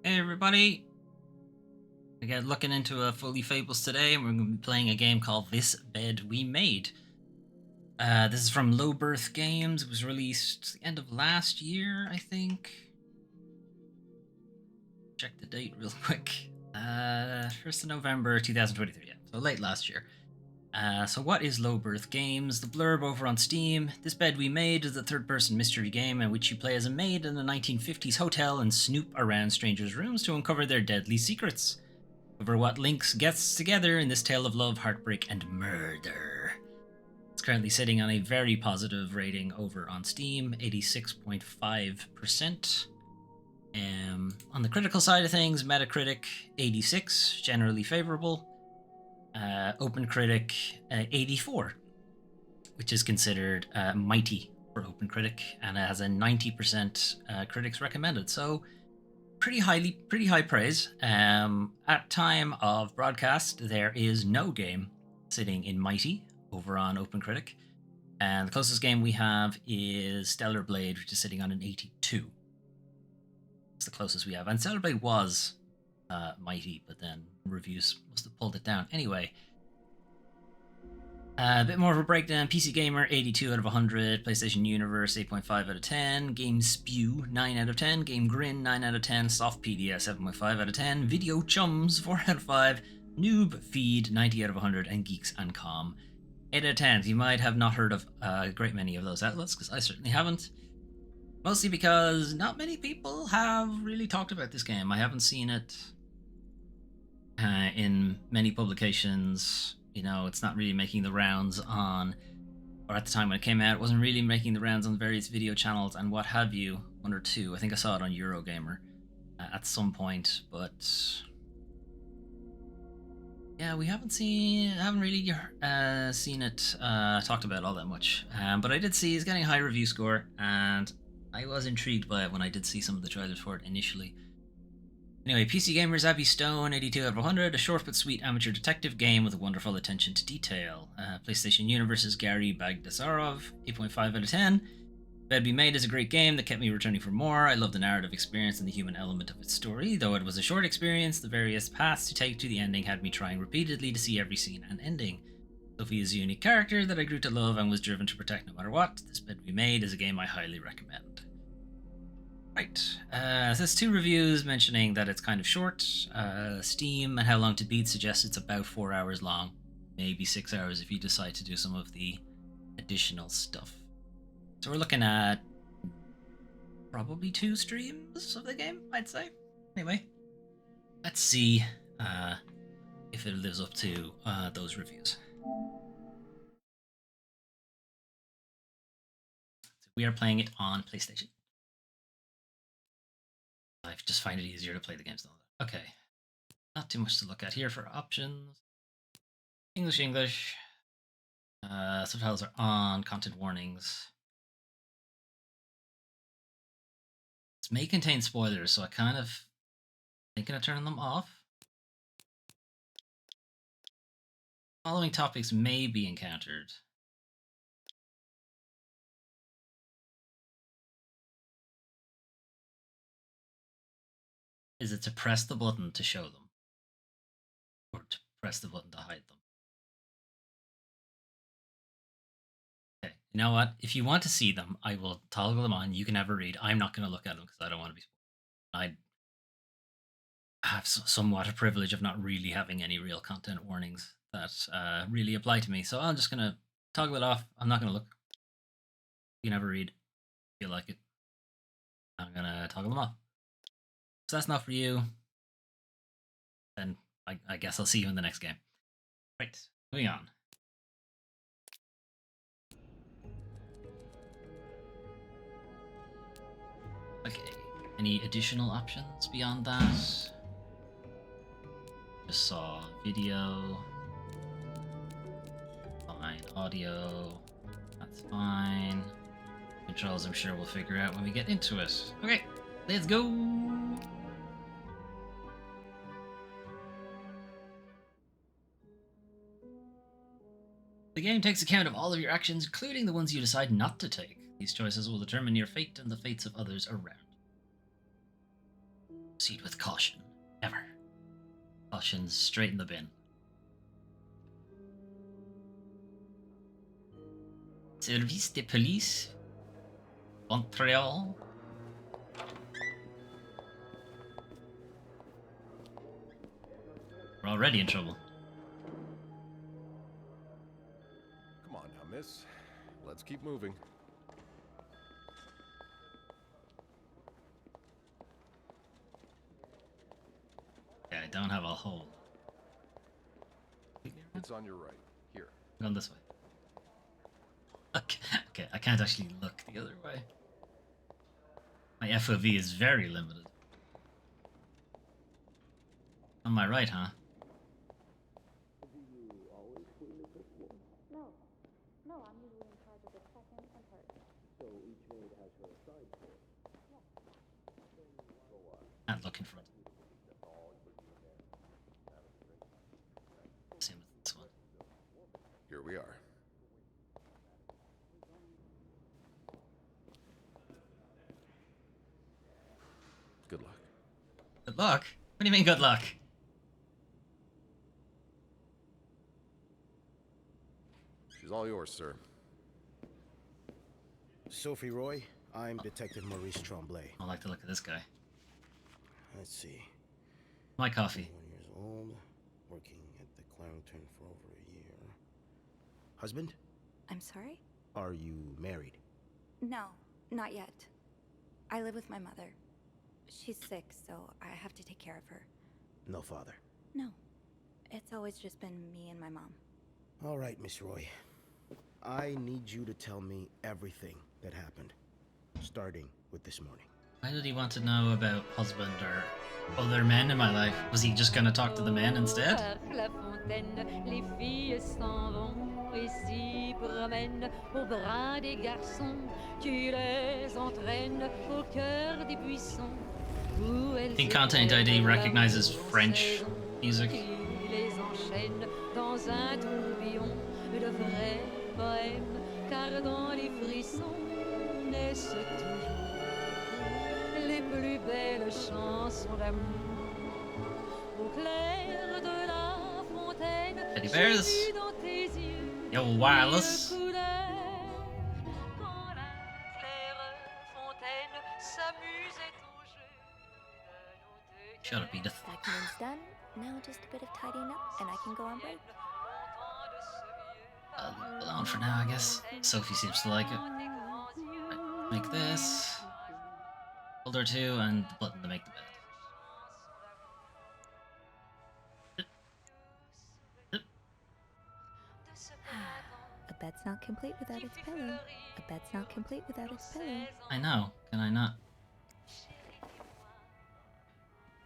Hey everybody! Again, looking into a Foley Fables today, and we're going to be playing a game called This Bed We Made. This is from Low Birth Games. It was released the end of last year, I think. Check the date real quick. 1st of November 2023, yeah, so late last year. So what is Low Birth Games? The blurb over on Steam. This Bed We Made is a third-person mystery game in which you play as a maid in a 1950s hotel and snoop around strangers' rooms to uncover their deadly secrets. Over what links guests together in this tale of love, heartbreak, and murder. It's currently sitting on a very positive rating over on Steam, 86.5%. On the critical side of things, Metacritic 86, generally favorable. OpenCritic 84, which is considered mighty for OpenCritic, and it has a 90% critics recommended. So pretty high praise. At time of broadcast, there is no game sitting in mighty over on OpenCritic, and the closest game we have is Stellar Blade, which is sitting on an 82. It's the closest we have, and Stellar Blade was mighty, but then reviews must have pulled it down. Anyway, a bit more of a breakdown. PC Gamer 82 out of 100, PlayStation Universe 8.5 out of 10, Game Spew 9 out of 10, Game Grin 9 out of 10, Softpedia 7.5 out of 10, Video Chums 4 out of 5, Noob Feed 90 out of 100, and Geeks and Com 8 out of 10. You might have not heard of a great many of those outlets, because I certainly haven't. Mostly because not many people have really talked about this game. I haven't seen it in many publications. You know, it's not really making the rounds on, or at the time when it came out, it wasn't really making the rounds on various video channels and what have you. One or two. I think I saw it on Eurogamer at some point, but yeah, we haven't really seen it talked about all that much. But I did see it's getting a high review score, and I was intrigued by it when I did see some of the trailers for it initially. Anyway, PC Gamer's Abby Stone, 82 out of 100, a short but sweet amateur detective game with a wonderful attention to detail. PlayStation Universe's Gary Bagdasarov, 8.5 out of 10. Bed We Made is a great game that kept me returning for more. I love the narrative experience and the human element of its story. Though it was a short experience, the various paths to take to the ending had me trying repeatedly to see every scene and ending. Sophie is a unique character that I grew to love and was driven to protect no matter what. This Bed We Made is a game I highly recommend. Right, there's two reviews mentioning that it's kind of short. Steam and How Long to Beat suggests it's about 4 hours long, maybe 6 hours if you decide to do some of the additional stuff. So we're looking at probably 2 streams of the game, I'd say. Anyway, let's see if it lives up to those reviews. So we are playing it on PlayStation. I just find it easier to play the games than that. Okay, not too much to look at here for options. English. Subtitles are on. Content warnings. This may contain spoilers, so I kind of thinking of turning them off. Following topics may be encountered. Is it to press the button to show them? Or to press the button to hide them? Okay, you know what? If you want to see them, I will toggle them on. You can have a read. I'm not going to look at them because I don't want to be spoiled. I have somewhat a privilege of not really having any real content warnings that really apply to me. So I'm just going to toggle it off. I'm not going to look. You can have a read. If you like it. I'm going to toggle them off. So that's not for you. Then I guess I'll see you in the next game. Right, moving on. Okay, any additional options beyond that? Just saw video. Fine, audio. That's fine. Controls I'm sure we'll figure out when we get into it. Okay, let's go! The game takes account of all of your actions, including the ones you decide not to take. These choices will determine your fate and the fates of others around. Proceed with caution. Never. Caution straight in the bin. Service de police. Montreal. We're already in trouble. Come on now, miss. Let's keep moving. Yeah, I don't have a hole. It's on your right. Here. Going this way. Okay, I can't actually look the other way. My FOV is very limited. On my right, huh? No, I'm usually in charge of the second and third. So each maid has her assigned floor. Can't look in front. Same with this one. Here we are. Good luck. Good luck? What do you mean good luck? She's all yours, sir. Sophie Roy, I'm Detective Maurice Tremblay. I like the look of this guy. Let's see. My coffee. 21 years old, working at the Clarendon for over a year. Husband? I'm sorry? Are you married? No, not yet. I live with my mother. She's sick, so I have to take care of her. No father. No. It's always just been me and my mom. All right, Miss Roy. I need you to tell me everything that happened, starting with this morning. Why did he want to know about husband or other men in my life? Was he just gonna talk to the men instead? La fontaine, les filles s'en vont et s'y promènent au bras des garçons. Tu les entraînes au cœur des buissons. In Content ID recognizes French music. Les enchaîne dans un tourbillon de vrais poèmes, car dans les frissons naissent toujours les plus belles chansons d'amour. Au clair de la fontaine, Teddy bears. j'ai vu dans tes yeux Yo, wireless. mille couleurs. Quand la claire fontaine s'amusait au jeu de nos deux Shut up, Edith. Document's done. Now just a bit of tidying up, and I can go on break. Alone for now, I guess. Sophie seems to like it. Right, make this. Hold R2 and the button to make the bed. A bed's not complete without its pillow. A bed's not complete without its pillow. I know. Can I not?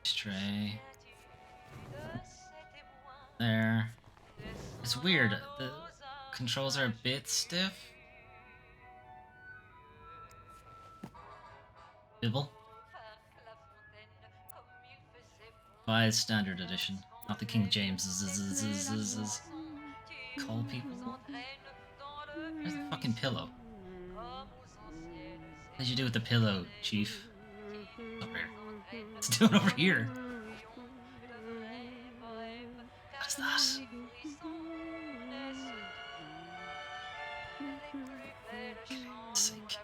Tray. There. It's weird. The controls are a bit stiff. Bibble. Buy standard edition, not the King James. Call people. Where's the fucking pillow? What did you do with the pillow, Chief? Over here. What's it doing over here? What's that? Sink.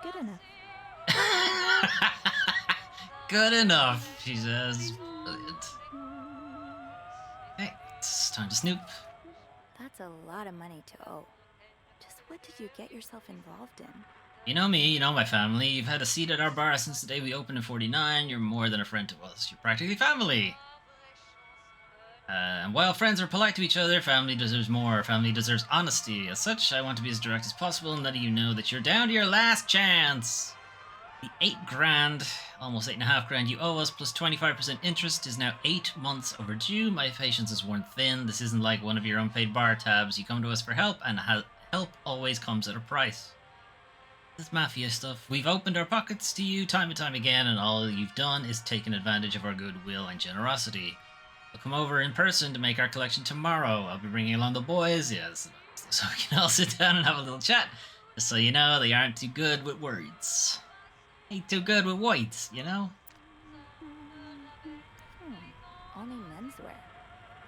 Good enough. Good enough, she says. Brilliant. Okay, it's time to snoop. That's a lot of money to owe. Just what did you get yourself involved in? You know me, you know my family. You've had a seat at our bar since the day we opened in 49. You're more than a friend to us. You're practically family. And while friends are polite to each other, family deserves more. Family deserves honesty. As such, I want to be as direct as possible and letting you know that you're down to your last chance. The 8 grand, almost 8.5 grand you owe us, plus 25% interest is now 8 months overdue. My patience is worn thin. This isn't like one of your unpaid bar tabs. You come to us for help, and help always comes at a price. This mafia stuff. We've opened our pockets to you time and time again, and all you've done is taken advantage of our goodwill and generosity. We'll come over in person to make our collection tomorrow. I'll be bringing along the boys. Yes, So we can all sit down and have a little chat. Just so you know, they aren't too good with words. Ain't too good with whites, you know? Only menswear.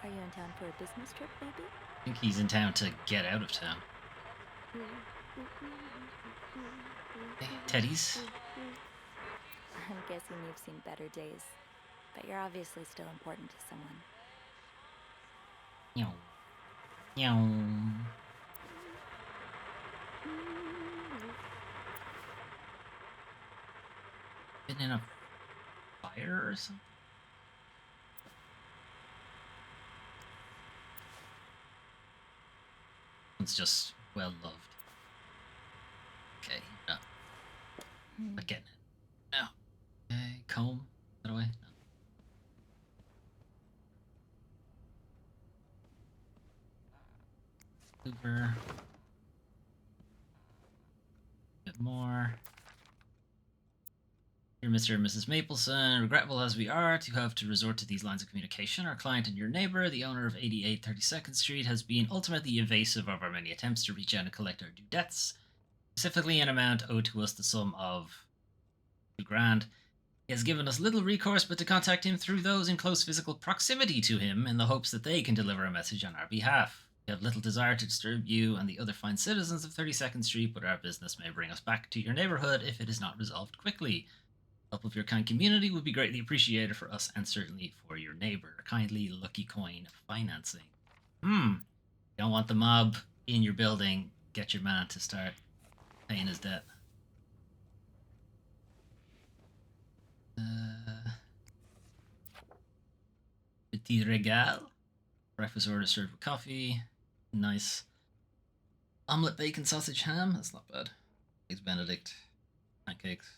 Are you in town for a business trip, maybe? I think he's in town to get out of town. Hey, teddies. I'm guessing you've seen better days. But you're obviously still important to someone. Meow. Meow. Been in a fire or something? It's just well loved. Okay, no. Not getting it. No. Okay, comb. That away? No. Hoover. Bit more. Dear Mr. and Mrs. Mapleson, regretful as we are to have to resort to these lines of communication, our client and your neighbor, the owner of 88 32nd Street, has been ultimately evasive of our many attempts to reach out and collect our due debts, specifically an amount owed to us the sum of £2,000. He has given us little recourse but to contact him through those in close physical proximity to him in the hopes that they can deliver a message on our behalf. We have little desire to disturb you and the other fine citizens of 32nd Street, but our business may bring us back to your neighborhood if it is not resolved quickly. Help of your kind community would be greatly appreciated for us and certainly for your neighbor. Kindly, Lucky Coin Financing. Don't want the mob in your building. Get your man to start paying his debt. Petit Régal. Breakfast order served with coffee. Nice. Omelette, bacon, sausage, ham. That's not bad. Eggs Benedict. Pancakes.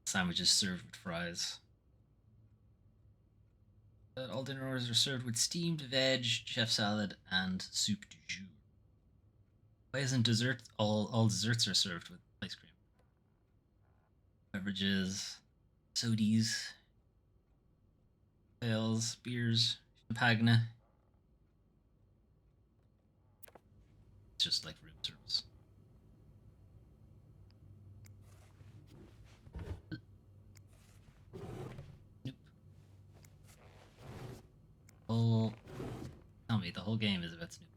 Sandwiches served with fries. All dinner orders are served with steamed veg, chef salad, and soup du jour. Why isn't dessert all desserts are served with ice cream? Beverages, sodies, ales, beers, champagne. It's just like room service. Tell me, the whole game is about Snoop.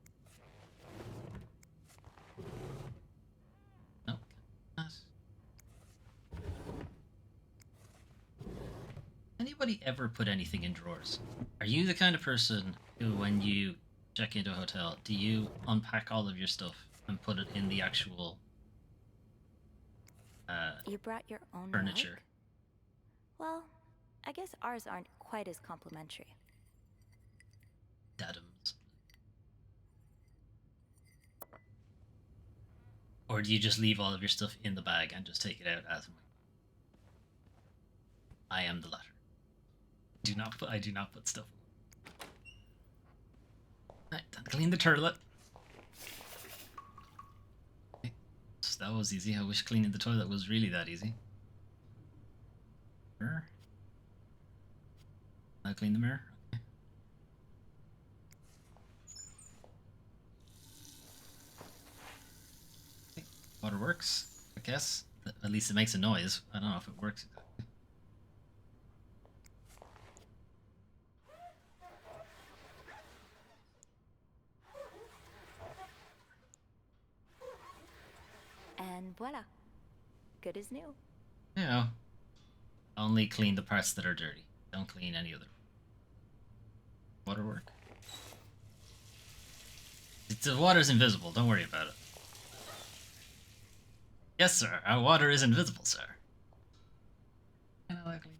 No. Anybody ever put anything in drawers? Are you the kind of person who, when you check into a hotel, do you unpack all of your stuff and put it in the actual You brought your own furniture? Mug? Well, I guess ours aren't quite as complimentary. Dadums. Or do you just leave all of your stuff in the bag and just take it out as and when? I am the latter. I do not put stuff. Right, time to clean the toilet. Okay. So that was easy. I wish cleaning the toilet was really that easy. Mirror. I clean the mirror. Okay. Okay. Water works, I guess. At least it makes a noise. I don't know if it works. And voila. Good as new. Yeah. Only clean the parts that are dirty. Don't clean any other. Water work. The water's invisible. Don't worry about it. Yes, sir. Our water is invisible, sir. Kind of likely.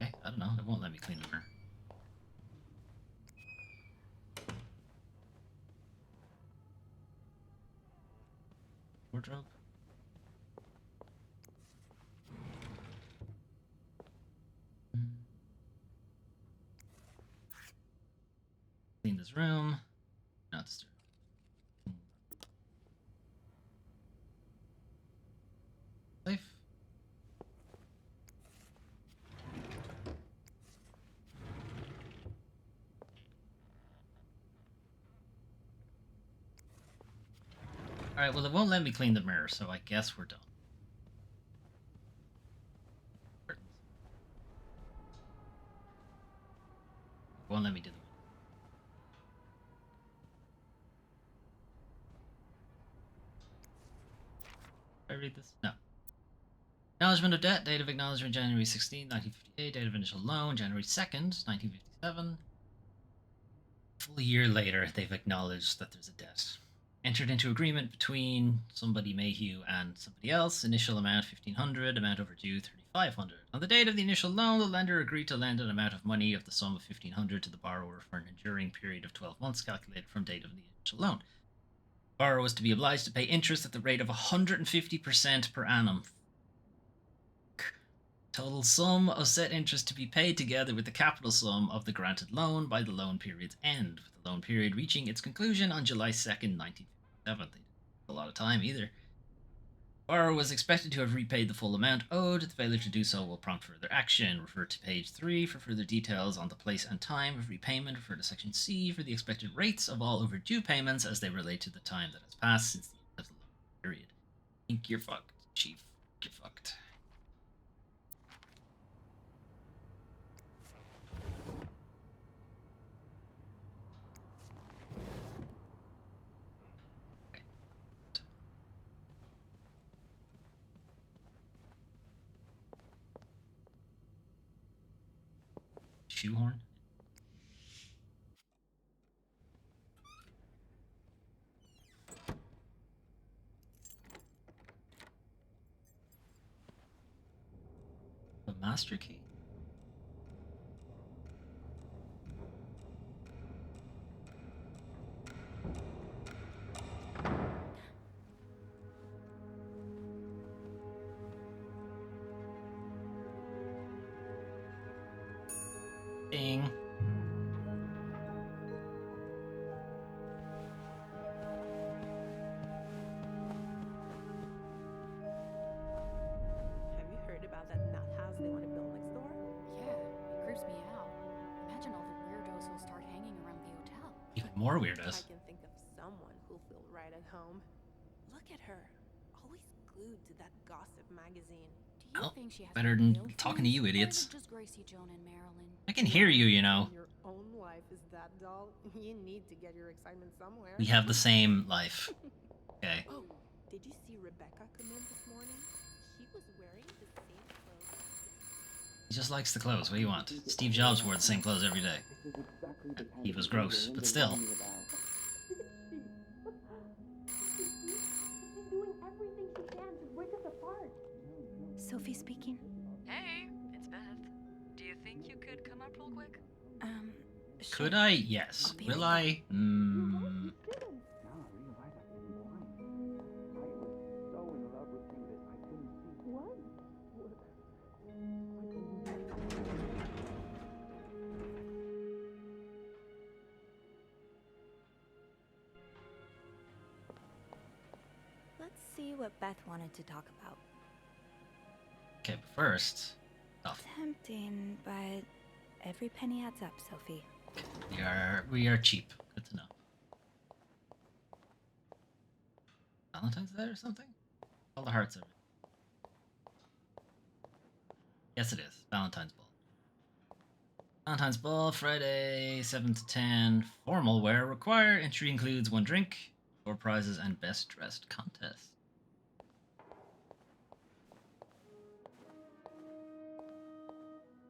Okay, I don't know. It won't let me clean the mirror. Wardrobe. Clean this room. Not disturb. Alright, well, it won't let me clean the mirror, so I guess we're done. It won't let me do them. Did I read this? No. Acknowledgement of debt. Date of acknowledgement January 16, 1958. Date of initial loan January 2nd, 1957. A full year later, they've acknowledged that there's a debt. Entered into agreement between somebody Mayhew and somebody else. Initial amount 1,500. Amount overdue 3,500. On the date of the initial loan, the lender agreed to lend an amount of money of the sum of 1,500 to the borrower for an enduring period of 12 months, calculated from date of the initial loan. The borrower was to be obliged to pay interest at the rate of 150% per annum. Total sum of said interest to be paid together with the capital sum of the granted loan by the loan period's end, with the loan period reaching its conclusion on July 2nd, 1957. They didn't take a lot of time either. The borrower was expected to have repaid the full amount owed. The failure to do so will prompt further action. Refer to page 3 for further details on the place and time of repayment. Refer to section C for the expected rates of all overdue payments as they relate to the time that has passed since the end of the loan period. I think you're fucked, Chief. You're fucked. Shoehorn? A master key? Ding. Have you heard about that nut house they want to build next door? Yeah, it creeps me out. Imagine all the weirdos who'll start hanging around the hotel. Even more I weirdos. can think of someone who'll feel right at home. Look at her, always glued to that gossip magazine. Do you Well, think she has better any than real talking to you friends, or is idiots. it just Gracie, Joan, and Marilyn? I can hear you, you know. Your own life is that dull. You need to get your excitement somewhere. We have the same life. Okay. Oh, did you see Rebecca come in this morning? She was wearing the same clothes. He just likes the clothes. What do you want? Steve Jobs wore the same clothes every day. He was gross, but still. She's doing everything she can to break us apart. Sophie speaking. Hey, it's Beth. Do you think you could come up real quick? Sure. Could I? Yes. I'll be Will right I? Let's see what Beth wanted to talk about. Okay, but first, stuff. Tempting, but every penny adds up, Sophie. We are cheap. Good to know. Valentine's Day or something? All the hearts of it. Yes, it is. Valentine's Ball. Valentine's Ball, Friday, 7 to 10. Formal wear required. Entry includes 1 drink, 4 prizes, and best dressed contest.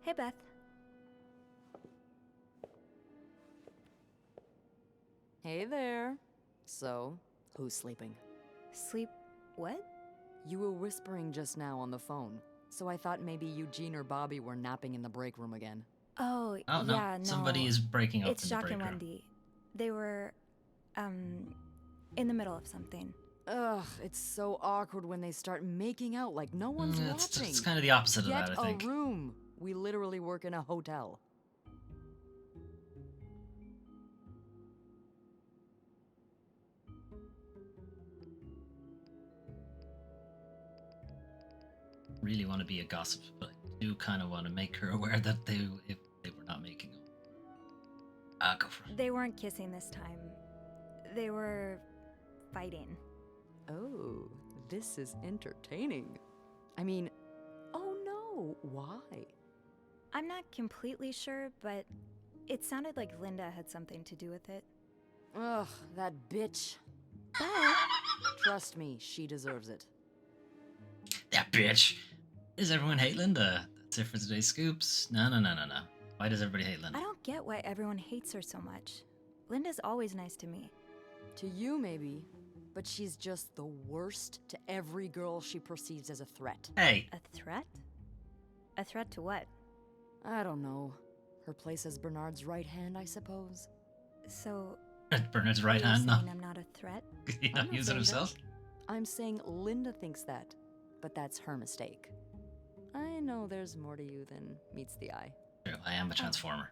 Hey, Beth. Hey there. So, who's sleeping? Sleep what? You were whispering just now on the phone, so I thought maybe Eugene or Bobby were napping in the break room again. Oh, Oh, no. yeah, no. Somebody is breaking up It's in the Jacques break and room. Wendy. They were, in the middle of something. Ugh, it's so awkward when they start making out like no one's watching. It's kind of the opposite of Get that, I think. a room. We literally work in a hotel. Really want to be a gossip, but I do kind of want to make her aware that if they were not making them. Go for it. They weren't kissing this time. They were fighting. Oh, this is entertaining. I mean, oh no, why? I'm not completely sure, but it sounded like Linda had something to do with it. Ugh, that bitch. But Trust me, she deserves it. That bitch. Does everyone hate Linda? That's it for today's scoops. No. Why does everybody hate Linda? I don't get why everyone hates her so much. Linda's always nice to me. To you, maybe, but she's just the worst to every girl she perceives as a threat. Hey. A threat? A threat to what? I don't know. Her place as Bernard's right hand, I suppose. So, Bernard's right are you hand. No. saying I'm not a threat? He's I'm not not using saying himself. that. I'm saying Linda thinks that, but that's her mistake. I know there's more to you than meets the eye. True, I am a transformer.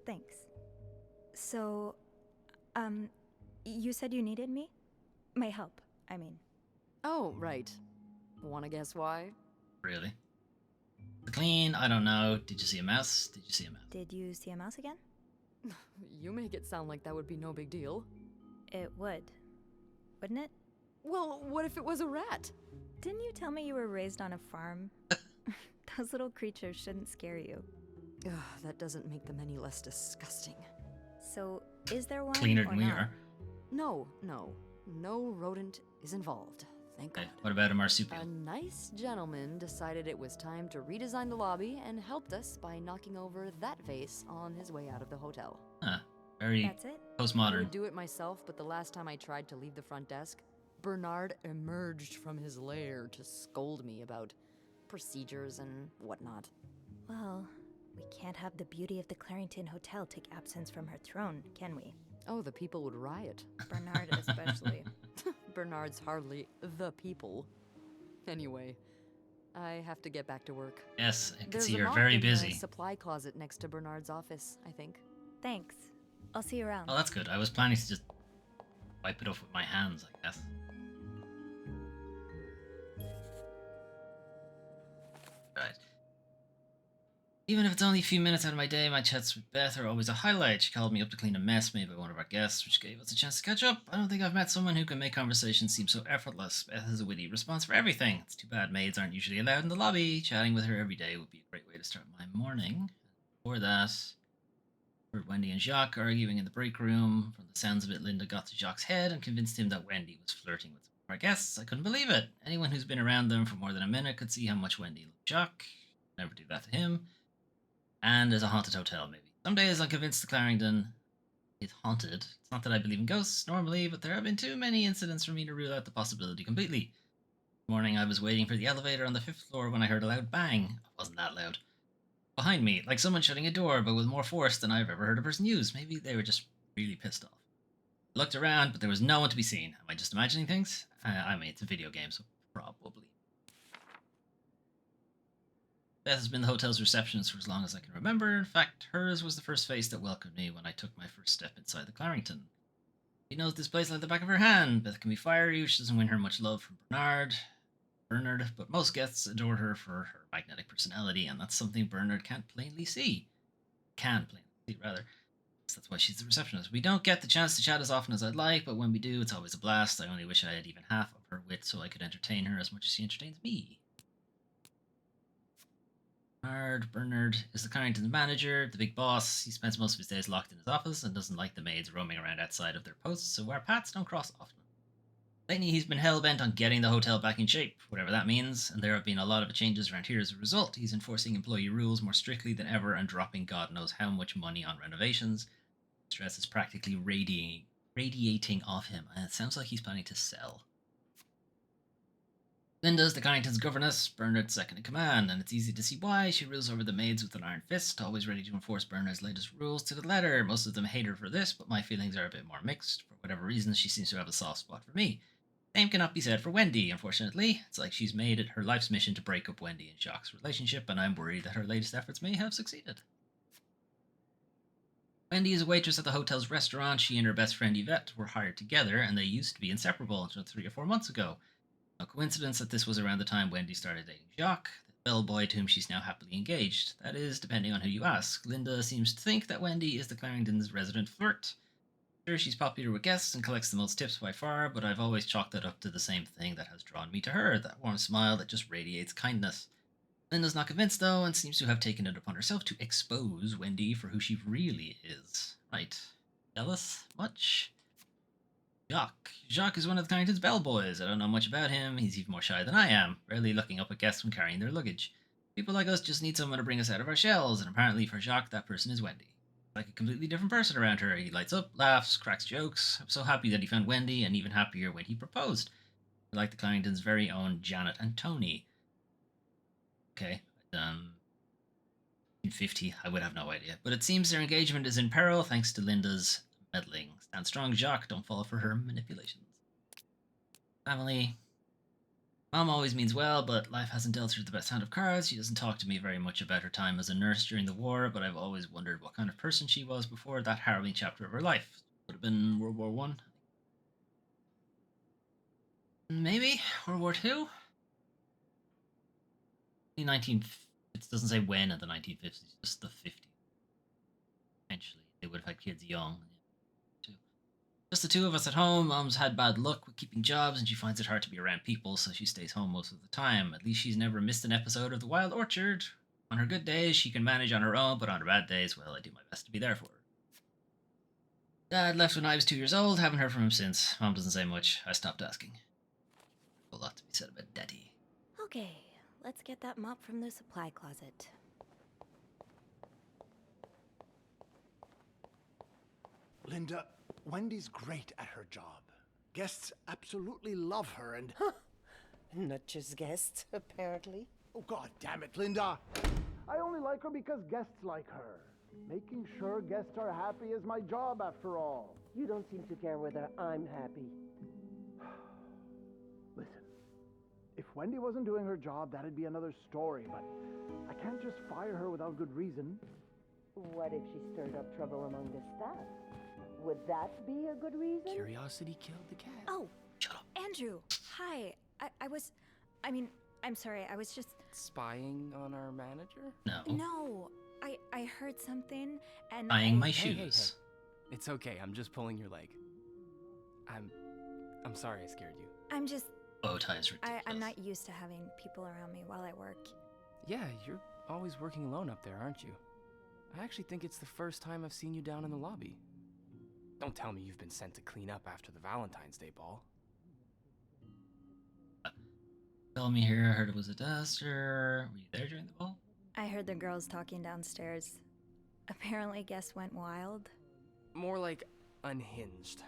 Thanks. So, you said you needed me? My help, I mean. Oh, right. Wanna guess why? Really? The clean? I don't know. Did you see a mouse? Did you see a mouse? Did you see a mouse again? You make it sound like that would be no big deal. It would. Wouldn't it? Well, what if it was a rat? Didn't you tell me you were raised on a farm? Those little creatures shouldn't scare you. Ugh, that doesn't make them any less disgusting. So, is there one Cleaner or than we not? are. No. No rodent is involved. Thank God. Okay, what about a marsupial? A nice gentleman decided it was time to redesign the lobby and helped us by knocking over that vase on his way out of the hotel. Huh. Very That's it? I postmodern. would do it myself, but the last time I tried to leave the front desk, Bernard emerged from his lair to scold me about procedures and whatnot. Well, we can't have the beauty of the Clarington Hotel take absence from her throne, can we? Oh, the people would riot. Bernard especially. Bernard's hardly the people. Anyway, I have to get back to work. Yes, I can There's see a you're mop very in the busy. supply closet next to Bernard's office, I think. Thanks. I'll see you around. Oh, that's good. I was planning to just wipe it off with my hands, I guess. Right. Even if it's only a few minutes out of my day, my chats with Beth are always a highlight. She called me up to clean a mess made by one of our guests, which gave us a chance to catch up. I don't think I've met someone who can make conversation seem so effortless. Beth has a witty response for everything. It's too bad maids aren't usually allowed in the lobby. Chatting with her every day would be a great way to start my morning. Before that, heard Wendy and Jacques arguing in the break room. From the sounds of it, Linda got to Jacques' head and convinced him that Wendy was flirting with some of our guests. I couldn't believe it. Anyone who's been around them for more than a minute could see how much Wendy loved Jacques. Never do that to him. And there's a haunted hotel, maybe. Some days I'm convinced the Clarendon is haunted. It's not that I believe in ghosts normally, but there have been too many incidents for me to rule out the possibility completely. This morning I was waiting for the elevator on the 5th floor when I heard a loud bang. It wasn't that loud. Behind me, like someone shutting a door, but with more force than I've ever heard a person use. Maybe they were just really pissed off. I looked around, but there was no one to be seen. Am I just imagining things? I mean, it's a video game, so probably. Beth has been the hotel's receptionist for as long as I can remember. In fact, hers was the first face that welcomed me when I took my first step inside the Clarington. She knows this place like the back of her hand. Beth can be fiery, which doesn't win her much love from Bernard, but most guests adore her for her magnetic personality, and that's something Bernard can't plainly see. Can plainly see, rather. So that's why she's the receptionist. We don't get the chance to chat as often as I'd like, but when we do, it's always a blast. I only wish I had even half of her wit so I could entertain her as much as she entertains me. Bernard is the Carrington's manager, the big boss. He spends most of his days locked in his office and doesn't like the maids roaming around outside of their posts, so our paths don't cross often. Lately, he's been hell-bent on getting the hotel back in shape, whatever that means, and there have been a lot of changes around here as a result. He's enforcing employee rules more strictly than ever and dropping God knows how much money on renovations. Stress is practically radiating off him, and it sounds like he's planning to sell. Linda's the Carrington's governess, Bernard's second in command, and it's easy to see why. She rules over the maids with an iron fist, always ready to enforce Bernard's latest rules to the letter. Most of them hate her for this, but my feelings are a bit more mixed. For whatever reason, she seems to have a soft spot for me. Same cannot be said for Wendy, unfortunately. It's like she's made it her life's mission to break up Wendy and Jacques' relationship, and I'm worried that her latest efforts may have succeeded. Wendy is a waitress at the hotel's restaurant. She and her best friend Yvette were hired together, and they used to be inseparable until 3 or 4 months ago. No coincidence that this was around the time Wendy started dating Jacques, the bellboy to whom she's now happily engaged. That is, depending on who you ask. Linda seems to think that Wendy is the Clarendon's resident flirt. Sure, she's popular with guests and collects the most tips by far, but I've always chalked it up to the same thing that has drawn me to her, that warm smile that just radiates kindness. Linda's not convinced, though, and seems to have taken it upon herself to expose Wendy for who she really is. Right. Jealous? Much? Jacques. Jacques is one of the Carrington's bellboys. I don't know much about him. He's even more shy than I am, rarely looking up at guests when carrying their luggage. People like us just need someone to bring us out of our shells, and apparently for Jacques, that person is Wendy. Like a completely different person around her. He lights up, laughs, cracks jokes. I'm so happy that he found Wendy, and even happier when he proposed. Like the Carringtons' very own Janet and Tony. Okay, 50, I would have no idea. But it seems their engagement is in peril thanks to Linda's meddling. Stand strong, Jacques. Don't fall for her manipulations. Family. Mom always means well, but life hasn't dealt her the best hand of cards. She doesn't talk to me very much about her time as a nurse during the war, but I've always wondered what kind of person she was before that harrowing chapter of her life. Would have been World War One. Maybe World War Two. 19. It doesn't say when in the 1950s, just the 50s. Eventually, they would have had kids young. Just the two of us at home. Mom's had bad luck with keeping jobs, and she finds it hard to be around people, so she stays home most of the time. At least she's never missed an episode of The Wild Orchard. On her good days, she can manage on her own, but on her bad days, well, I do my best to be there for her. Dad left when I was 2 years old. Haven't heard from him since. Mom doesn't say much. I stopped asking. A lot to be said about Daddy. Okay, let's get that mop from the supply closet. Linda, Wendy's great at her job. Guests absolutely love her and... Not just guests, apparently. Oh, God damn it, Linda! I only like her because guests like her. Making sure guests are happy is my job, after all. You don't seem to care whether I'm happy. Listen, if Wendy wasn't doing her job, that'd be another story, but I can't just fire her without good reason. What if she stirred up trouble among the staff? Would that be a good reason? Curiosity killed the cat. Oh, Andrew. Hi. I'm sorry. I was just... Spying on our manager? No. No. I heard something and... Buying my Hey, shoes. hey. It's okay. I'm just pulling your leg. I'm sorry I scared you. I'm just... Bow ties ridiculous. I'm not used to having people around me while I work. Yeah, you're always working alone up there, aren't you? I actually think it's the first time I've seen you down in the lobby. Don't tell me you've been sent to clean up after the Valentine's Day ball. Tell me here, I heard it was a disaster. Were you there during the ball? I heard the girls talking downstairs. Apparently guests went wild. More like unhinged.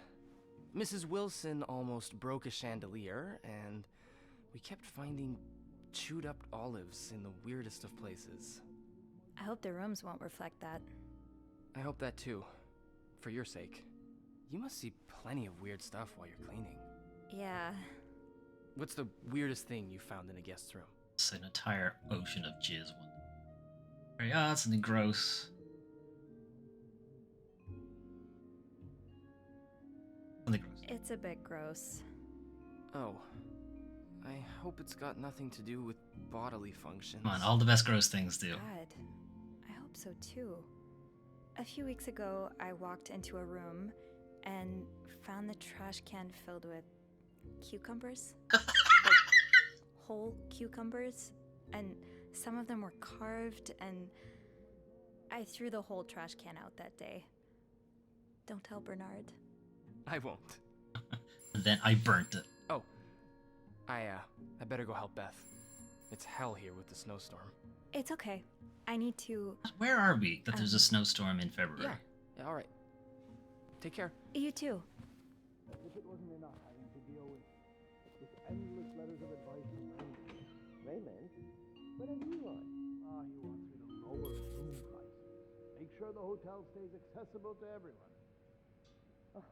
Mrs. Wilson almost broke a chandelier, and we kept finding chewed up olives in the weirdest of places. I hope the rooms won't reflect that. I hope that too. For your sake. You must see plenty of weird stuff while you're cleaning. Yeah. What's the weirdest thing you found in a guest's room? It's an entire ocean of jizz. Very odd, something gross. Something gross. It's a bit gross. Oh. I hope it's got nothing to do with bodily functions. Come on, all the best gross things do. God. I hope so too. A few weeks ago, I walked into a room and found the trash can filled with cucumbers. Like, whole cucumbers. And some of them were carved, and I threw the whole trash can out that day. Don't tell Bernard. I won't. And then I burnt it. Oh. I better go help Beth. It's hell here with the snowstorm. It's okay. I need to... Where are we that there's a snowstorm in February? Yeah, alright. Take care. You too. If it wasn't enough having to deal with endless letters of advice from Raymond, what have you on? he wants me to lower room prices. Make sure the hotel stays accessible to everyone. Oh,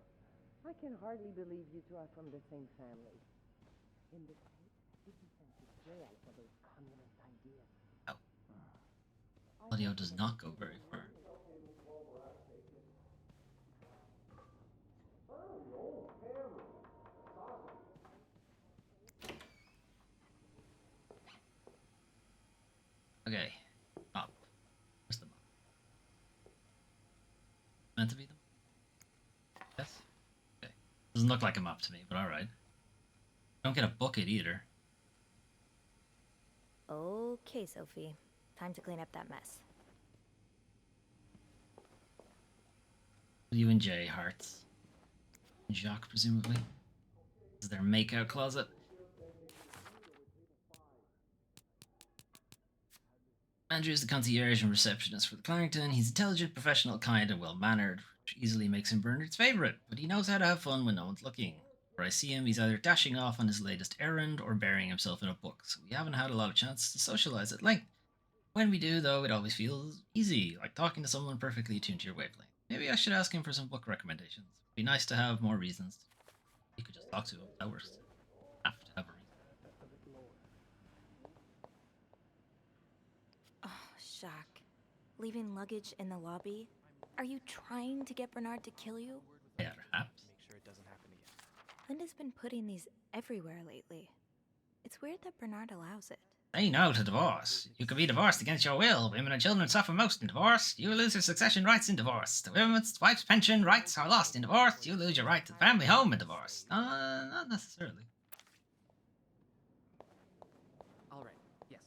I can hardly believe you two are from the same family. In the States, you'd be sent to jail for those communist ideas. Audio does not go very far. Okay, mop. Where's the mop? Meant to be the mop? Yes? Doesn't look like a mop to me, but alright. Don't get a bucket either. Okay, Sophie. Time to clean up that mess. You and Jay, hearts. Jacques, presumably. This is their makeout closet. Andrew is the concierge and receptionist for the Clarrington. He's intelligent, professional, kind, and well-mannered, which easily makes him Bernard's favourite, but he knows how to have fun when no one's looking. Where I see him, he's either dashing off on his latest errand or burying himself in a book, so we haven't had a lot of chance to socialise at length. When we do, though, it always feels easy, like talking to someone perfectly attuned to your wavelength. Maybe I should ask him for some book recommendations. It'd be nice to have more reasons. You could just talk to him. That works. Have to have a reason. Oh, Jacques. Leaving luggage in the lobby? Are you trying to get Bernard to kill you? Yeah, perhaps. Make sure it doesn't happen again. Linda's been putting these everywhere lately. It's weird that Bernard allows it. Say no to divorce. You can be divorced against your will. Women and children suffer most in divorce. You lose your succession rights in divorce. The women's wife's pension rights are lost in divorce. You lose your right to the family home in divorce. Not necessarily. All right. Yes.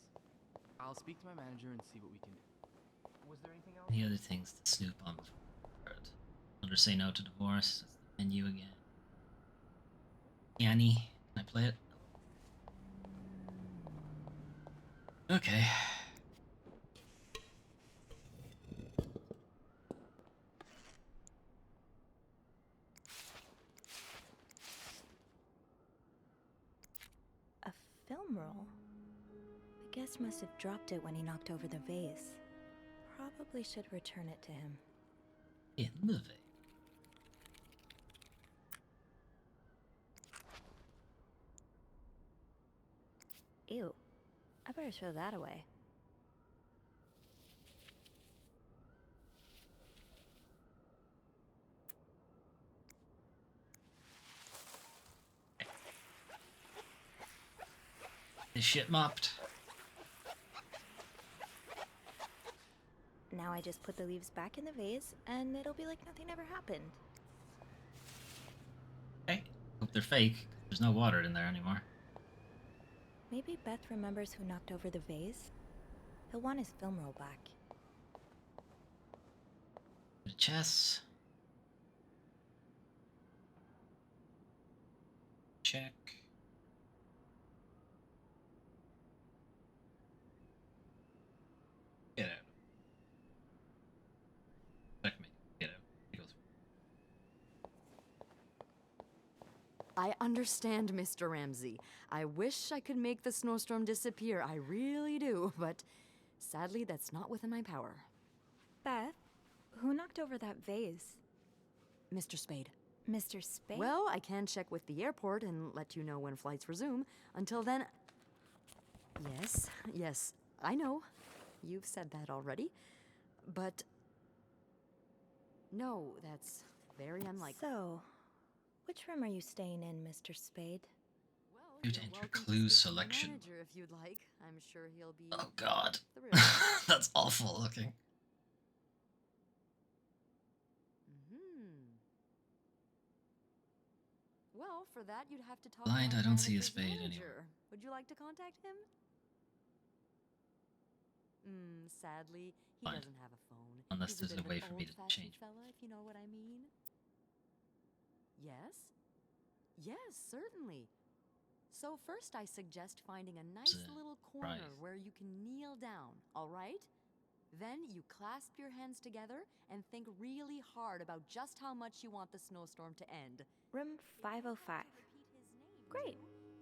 I'll speak to my manager and see what we can do. Was there anything else? Any other things to snoop on before? Under say no to divorce. That's the menu again. Yanni, can I play it? Okay. A film roll? The guest must have dropped it when he knocked over the vase. Probably should return it to him. In the vein. Ew. I better throw that away. This shit mopped. Now I just put the leaves back in the vase, and it'll be like nothing ever happened. Okay. Hope they're fake. There's no water in there anymore. Maybe Beth remembers who knocked over the vase. He'll want his film roll back. The chess. Check. Get out. Checkmate. Get out. It goes. I understand, Mr. Ramsey. I wish I could make the snowstorm disappear. I really do, but sadly, that's not within my power. Beth, who knocked over that vase? Mr. Spade. Mr. Spade? Well, I can check with the airport and let you know when flights resume. Until then... Yes, I know. You've said that already. But... no, that's very unlikely. So, which room are you staying in, Mr. Spade? Well, Due to enter clue selection. Manager, if you'd like. I'm sure he'll be... Oh god. thrilled. That's awful looking. Well, for that, you'd have to talk Blind, to my I don't see a manager's spade manager. Would you like to contact him? Sadly, he Fine. doesn't have a phone. Unless He's there's bit a of way an for me to old-fashioned change. fella, if you know what I mean. Yes? Yes, certainly. So first I suggest finding a nice little corner right. where you can kneel down, all right? Then you clasp your hands together and think really hard about just how much you want the snowstorm to end. Room 505. Great.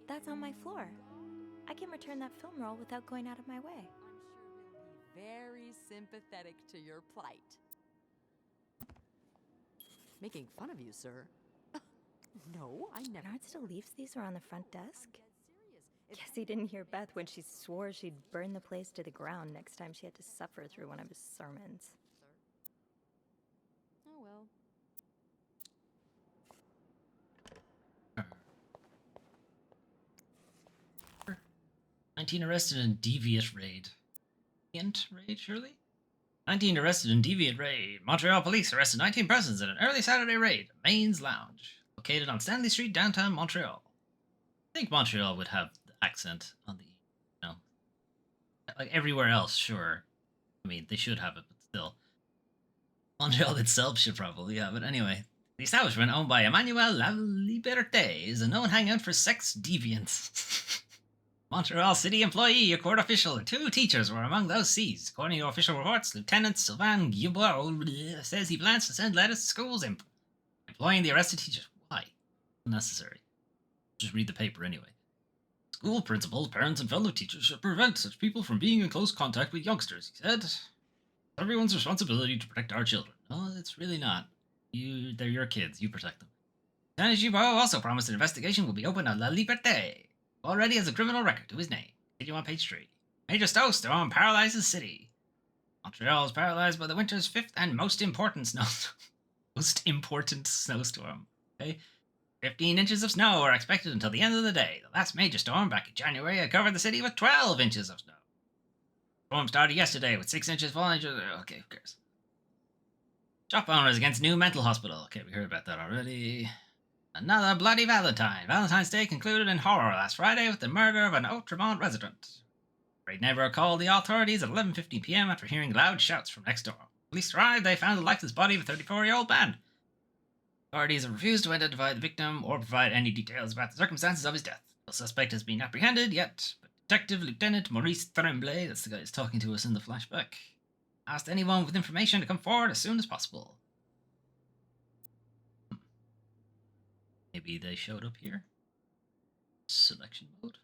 That's on my floor. I can return that film roll without going out of my way. I'm sure he'll be very sympathetic to your plight. Making fun of you, sir. No, I never. Bernard still leaves these around the front desk? I'm dead serious. Guess he didn't hear Beth when she swore she'd burn the place to the ground next time she had to suffer through one of his sermons. Oh well. 19 arrested in deviant raid. Deviant raid, surely? 19 arrested in deviant raid. Montreal police arrested 19 persons in an early Saturday raid. Maine's Lounge. located on Stanley Street, downtown Montreal. I think Montreal would have the accent on the, like everywhere else, sure. I mean, they should have it, but still. Montreal itself should probably have it. Anyway, the establishment, owned by Emmanuel Liberté, is a known hangout for sex deviants. Montreal city employee, a court official, and 2 teachers were among those seized. According to official reports, Lieutenant Sylvain Guibourg says he plans to send letters to schools employing the arrested teachers. Why? Unnecessary. Just read the paper anyway. School principals, parents, and fellow teachers should prevent such people from being in close contact with youngsters, he said. It's everyone's responsibility to protect our children. No, it's really not. They're your kids. You protect them. Lieutenant Guibourg also promised an investigation will be opened on La Liberté. Already has a criminal record to his name. Continue on page 3. Major snowstorm paralyzes city. Montreal is paralyzed by the winter's 5th and most important snowstorm. Okay? 15 inches of snow are expected until the end of the day. The last major storm back in January had covered the city with 12 inches of snow. The storm started yesterday with 6 inches falling. Okay, who cares? Shop owners against new mental hospital. Okay, we heard about that already. Another bloody Valentine. Valentine's Day concluded in horror last Friday with the murder of an Outremont resident. Afraid neighbor called the authorities at 11:50 p.m. after hearing loud shouts from next door. Police arrived. They found the lifeless body of a 34-year-old man. Authorities have refused to identify the victim or provide any details about the circumstances of his death. No suspect has been apprehended yet, but Detective Lieutenant Maurice Tremblay, that's the guy who's talking to us in the flashback, asked anyone with information to come forward as soon as possible. Maybe they showed up here? Selection mode?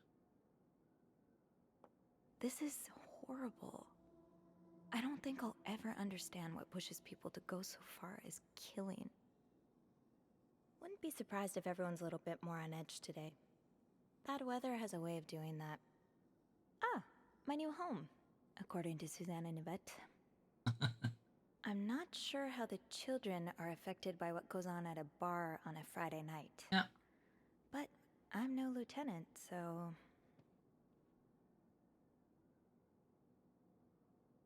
This is horrible. I don't think I'll ever understand what pushes people to go so far as killing. Wouldn't be surprised if everyone's a little bit more on edge today. Bad weather has a way of doing that. Ah, my new home, according to Suzanne and Yvette. I'm not sure how the children are affected by what goes on at a bar on a Friday night. Yeah. But I'm no lieutenant, so...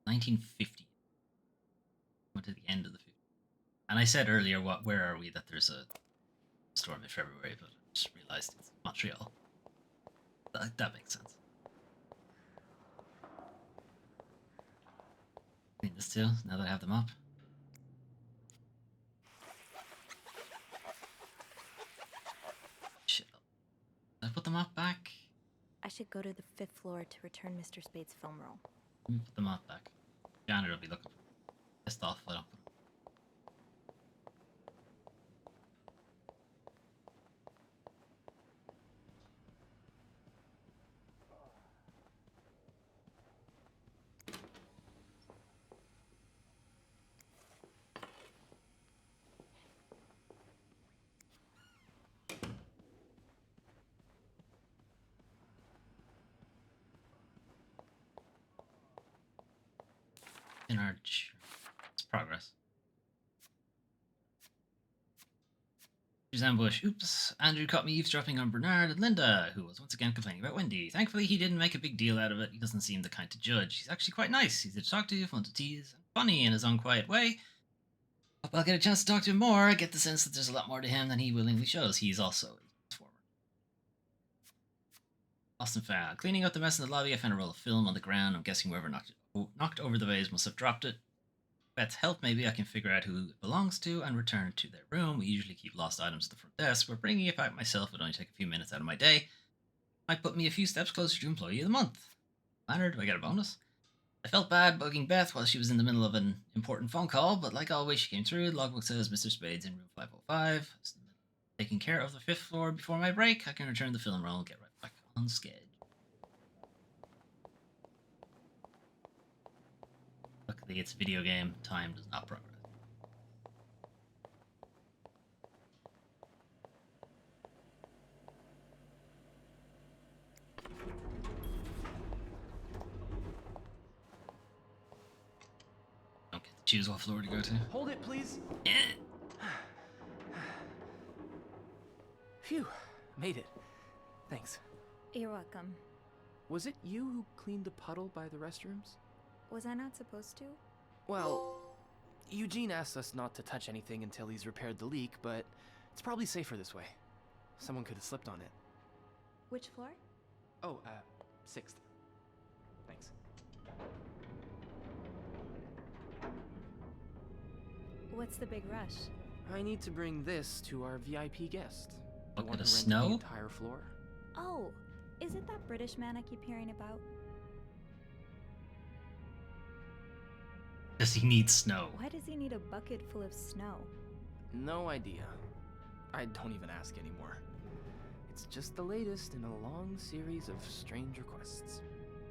1950. Went to the end of the 50s. And I said earlier, where are we, that there's a storm in February, but I just realized it's Montreal. That makes sense. Clean this too, now that I have them up. Shit. Did I put them up back? I should go to the 5th floor to return Mr. Spade's film roll. Let me put them up back. Janitor will be looking for them. Pissed off if I don't put them. In our... It's progress. Here's ambush. Oops. Andrew caught me eavesdropping on Bernard and Linda, who was once again complaining about Wendy. Thankfully, he didn't make a big deal out of it. He doesn't seem the kind to judge. He's actually quite nice. Easy to talk to, fun to tease, and funny in his own quiet way. Hope I'll get a chance to talk to him more. I get the sense that there's a lot more to him than he willingly shows. He's also a transformer. Austin found. Cleaning up the mess in the lobby, I found a roll of film on the ground. I'm guessing whoever knocked over the vase must have dropped it. With Beth's help, maybe I can figure out who it belongs to and return it to their room. We usually keep lost items at the front desk, but bringing it back myself would only take a few minutes out of my day. Might put me a few steps closer to Employee of the Month. Planner, do I get a bonus? I felt bad bugging Beth while she was in the middle of an important phone call, but like always, she came through. The logbook says Mr. Spade's in room 505. Taking care of the 5th floor before my break, I can return the film roll and get right back on schedule. Luckily, it's a video game. Time does not progress. Don't get to choose what floor to go to. Hold it, please. Yeah. Phew, made it. Thanks. You're welcome. Was it you who cleaned the puddle by the restrooms? Was I not supposed to? Well, Eugene asked us not to touch anything until he's repaired the leak, but It's probably safer this way. Someone could have slipped on it. Which floor? Oh, 6th. Thanks. What's the big rush? I need to bring this to our VIP guest. The Bucket one who of rented snow? the entire floor. Oh, is it that British man I keep hearing about? Does he need snow? Why does he need a bucket full of snow? No idea. I don't even ask anymore. It's just the latest in a long series of strange requests.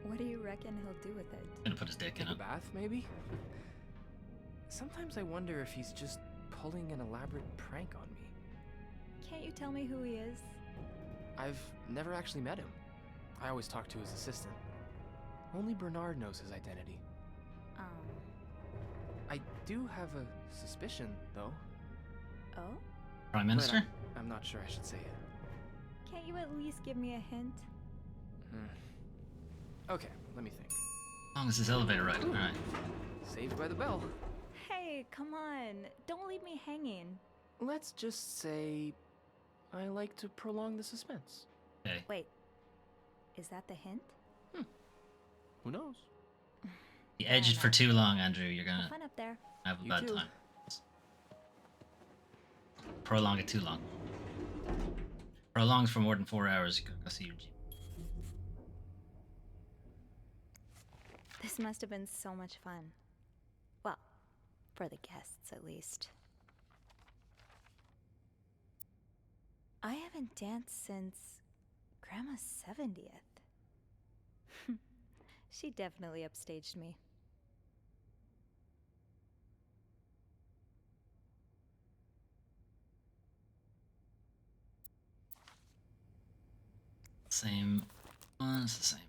What do you reckon he'll do with it? Gonna put his dick in Take a it. bath, maybe? Sometimes I wonder if he's just pulling an elaborate prank on me. Can't you tell me who he is? I've never actually met him. I always talk to his assistant. Only Bernard knows his identity. I do have a suspicion, though. Oh? Prime but Minister? I'm not sure I should say it. Can't you at least give me a hint? Okay, let me think. As long as this elevator ride. Alright. Saved by the bell. Hey, come on. Don't leave me hanging. Let's just say I like to prolong the suspense. Okay. Wait. Is that the hint? Who knows? You edge it for too long, Andrew. You're Have gonna fun up there. have a You bad too. time. Prolong it too long. Prolongs for more than 4 hours. You gotta go see your GP. This must have been so much fun. Well, for the guests at least. I haven't danced since Grandma's 70th. She definitely upstaged me. Same one. It's the same.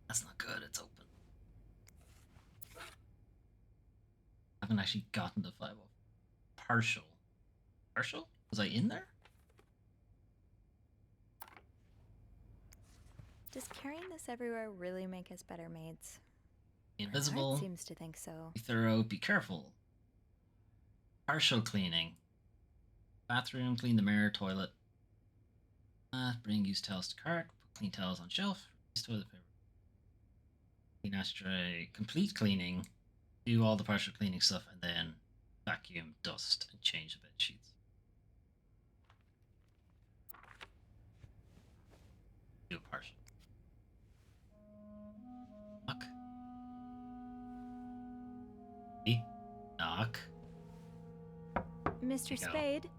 That's not good. It's open. I haven't actually gotten to 5. Partial. Partial? Was I in there? Does carrying this everywhere really make us better maids? Be My invisible. heart seems to think so. Be thorough. Be careful. Partial cleaning. Bathroom. Clean the mirror. Toilet. Bring used towels to cart. Put clean towels on shelf. Use toilet paper. Clean ashtray. Complete cleaning. Do all the partial cleaning stuff and then vacuum, dust, and change the bed sheets. Do a partial. Knock. E. Knock. Mr. you go. Spade?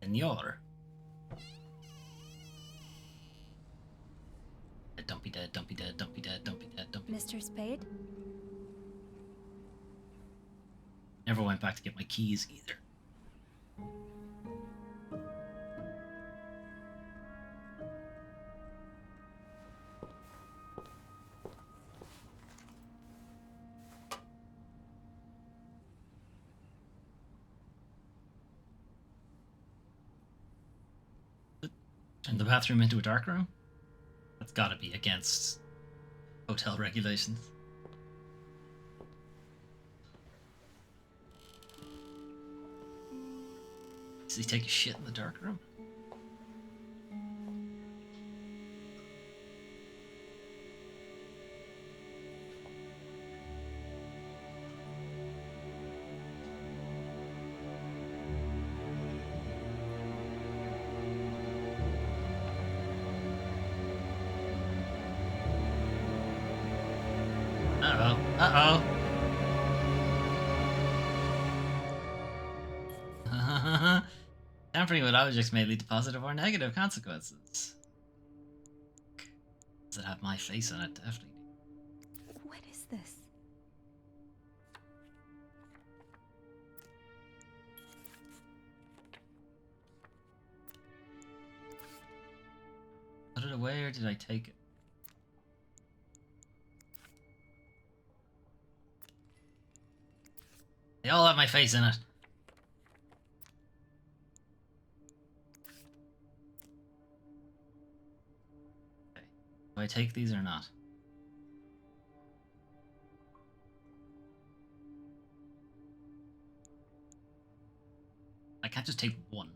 Senor. Dumpy dead, dumpy dead, dumpy dead, dumpy dead, dumpy dead. Mr. Spade? Never went back to get my keys either. Turn the bathroom into a dark room? That's gotta be against hotel regulations. Does he take a shit in the dark room? Uh-oh. Uh-oh. Tampering with objects may lead to positive or negative consequences. Does it have my face on it? Definitely. What is this? Put it away or did I take it? They all have my face in it. I take these or not? I can't just take one.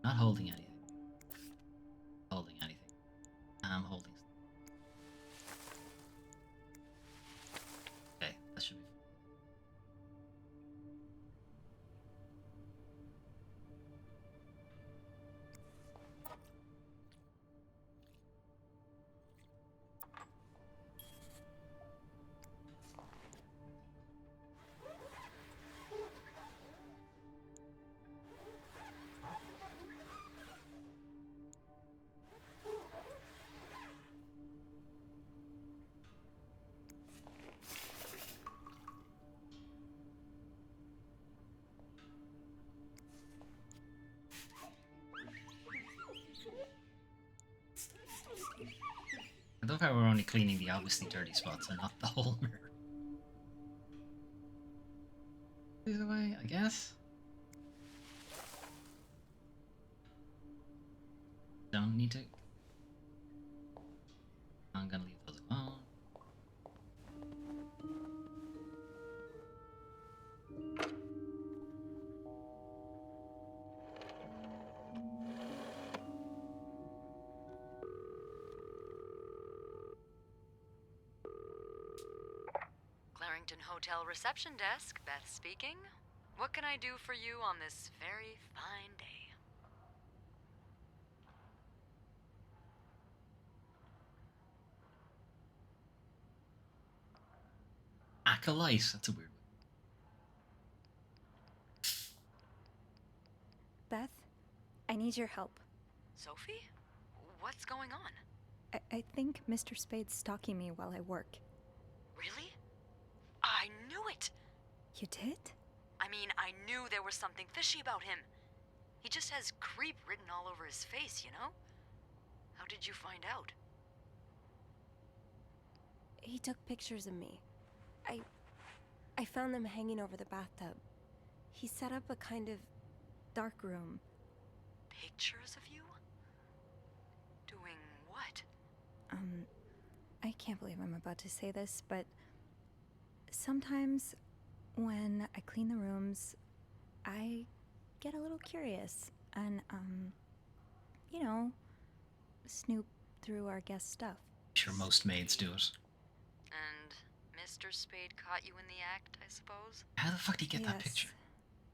Not holding anything. Holding anything. I'm holding. Okay, that should be. I love how we're only cleaning the obviously dirty spots and not the whole mirror. Either way, I guess. Don't need to. I'm gonna leave those alone. Clarington Hotel reception desk, Beth speaking. What can I do for you on this very fine day? Acolyte. That's a weird one. Beth, I need your help. Sophie? What's going on? I think Mr. Spade's stalking me while I work. Really? I knew it! You did? I mean, I knew there was something fishy about him. He just has creep written all over his face, you know? How did you find out? He took pictures of me. I found them hanging over the bathtub. He set up a kind of dark room. Pictures of you? Doing what? I can't believe I'm about to say this, but sometimes when I clean the rooms, I get a little curious and, you know, snoop through our guest stuff. Sure, most maids do it. And Mr. Spade caught you in the act, I suppose? How the fuck did he get that Yes. picture?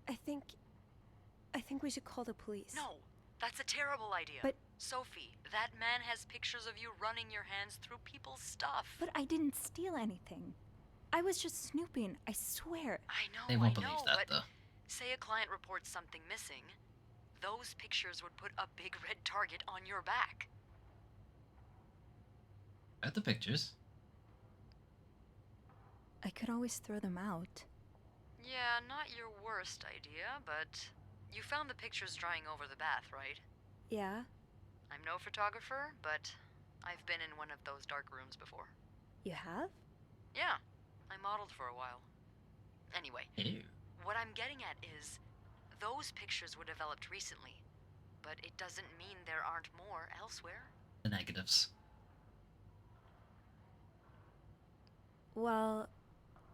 I think we should call the police. No, that's a terrible idea. But- Sophie, that man has pictures of you running your hands through people's stuff. But I didn't steal anything. I was just snooping, I swear. I know, They won't I believe know, that, but though. say a client reports something missing, those pictures would put a big red target on your back. About the pictures. I could always throw them out. Yeah, not your worst idea, but you found the pictures drying over the bath, right? Yeah? I'm no photographer, but I've been in one of those dark rooms before. You have? Yeah, I modeled for a while. Anyway, Ew. what I'm getting at is, those pictures were developed recently, but it doesn't mean there aren't more elsewhere. The negatives. Well,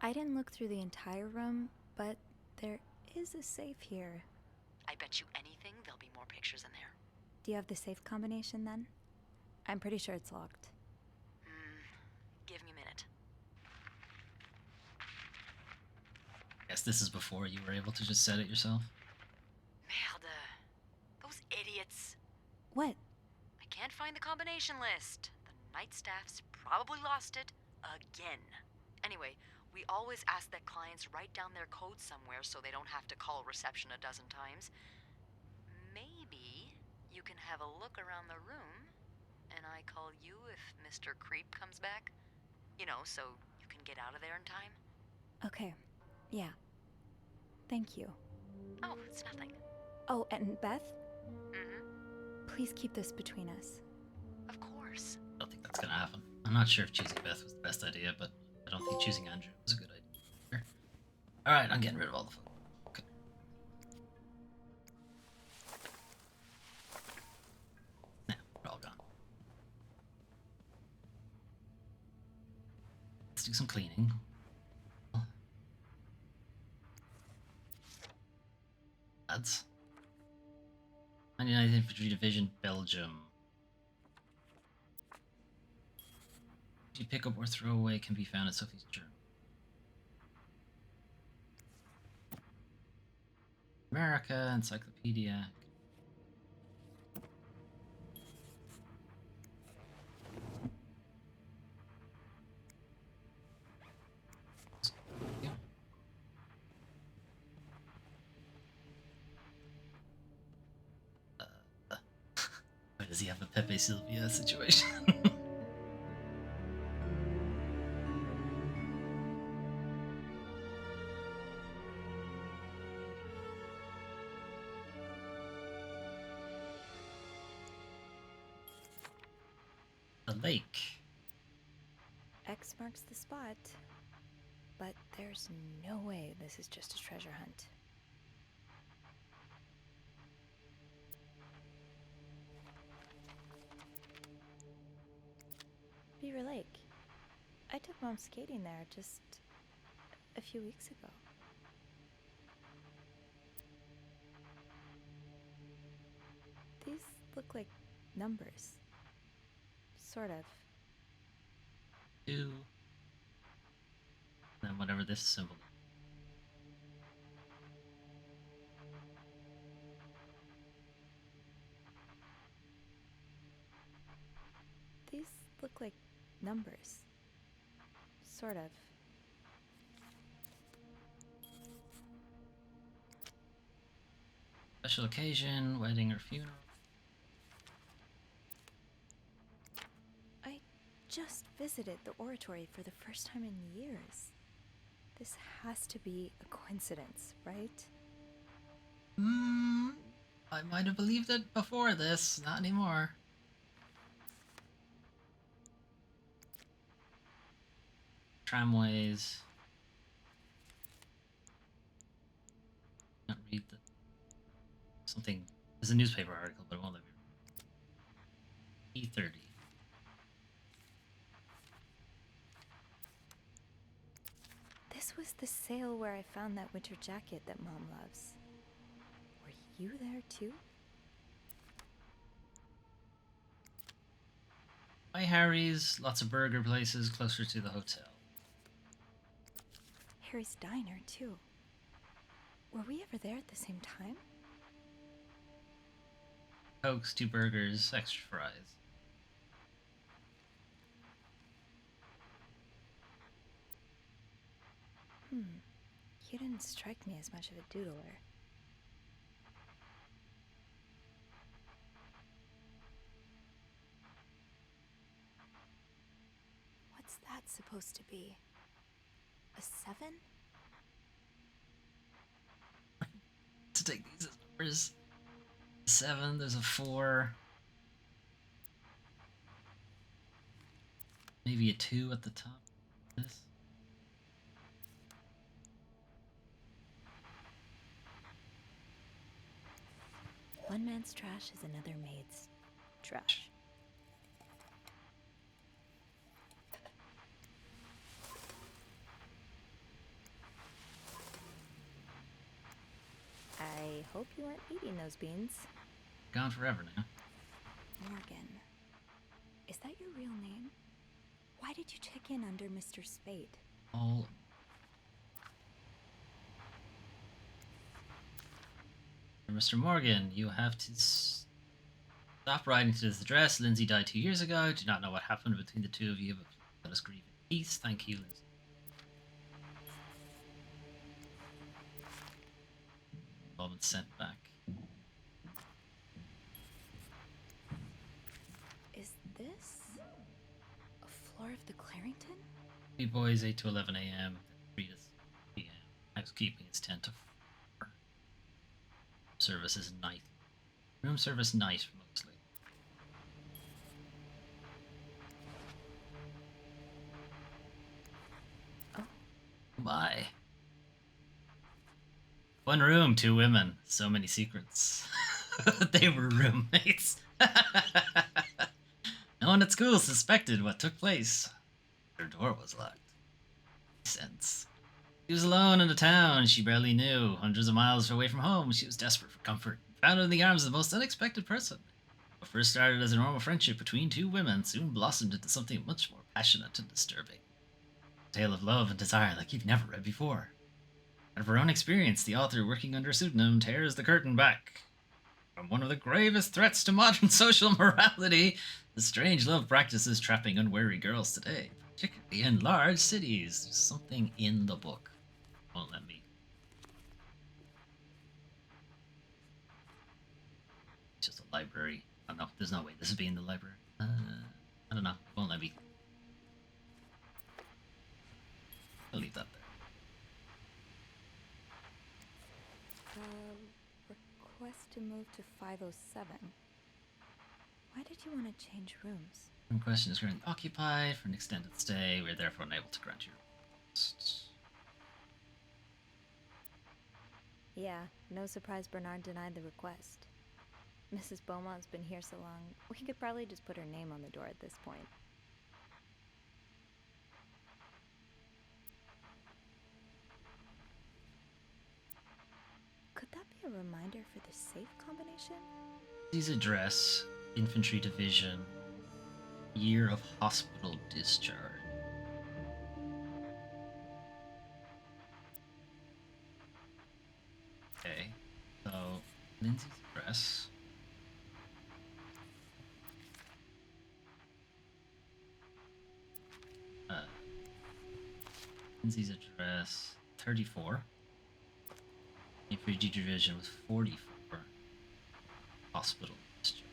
I didn't look through the entire room, but there is a safe here. I bet you anything there'll be more pictures in there. Do you have the safe combination then? I'm pretty sure it's locked. Give me a minute. Guess this is before you were able to just set it yourself. Merde. Those idiots. What? I can't find the combination list. The night staff's probably lost it again. Anyway, we always ask that clients write down their code somewhere so they don't have to call reception a dozen times. Maybe you can have a look around the room, and I call you if Mr. Creep comes back. You know, so you can get out of there in time. Okay. Yeah. Thank you. Oh, it's nothing. Oh, and Beth? Mm-hmm. Please keep this between us. Of course. I don't think that's gonna happen. I'm not sure if choosing Beth was the best idea, idea, but I don't think choosing Andrew was a good idea. Alright, I'm getting rid of all the photos. Okay. Now, they're all gone. Let's do some cleaning. Lads. 99th Infantry Division, Belgium. You pick up or throw away can be found in Sophie's journal. America, Encyclopedia. Why does he have a Pepe Sylvia situation? The lake. X marks the spot. But there's no way this is just a treasure hunt. Beaver Lake. I took Mom skating there just a few weeks ago. These look like numbers. Sort of. 2. And whatever this symbol is. These look like numbers. Sort of. Special occasion, wedding or funeral. I just visited the oratory for the first time in years. This has to be a coincidence, right? I might have believed it before this, not anymore. Tramways. Can't read the something. There's a newspaper article, but it won't let me read. E30. This was the sale where I found that winter jacket that Mom loves. Were you there too? Hi Harry's, lots of burger places closer to the hotel. Harry's Diner too. Were we ever there at the same time? Cokes, 2 burgers, extra fries. You didn't strike me as much of a doodler. What's that supposed to be? A 7? To take these as numbers. 7, there's a 4. Maybe a 2 at the top. This. One man's trash is another maid's trash. I hope you weren't eating those beans. Gone forever now. Morgan. Is that your real name? Why did you check in under Mr. Spade? All. Mr. Morgan, you have to stop writing to this address. Lindsay died 2 years ago. Do not know what happened between the two of you, but let us grieve in peace. Thank you, Lindsay. All been sent back. Is this a floor of the Clarington? 3 boys, 8 to 11 a.m. 3 to 6 p.m. Housekeeping is 10 to 4. Service is night. Room service night mostly. My. One room, two women, so many secrets. They were roommates. No one at school suspected what took place. Her door was locked. Sense. She was alone in a town she barely knew, hundreds of miles away from home. She was desperate for comfort, found in the arms of the most unexpected person. What first started as a normal friendship between two women soon blossomed into something much more passionate and disturbing. A tale of love and desire like you've never read before. Out of her own experience, the author, working under a pseudonym, tears the curtain back. From one of the gravest threats to modern social morality, the strange love practices trapping unwary girls today, particularly in large cities. There's something in the book. Won't let me. It's just a library. Oh no, there's no way this would be in the library. I don't know. Won't let me. I'll leave that there. Request to move to 507. Why did you want to change rooms? Room question is currently occupied for an extended stay. We're therefore unable to grant you request. Yeah, no surprise Bernard denied the request. Mrs. Beaumont's been here so long, we could probably just put her name on the door at this point. Could that be a reminder for the safe combination? His address, Infantry Division, year of hospital discharge. Okay, so Lindsay's address. Lindsay's address 34. Infantry Division was 44. Hospital discharge.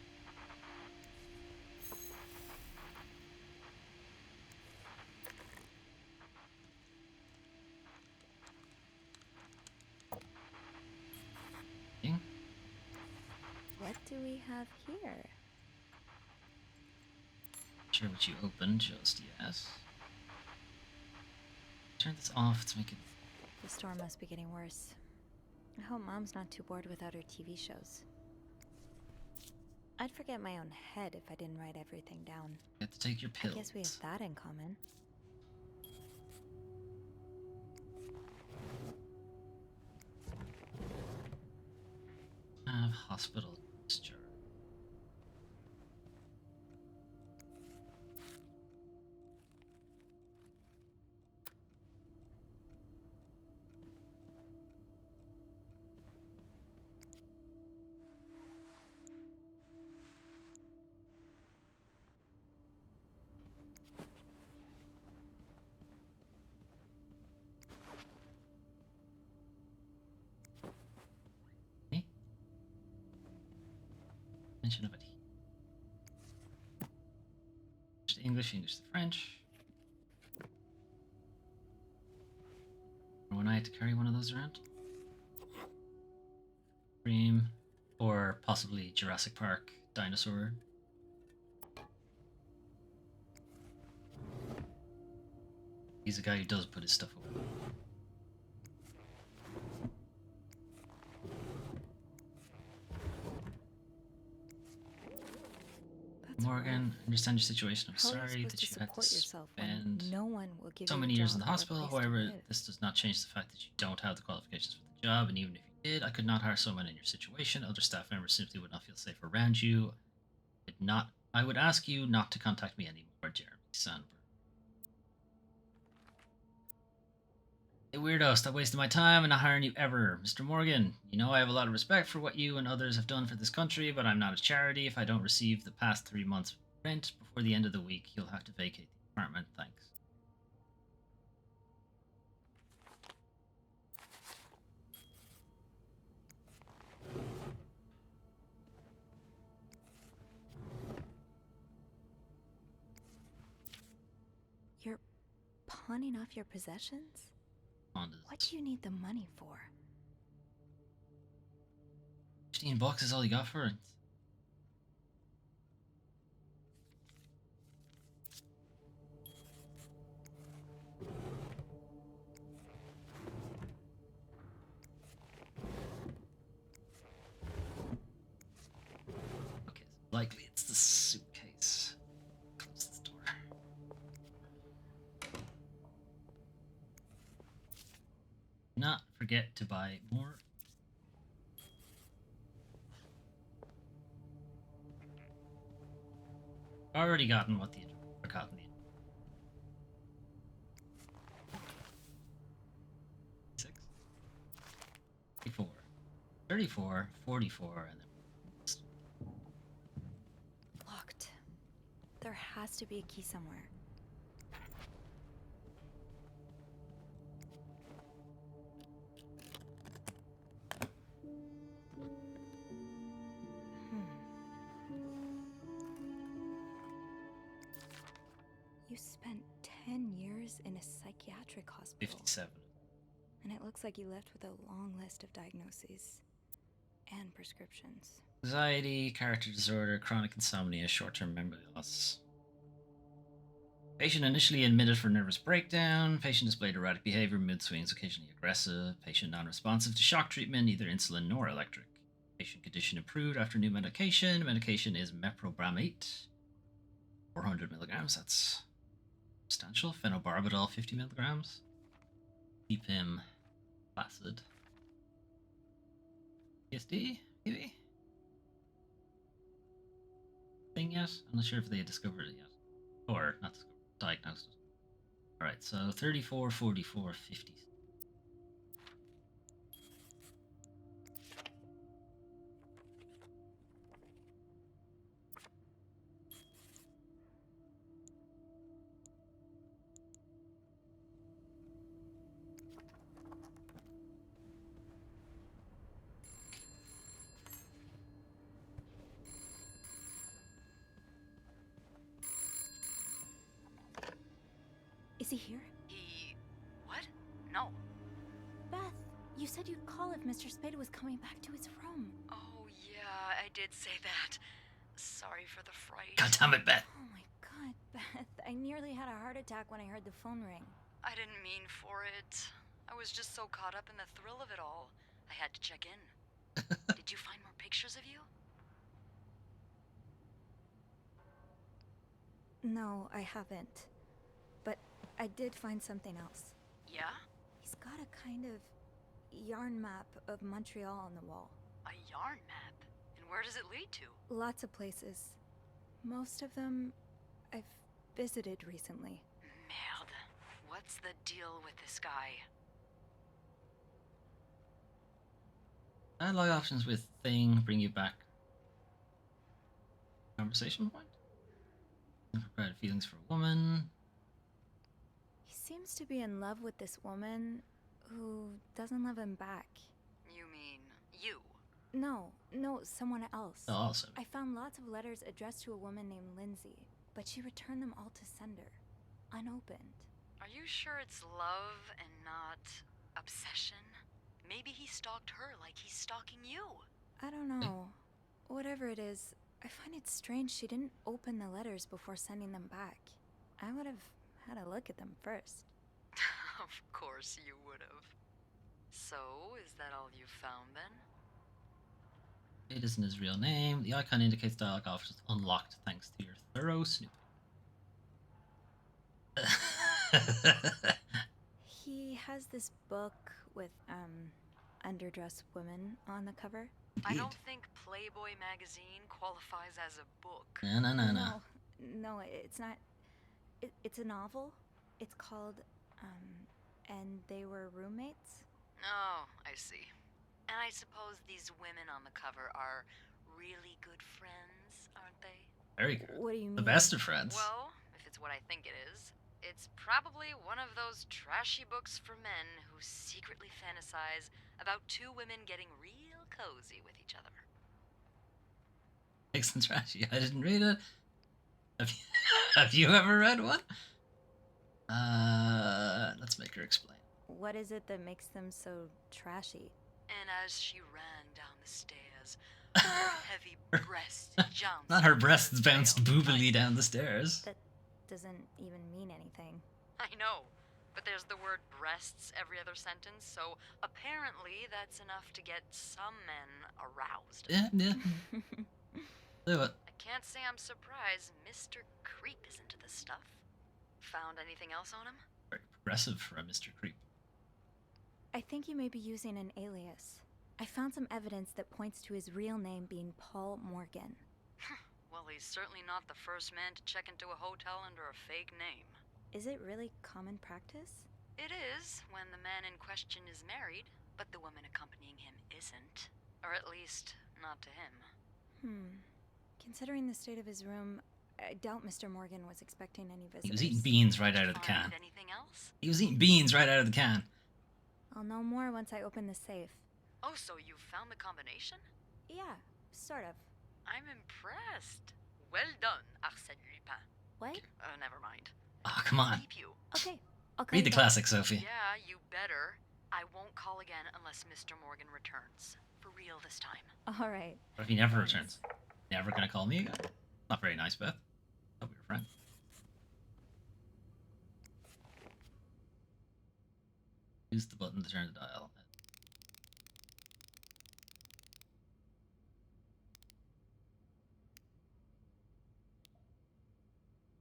What do we have here? Sure what you opened, just yes. Turn this off, it's making... The storm must be getting worse. I hope Mom's not too bored without her TV shows. I'd forget my own head if I didn't write everything down. You have to take your pills. I guess we have that in common. Have hospital discharge. Mention of it. English, English to French. When I had to carry one of those around. Dream, or possibly Jurassic Park dinosaur. He's a guy who does put his stuff away. Morgan, I understand your situation. I'm sorry that you had to spend no one will give so you many a years in job the or a hospital. place to However, live. this does not change the fact that you don't have the qualifications for the job, and even if you did, I could not hire someone in your situation. Other staff members simply would not feel safe around you. I would ask you not to contact me anymore, Jeremy Sandberg. Hey weirdo, stop wasting my time and not hiring you ever. Mr. Morgan, you know I have a lot of respect for what you and others have done for this country, but I'm not a charity. If I don't receive the past 3 months' rent before the end of the week, you'll have to vacate the apartment. Thanks. You're pawning off your possessions? What do you need the money for? $15 is all you got for it. likely it's the suitcase. Close this door. Not forget to buy more. Already gotten what the forgotten the 6, 34, 34, 44, and then Locked. There has to be a key somewhere. You spent 10 years in a psychiatric hospital. 57. And it looks like you left with a long list of diagnoses and prescriptions. Anxiety, character disorder, chronic insomnia, short-term memory loss. Patient initially admitted for nervous breakdown. Patient displayed erratic behavior, mood swings, occasionally aggressive. Patient non-responsive to shock treatment, neither insulin nor electric. Patient condition improved after new medication. Medication is meprobamate, 400 milligrams. That's substantial. Phenobarbital, 50 milligrams. Keep him placid. PSD, maybe? Thing yet? I'm not sure if they discovered it yet. Or, not discovered, diagnosed it. Alright, so 34, 44, 50. Is he here? He... what? No. Beth, you said you'd call if Mr. Spada was coming back to his room. Oh, yeah, I did say that. Sorry for the fright. God damn it, Beth! Oh my god, Beth. I nearly had a heart attack when I heard the phone ring. I didn't mean for it. I was just so caught up in the thrill of it all. I had to check in. Did you find more pictures of you? No, I haven't. But I did find something else. Yeah? He's got a kind of yarn map of Montreal on the wall. A yarn map? And where does it lead to? Lots of places. Most of them I've visited recently. Merde. What's the deal with this guy? Dialogue options with thing bring you back. Conversation point? Private feelings for a woman. He seems to be in love with this woman who doesn't love him back. You mean you? No, someone else. Oh, also. I found lots of letters addressed to a woman named Lindsay, but she returned them all to sender, unopened. Are you sure it's love and not obsession? Maybe he stalked her like he's stalking you. I don't know. Whatever it is, I find it strange she didn't open the letters before sending them back. I would have had a look at them first. Of course you would have. So, is that all you found then? It isn't his real name. The icon indicates dialogue options unlocked thanks to your thorough snooping. He has this book with, underdressed women on the cover. I don't think Playboy magazine qualifies as a book. No. No, it's not. It's a novel. It's called, And They Were Roommates. Oh, I see. And I suppose these women on the cover are really good friends, aren't they? Very good. What do you mean? The best of friends. Well, if it's what I think it is, it's probably one of those trashy books for men who secretly fantasize about two women getting real cozy with each other. Makes sense, trashy. I didn't read it. Have you ever read one? Let's make her explain. What is it that makes them so trashy? And as she ran down the stairs, her heavy breasts jounced. Not her breasts on bounced veiled boobily night. down the stairs. That doesn't even mean anything. I know, but there's the word breasts every other sentence, so apparently that's enough to get some men aroused. Yeah. Do it. I Can't say I'm surprised Mr. Creep is into this stuff. Found anything else on him? Very progressive for a Mr. Creep. I think he may be using an alias. I found some evidence that points to his real name being Paul Morgan. Well, he's certainly not the first man to check into a hotel under a fake name. Is it really common practice? It is, when the man in question is married, but the woman accompanying him isn't. Or at least, not to him. Considering the state of his room, I doubt Mr. Morgan was expecting any visitors. He was eating beans right out of the can. Anything else? He was eating beans right out of the can. I'll know more once I open the safe. Oh, so you found the combination? Yeah, sort of. I'm impressed. Well done, Arsène Lupin. What? Never mind. Oh, come on. Keep you. Okay, I'll call Read you the back. classic, Sophie. Yeah, you better. I won't call again unless Mr. Morgan returns. For real this time. All right. What if he never returns? Never gonna call me again? Not very nice, Beth. Thought we were friends. Use the button to turn the dial.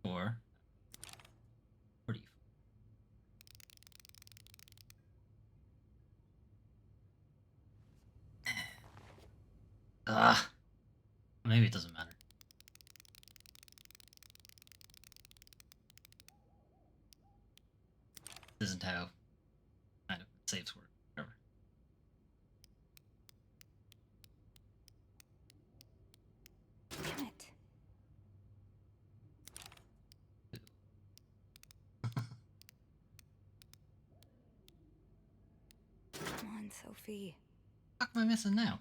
40. Maybe it doesn't matter. This isn't how kind of saves work. Whatever. Damn it. Come on, Sophie. What am I missing now?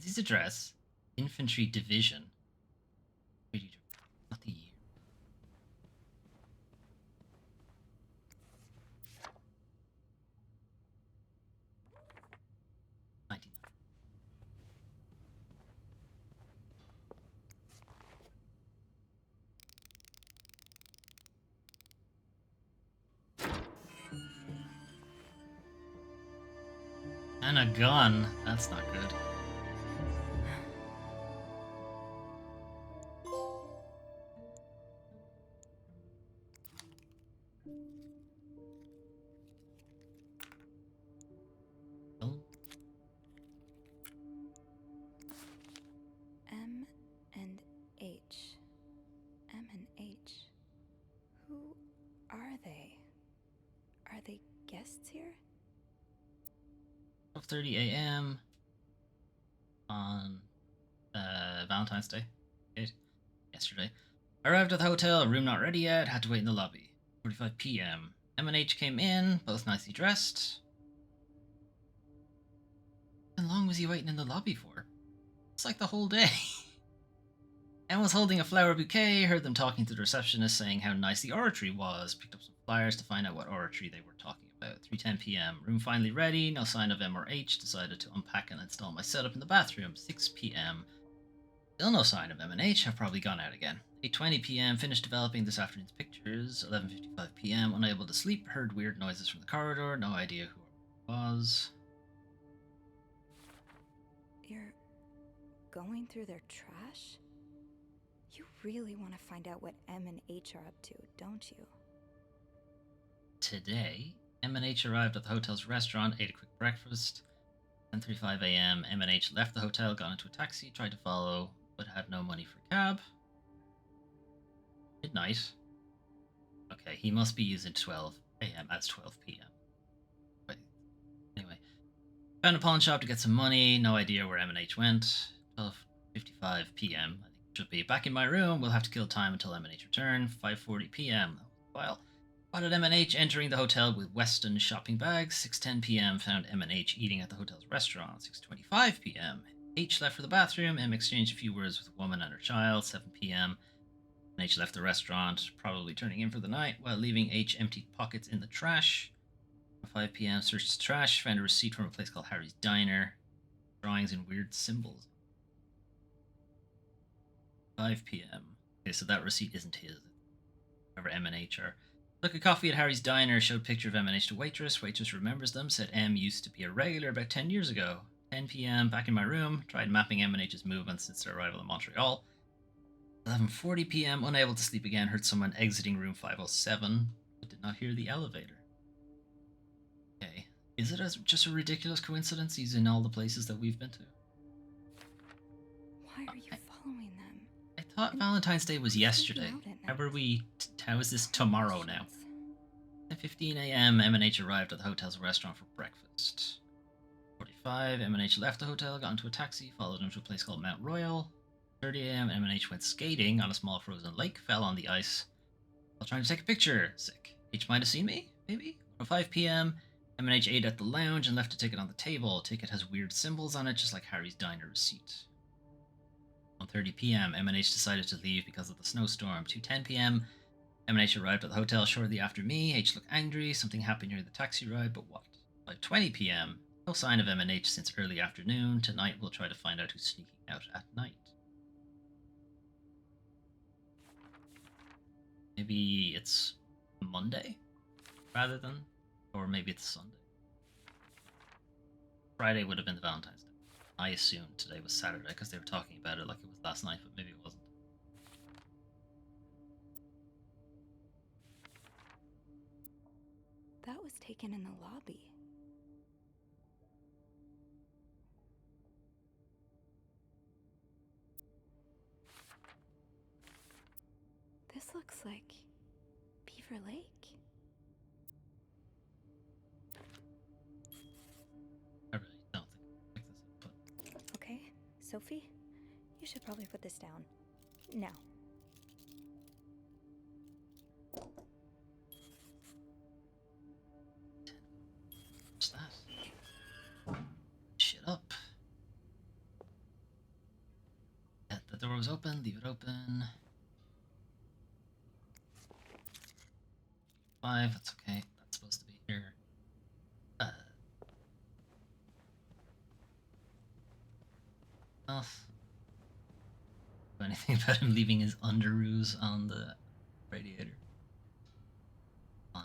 His address, Infantry Division. Not the year. And a gun. That's not good. M and H. M and H. Who are they? Are they guests here? 12:30 a.m. on Valentine's Day. Yesterday. Arrived at the hotel, room not ready yet, had to wait in the lobby. 45 p.m. M and H came in, both nicely dressed. How long was he waiting in the lobby for? It's like the whole day. M was holding a flower bouquet, heard them talking to the receptionist saying how nice the oratory was, picked up some flyers to find out what oratory they were talking about. 3:10 p.m. Room finally ready, no sign of M or H, decided to unpack and install my setup in the bathroom. 6 p.m. Still no sign of M and H, have probably gone out again. 8:20 p.m. Finished developing this afternoon's pictures. 11:55 p.m. Unable to sleep, heard weird noises from the corridor, no idea who it was. You're going through their trash? You really want to find out what M and H are up to, don't you? Today, M and H arrived at the hotel's restaurant, ate a quick breakfast. 10:35 a.m. M and H left the hotel, got into a taxi, tried to follow, but had no money for a cab. Midnight. Okay, he must be using 12 a.m. That's 12 p.m. But anyway, found a pawn shop to get some money. No idea where M and H went. 12:55 p.m. I think it should be back in my room. We'll have to kill time until M and H return. 5:40 p.m. Well, spotted M and H entering the hotel with Weston shopping bags. 6:10 p.m. found M and H eating at the hotel's restaurant. 6:25 p.m. H left for the bathroom. M exchanged a few words with a woman and her child. 7 p.m. H left the restaurant, probably turning in for the night, while leaving H empty pockets in the trash. 5 p.m. searched the trash, found a receipt from a place called Harry's Diner. Drawings and weird symbols. 5 p.m. Okay, so that receipt isn't his. Whoever M&H are. Took a coffee at Harry's Diner, showed picture of M&H to waitress. Waitress remembers them, said M used to be a regular about 10 years ago. 10 p.m, back in my room, tried mapping M&H's movements since their arrival in Montreal. 11:40 p.m, unable to sleep again, heard someone exiting room 507, but did not hear the elevator. Okay. Is it just a ridiculous coincidence he's in all the places that we've been to? Why are you following them? I thought Valentine's Day was yesterday. How is this tomorrow now? 10:15 a.m. M&H arrived at the hotel's restaurant for breakfast. 45, M&H left the hotel, got into a taxi, followed him to a place called Mount Royal. 30 a.m. M&H went skating on a small frozen lake, fell on the ice while trying to take a picture. Sick. H might have seen me, maybe? 5 p.m. M&H ate at the lounge and left a ticket on the table. Ticket has weird symbols on it, just like Harry's Diner receipt. 1:30 p.m. M&H decided to leave because of the snowstorm. 2:10 p.m. M&H arrived at the hotel shortly after me. H looked angry. Something happened during the taxi ride, but what? 5:20 p.m. No sign of M&H since early afternoon. Tonight we'll try to find out who's sneaking out at night. Maybe it's Monday rather than, or maybe it's Sunday. Friday would have been the Valentine's Day. I assumed today was Saturday because they were talking about it like it was last night, but maybe it wasn't. That was taken in the lobby. This looks like Beaver Lake. I really don't think I picked this up, but... Okay, Sophie, you should probably put this down. Now. What's that? Shit up. Yeah, the door was open, leave it open. 5, that's okay. That's supposed to be here. Else. Do anything about him leaving his underoos on the radiator? Fine.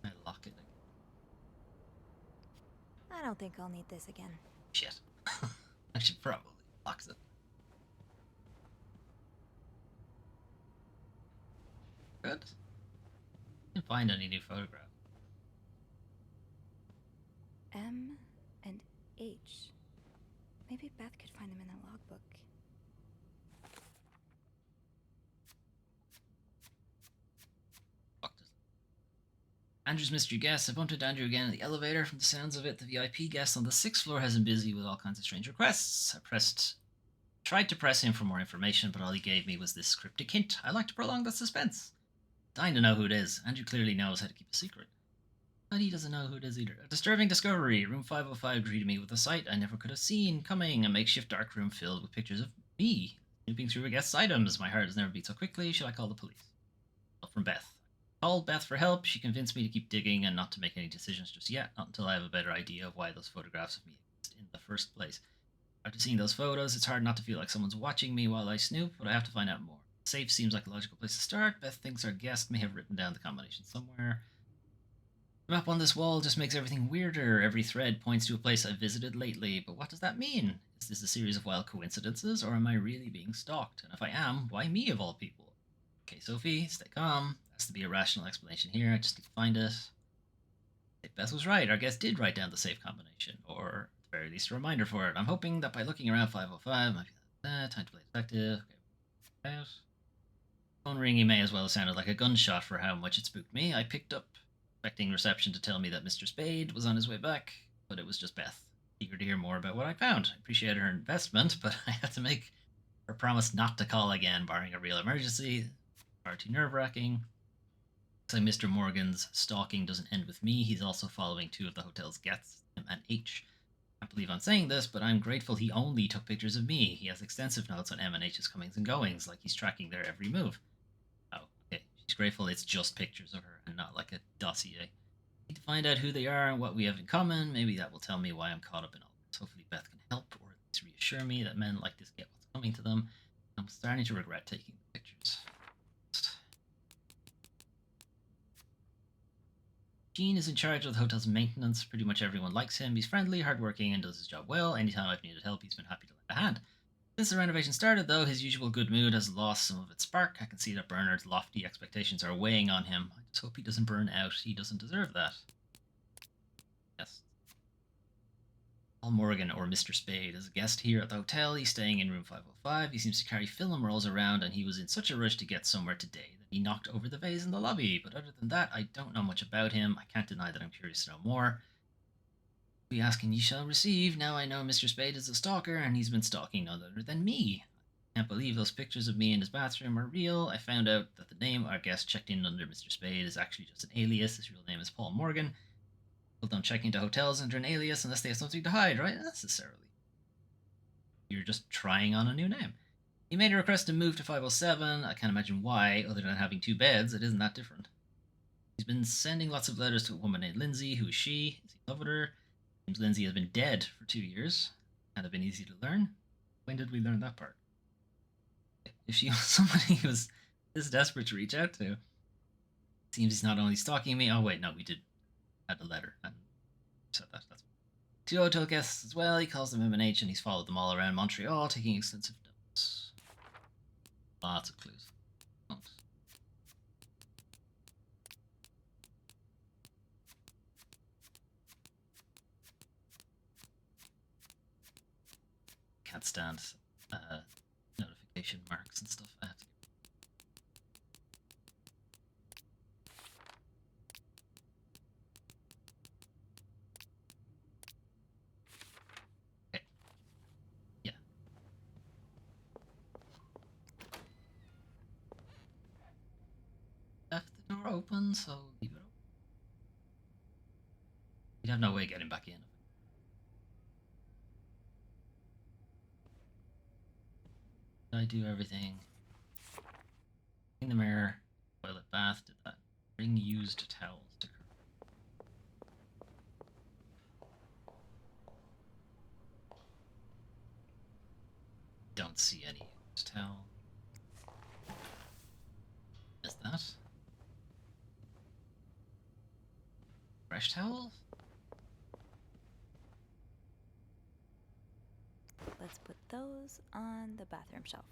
I lock it again. I don't think I'll need this again. Shit. I should probably lock it. Good. Didn't find any new photographs. M and H. Maybe Beth could find them in the logbook. Andrew's mystery guest. I bumped into Andrew again in the elevator. From the sounds of it, the VIP guest on the 6th floor has been busy with all kinds of strange requests. Tried to press him for more information, but all he gave me was this cryptic hint. I like to prolong the suspense. Dying to know who it is. Andrew clearly knows how to keep a secret. But he doesn't know who it is either. A disturbing discovery. Room 505 greeted me with a sight I never could have seen coming. A makeshift dark room filled with pictures of me. Snooping through a guest's items. My heart has never beat so quickly. Should I call the police? From Beth. Called Beth for help. She convinced me to keep digging and not to make any decisions just yet. Not until I have a better idea of why those photographs of me exist in the first place. After seeing those photos, it's hard not to feel like someone's watching me while I snoop, but I have to find out more. Safe seems like a logical place to start. Beth thinks our guest may have written down the combination somewhere. The map on this wall just makes everything weirder. Every thread points to a place I've visited lately, but what does that mean? Is this a series of wild coincidences, or am I really being stalked? And if I am, why me of all people? Okay, Sophie, stay calm. There has to be a rational explanation here. I just need to find it. If Beth was right, our guest did write down the safe combination, or at the very least a reminder for it. I'm hoping that by looking around 505, might be that. Time to play detective. Okay, out. Phone ringing may as well have sounded like a gunshot for how much it spooked me. I picked up, expecting reception to tell me that Mr. Spade was on his way back, but it was just Beth, eager to hear more about what I found. I appreciated her investment, but I had to make her promise not to call again, barring a real emergency. Far too nerve-wracking. Looks like Mr. Morgan's stalking doesn't end with me. He's also following two of the hotel's guests, M and H. I can't believe I'm saying this, but I'm grateful he only took pictures of me. He has extensive notes on M and H's comings and goings, like he's tracking their every move. Oh, okay. She's grateful it's just pictures of her and not like a dossier. Need to find out who they are and what we have in common. Maybe that will tell me why I'm caught up in all this. Hopefully Beth can help or at least reassure me that men like this get what's coming to them. I'm starting to regret taking the pictures. Gene is in charge of the hotel's maintenance. Pretty much everyone likes him. He's friendly, hardworking, and does his job well. Anytime I've needed help, he's been happy to lend a hand. Since the renovation started, though, his usual good mood has lost some of its spark. I can see that Bernard's lofty expectations are weighing on him. I just hope he doesn't burn out. He doesn't deserve that. Yes. Paul Morgan, or Mr. Spade, is a guest here at the hotel. He's staying in room 505. He seems to carry film rolls around, and he was in such a rush to get somewhere today that he knocked over the vase in the lobby. But other than that, I don't know much about him. I can't deny that I'm curious to know more. Be asking, ye shall receive. Now I know Mr. Spade is a stalker, and he's been stalking none other than me. I can't believe those pictures of me in his bathroom are real. I found out that the name our guest checked in under Mr. Spade is actually just an alias. His real name is Paul Morgan. People don't check into hotels under an alias unless they have something to hide, right? Not necessarily. You're just trying on a new name. He made a request to move to 507. I can't imagine why, other than having 2 beds. It isn't that different. He's been sending lots of letters to a woman named Lindsay. Who is she? Is he in love with her? Seems Lindsay has been dead for 2 years. Kind of been easy to learn. When did we learn that part? If she was somebody who was this desperate to reach out to, seems he's not only stalking me. Oh wait, no, we did add the letter and said that. That's 2 hotel guests as well. He calls them M&H, and he's followed them all around Montreal, taking extensive notes. Lots of clues. Can't stand notification marks and stuff. I have to. Okay. Yeah. Left the door open, so leave it open. You'd have no way of getting back in. Did I do everything? In the mirror, toilet, bath, did that. Bring used towels to her. Don't see any used towel. Is that? Fresh towels? Let's put those on the bathroom shelf.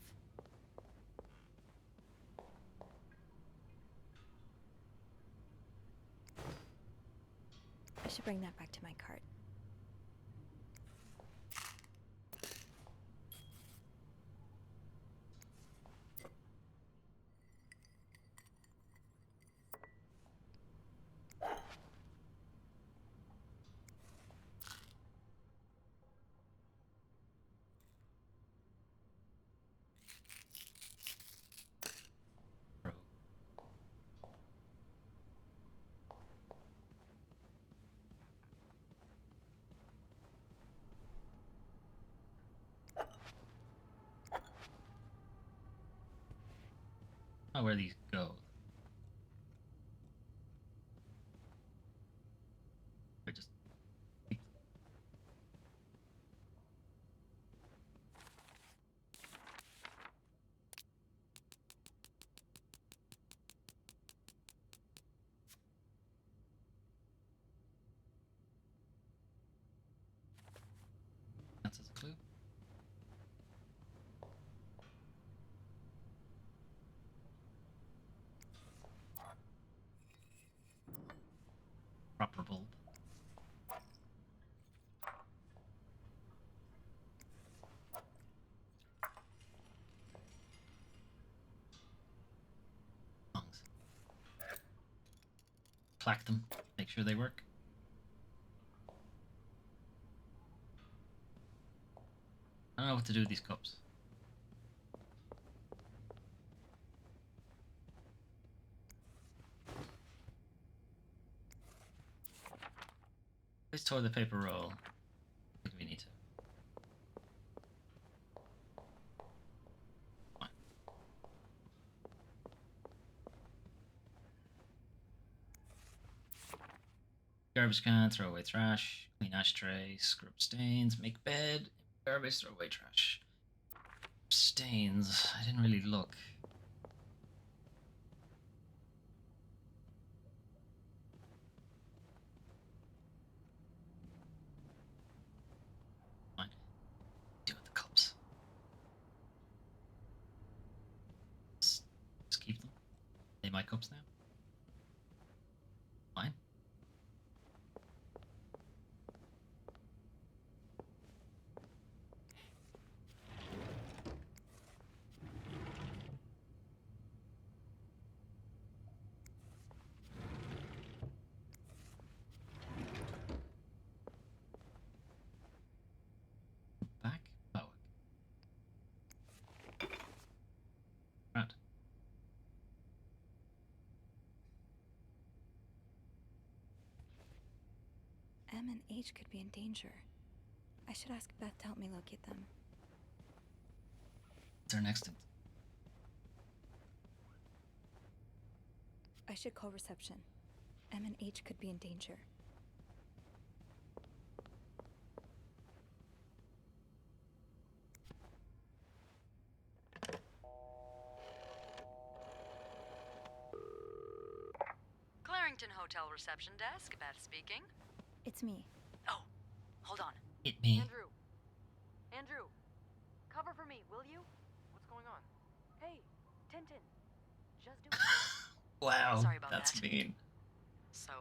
I should bring that back to my cart. Oh, where these go? I just. That's a clue. Proper bulb. Lungs. Clack them. Make sure they work. I don't know what to do with these cups. Let's toilet paper roll. I think we need to. Fine. Garbage can, throw away trash, clean ashtray, scrub stains, make bed, Garbage, throw away trash. Stains. I didn't really look. Fine. Deal with the cups. Just keep them. They my cups now. Fine. Back. Oh. Right. M and H could be in danger. I should ask Beth to help me locate them. What's our next? I should call reception. M and H could be in danger. Clarington Hotel reception desk, Beth speaking. It's me. Oh, hold on. Hit me. Andrew. Andrew, cover for me, will you? What's going on? Hey, Tintin. Just do it. Wow, Sorry about that's that. mean. So,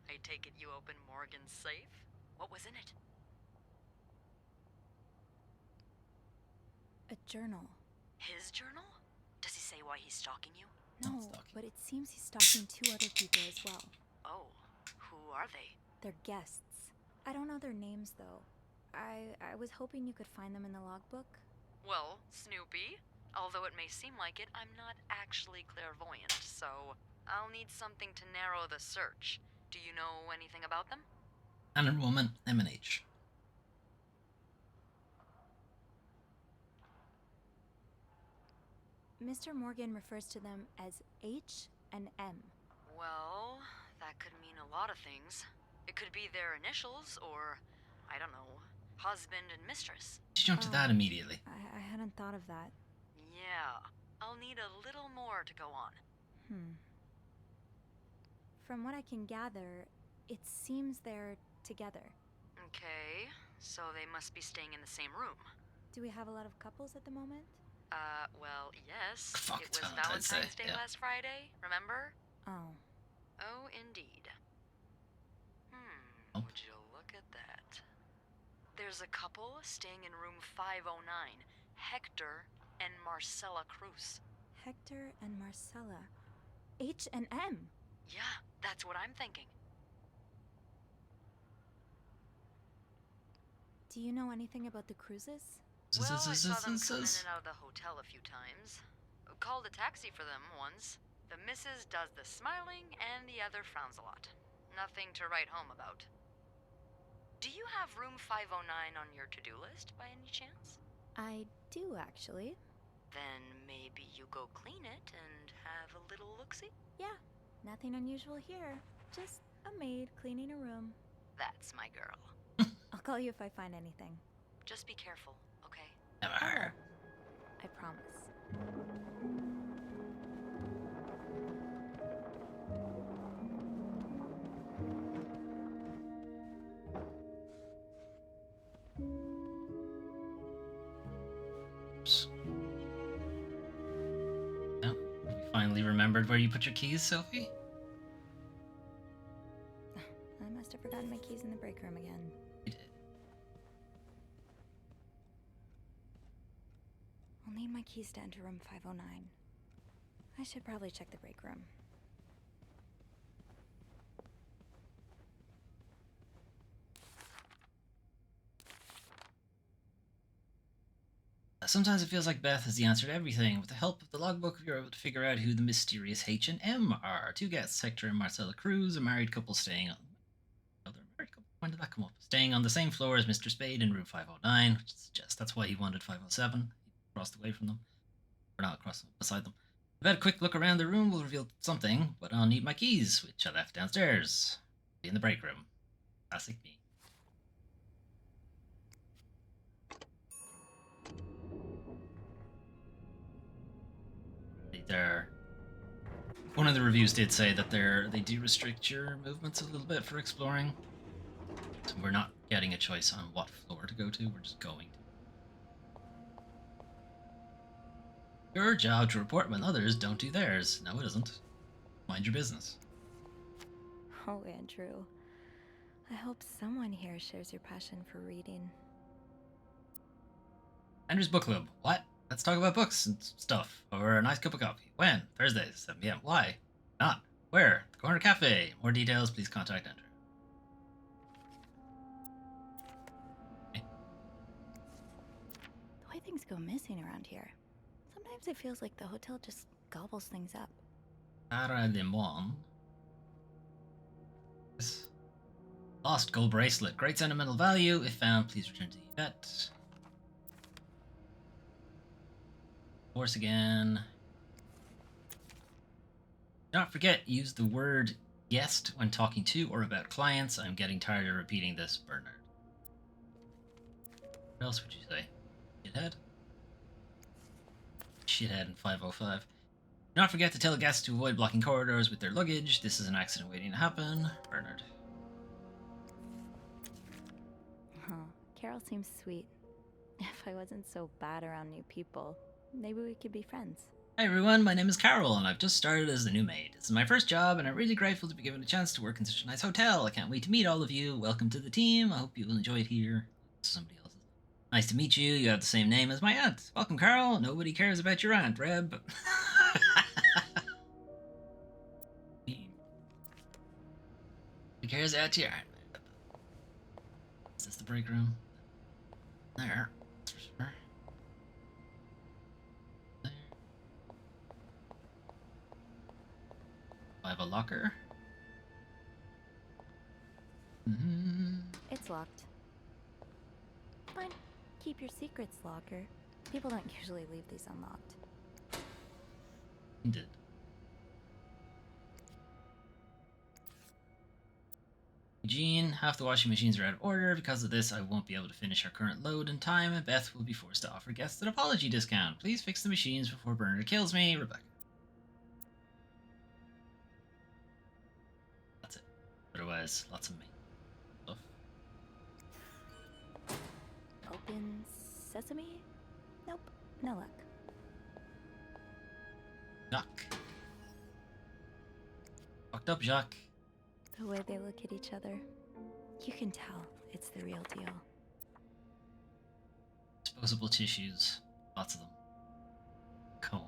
I take it you opened Morgan's safe? What was in it? A journal. His journal? Does he say why he's stalking you? No, Not stalking. but it seems he's stalking 2 other people as well. Oh, who are they? They're guests. I don't know their names, though. I was hoping you could find them in the logbook. Well, Snoopy, although it may seem like it, I'm not actually clairvoyant, so I'll need something to narrow the search. Do you know anything about them? Man and woman, M and H. Mr. Morgan refers to them as H and M. Well, that could mean a lot of things. It could be their initials, or, I don't know, husband and mistress. She jumped to that immediately. I hadn't thought of that. Yeah, I'll need a little more to go on. From what I can gather, it seems they're together. Okay, so they must be staying in the same room. Do we have a lot of couples at the moment? Well, yes. Fuck It was tons, I'd say, Valentine's Day yeah. last Friday, remember? Oh. Oh, indeed. Oh. Would you look at that? There's a couple staying in room 509, Hector and Marcella Cruz. Hector and Marcella. H and M. Yeah, that's what I'm thinking. Do you know anything about the cruises? Well, I saw them come in and out of the hotel a few times. Called a taxi for them once. The missus does the smiling and the other frowns a lot. Nothing to write home about. Do you have room 509 on your to-do list by any chance? I do, actually. Then maybe you go clean it and have a little look-see? Yeah, nothing unusual here. Just a maid cleaning a room. That's my girl. I'll call you if I find anything. Just be careful, okay? Never. I promise. Oops. Oh, have you finally remembered where you put your keys, Sophie? I must have forgotten my keys in the break room again. You did. I'll need my keys to enter room 509. I should probably check the break room. Sometimes it feels like Beth has the answer to everything. With the help of the logbook, you're able to figure out who the mysterious H and M are. 2 guests, Hector and Marcella Cruz, a married couple staying on... Oh, they're a married couple? When did that come up? Staying on the same floor as Mr. Spade in room 509, which suggests that's why he wanted 507. He crossed away from them. Or not across, beside them. I've had a quick look around the room will reveal something, but I'll need my keys, which I left downstairs. In the break room. Classic me. they're. One of the reviews did say that they do restrict your movements a little bit for exploring. So we're not getting a choice on what floor to go to, we're just going to. Your job to report when others don't do theirs. No, it isn't. Mind your business. Oh, Andrew. I hope someone here shares your passion for reading. Andrew's Book Club. What? Let's talk about books and stuff. Over a nice cup of coffee. When? Thursdays, 7 p.m. Why? Not. Where? The Corner Cafe. More details, please contact Andrew. Okay. The way things go missing around here, sometimes it feels like the hotel just gobbles things up. Lemon. Lost gold bracelet. Great sentimental value. If found, please return to the vet. Force again. Do not forget, use the word guest when talking to or about clients. I'm getting tired of repeating this, Bernard. What else would you say? Shithead? Shithead in 505. Do not forget to tell guests to avoid blocking corridors with their luggage. This is an accident waiting to happen. Bernard. Huh. Carol seems sweet. If I wasn't so bad around new people, maybe we could be friends. Hi everyone, my name is Carol and I've just started as the new maid. This is my first job and I'm really grateful to be given a chance to work in such a nice hotel. I can't wait to meet all of you. Welcome to the team. I hope you will enjoy it here. Somebody else's. Nice to meet you. You have the same name as my aunt. Welcome, Carol. Nobody cares about your aunt, Reb. Who cares about your aunt, Reb? Is this the break room? There. That's for sure. I have a locker. It's locked. Fine. Keep your secrets, locker. People don't usually leave these unlocked. You did. Eugene, half the washing machines are out of order. Because of this, I won't be able to finish our current load in time, and Beth will be forced to offer guests an apology discount. Please fix the machines before Bernard kills me. Rebecca. That's it. Otherwise, lots of main stuff. Open sesame? Nope, no luck. Jacques. Fucked up, Jacques. The way they look at each other, you can tell it's the real deal. Disposable tissues. Lots of them. Comb.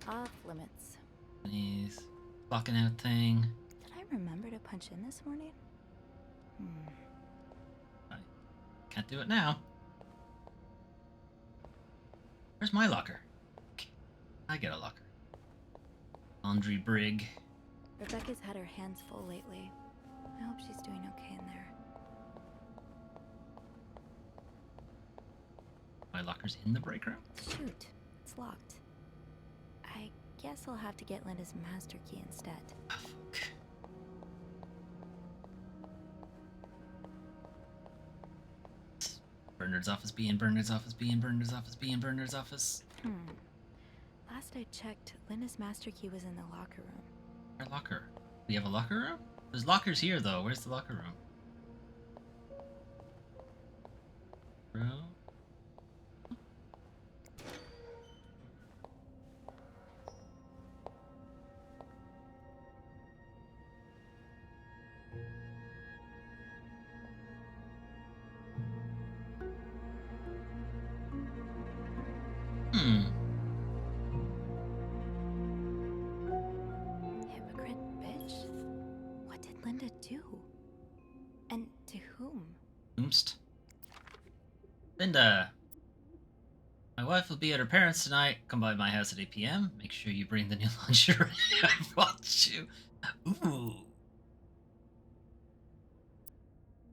Off limits. These. Clocking out thing. Did I remember to punch in this morning? I can't do it now. Where's my locker? I get a locker. Laundry brig. Rebecca's had her hands full lately. I hope she's doing okay in there. My locker's in the break room? Shoot, it's locked. I guess I'll have to get Linda's master key instead. Oh, fuck. Bernard's office, B in Bernard's office, B in Bernard's office, B in Bernard's office. Last I checked, Linda's master key was in the locker room. Our locker. We have a locker room? There's lockers here, though. Where's the locker room? Room? Hypocrite bitch? What did Linda do? And to whom? Oomst. Linda. My wife will be at her parents' tonight. Come by my house at 8 p.m. Make sure you bring the new lingerie I bought you. Ooh.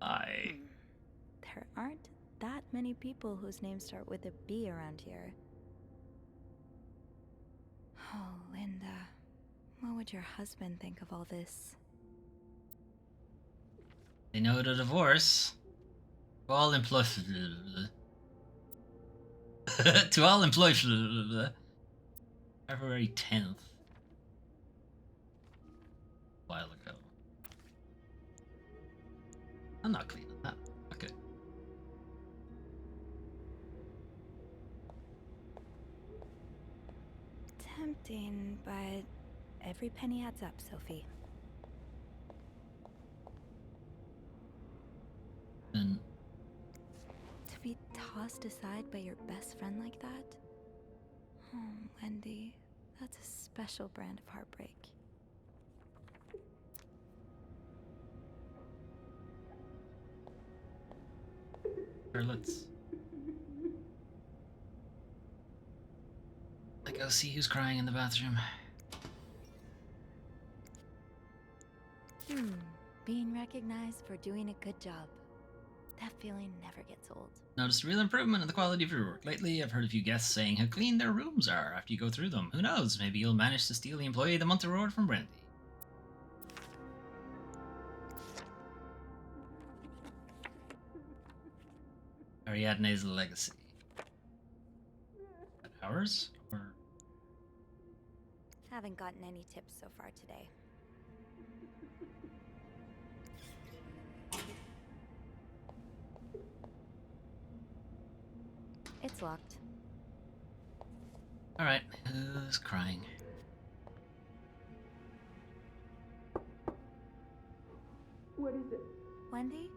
There aren't that many people whose names start with a B around here. Oh, Linda. What would your husband think of all this? They know the divorce. All implicit. To all employees. February 10th. A while ago. I'm not cleaning that. Okay. Tempting, but every penny adds up, Sophie. Then To be tossed aside by your best friend like that? Oh, Wendy, that's a special brand of heartbreak. sure, let's go see who's crying in the bathroom. Being recognized for doing a good job. That feeling never gets old. Noticed a real improvement in the quality of your work. Lately, I've heard a few guests saying how clean their rooms are after you go through them. Who knows? Maybe you'll manage to steal the Employee of the Month award from Brandy. Ariadne's legacy. Ours? Or Haven't gotten any tips so far today. It's locked. alright, who's crying? What is it? Wendy?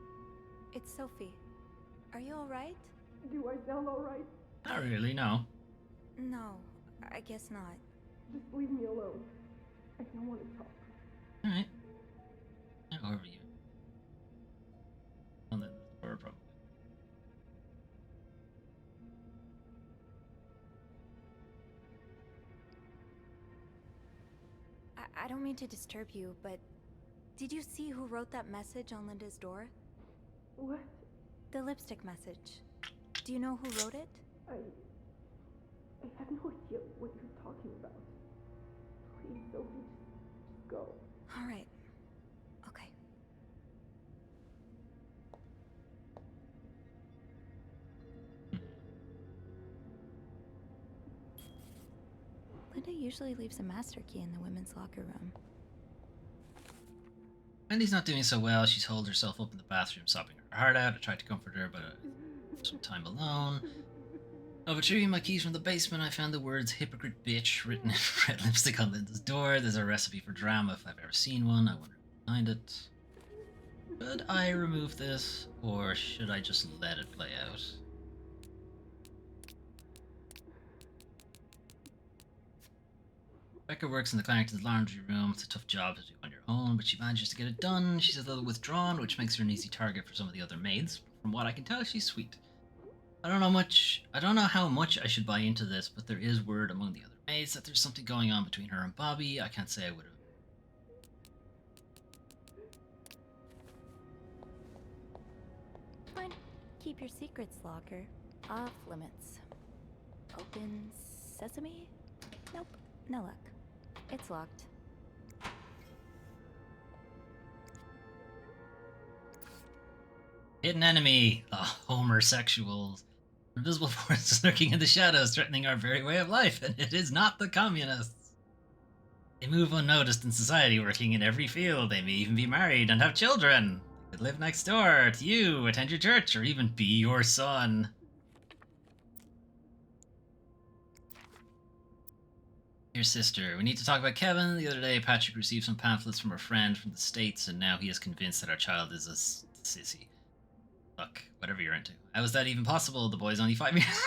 It's Sophie. Are you alright? Do I sound alright? Not really, no. No, I guess not. Just leave me alone. I don't want to talk. Alright. However you. On the door, probably. I don't mean to disturb you, but did you see who wrote that message on Linda's door? What? The lipstick message. Do you know who wrote it? I have no idea what you're talking about. Please, Sophie, just go. All right. Okay. Linda usually leaves a master key in the women's locker room. Wendy's not doing so well. She's holed herself up in the bathroom, sobbing her heart out. I tried to comfort her, but some time alone. Of retrieving my keys from the basement, I found the words "hypocrite bitch" written in red lipstick on Linda's door. There's a recipe for drama if I've ever seen one. I wonder who behind it. Should I remove this, or should I just let it play out? Becca works in the Clarington's laundry room. It's a tough job to do on your own, but she manages to get it done. She's a little withdrawn, which makes her an easy target for some of the other maids. From what I can tell, she's sweet. I don't know how much I should buy into this, but there is word among the other maids that there's something going on between her and Bobby. I can't say I would have. Fine. Keep your secrets, locker. Off limits. Open sesame? Nope. No luck. It's locked. Hidden enemy, the homosexuals. Invisible forces lurking in the shadows, threatening our very way of life, and it is not the communists. They move unnoticed in society, working in every field. They may even be married and have children. They could live next door to you, attend your church, or even be your son. Dear sister, we need to talk about Kevin. The other day, Patrick received some pamphlets from a friend from the States, and now he is convinced that our child is a sissy. Look, whatever you're into. How is that even possible? The boy's only 5 years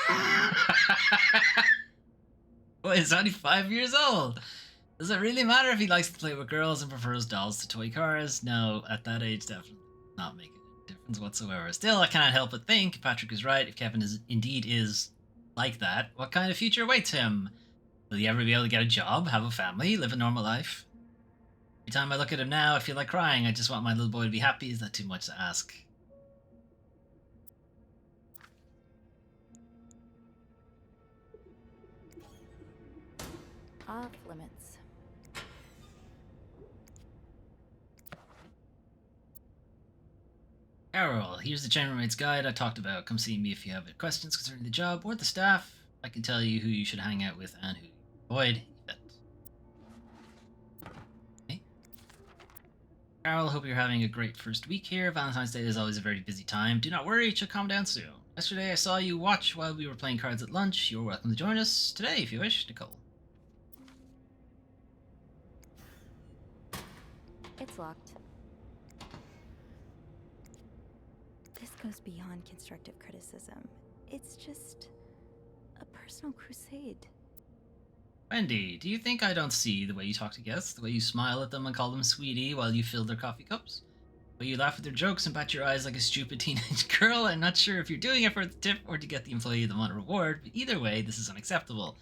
Boy is only 5 years old. Does it really matter if he likes to play with girls and prefers dolls to toy cars? No, at that age, definitely not making a difference whatsoever. Still, I cannot help but think Patrick is right. If Kevin indeed is like that, what kind of future awaits him? Will he ever be able to get a job, have a family, live a normal life? Every time I look at him now, I feel like crying. I just want my little boy to be happy. Is that too much to ask? Off limits. Carol, here's the chambermaid's guide I talked about. Come see me if you have questions concerning the job or the staff. I can tell you who you should hang out with and who you avoid. Yet. Okay. Carol, hope you're having a great first week here. Valentine's Day is always a very busy time. Do not worry, it should calm down soon. Yesterday I saw you watch while we were playing cards at lunch. You're welcome to join us today if you wish, Nicole. It's locked. This goes beyond constructive criticism. It's just a personal crusade. Wendy, do you think I don't see the way you talk to guests, the way you smile at them and call them sweetie while you fill their coffee cups? The way you laugh at their jokes and bat your eyes like a stupid teenage girl? I'm not sure if you're doing it for the tip or to get the employee the month reward, but either way, this is unacceptable.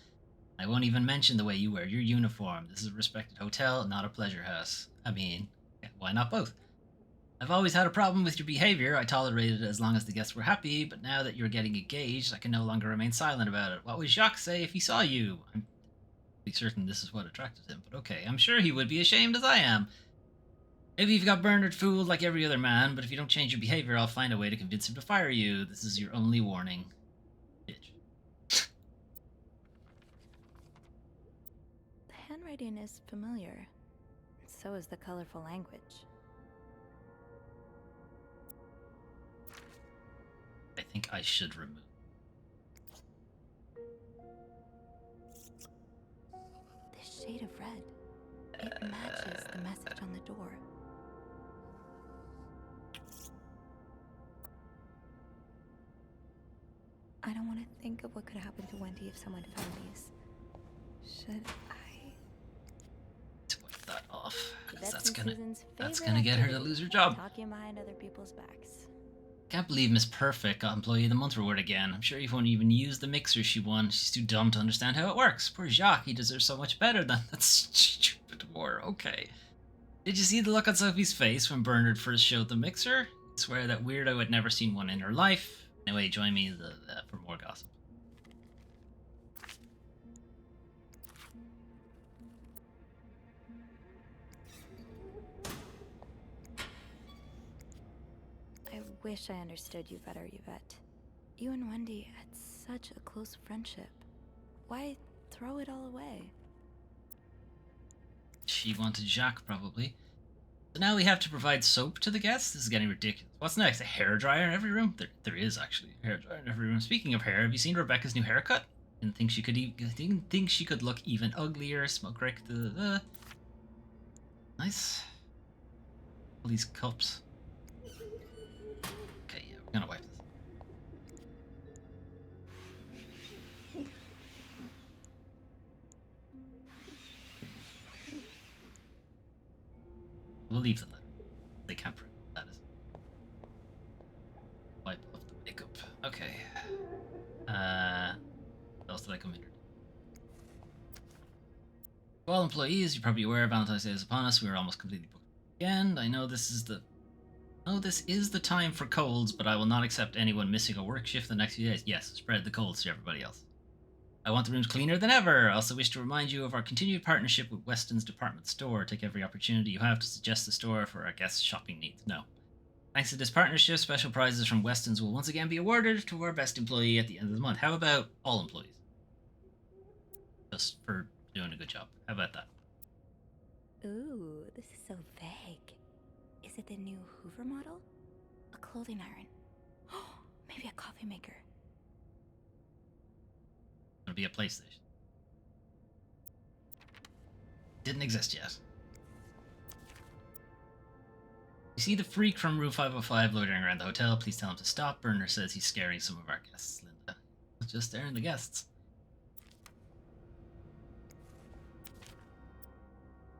I won't even mention the way you wear your uniform. This is a respected hotel, not a pleasure house. I mean, why not both? I've always had a problem with your behavior. I tolerated it as long as the guests were happy, but now that you're getting engaged, I can no longer remain silent about it. What would Jacques say if he saw you? I'm pretty certain this is what attracted him, but okay. I'm sure he would be ashamed as I am. Maybe you've got Bernard fooled like every other man, but if you don't change your behavior, I'll find a way to convince him to fire you. This is your only warning. Bitch. The handwriting is familiar. So is the colorful language. I think I should remove. This shade of red. It matches the message on the door. I don't want to think of what could happen to Wendy if someone found these. Should I? To wipe that off, because That's that's gonna get her to lose her job. Talking behind other people's backs. Can't believe Miss Perfect got Employee of the Month reward again. I'm sure he won't even use the mixer she won. She's too dumb to understand how it works. Poor Jacques, he deserves so much better than that stupid war. Okay. Did you see the look on Sophie's face when Bernard first showed the mixer? I swear that weirdo had never seen one in her life. Anyway, join me for more gossip. I wish I understood you better, Yvette. You and Wendy had such a close friendship. Why throw it all away? She wanted Jacques, probably. So now we have to provide soap to the guests? This is getting ridiculous. What's next? A hairdryer in every room? There is actually a hairdryer in every room. Speaking of hair, have you seen Rebecca's new haircut? Didn't think she could look even uglier. Smoke break. Nice. All these cups. Okay, yeah, we're gonna wipe this. We'll leave them there. They can't print that is. Wipe off the makeup. Okay. What else did I come in here? To all employees, you're probably aware Valentine's Day is upon us. We are almost completely booked again. I know this is the time for colds, but I will not accept anyone missing a work shift the next few days. Yes, spread the colds to everybody else. I want the rooms cleaner than ever. I also wish to remind you of our continued partnership with Weston's department store. Take every opportunity you have to suggest the store for our guests' shopping needs. No. Thanks to this partnership, special prizes from Weston's will once again be awarded to our best employee at the end of the month. How about all employees? Just for doing a good job. How about that? Ooh, this is so vague. Is it the new Hoover model? A clothing iron? Oh, maybe a coffee maker. It'll be a PlayStation. Didn't exist yet. You see the freak from room 505 loitering around the hotel? Please tell him to stop. Bernard says he's scaring some of our guests, Linda. It's just scaring the guests.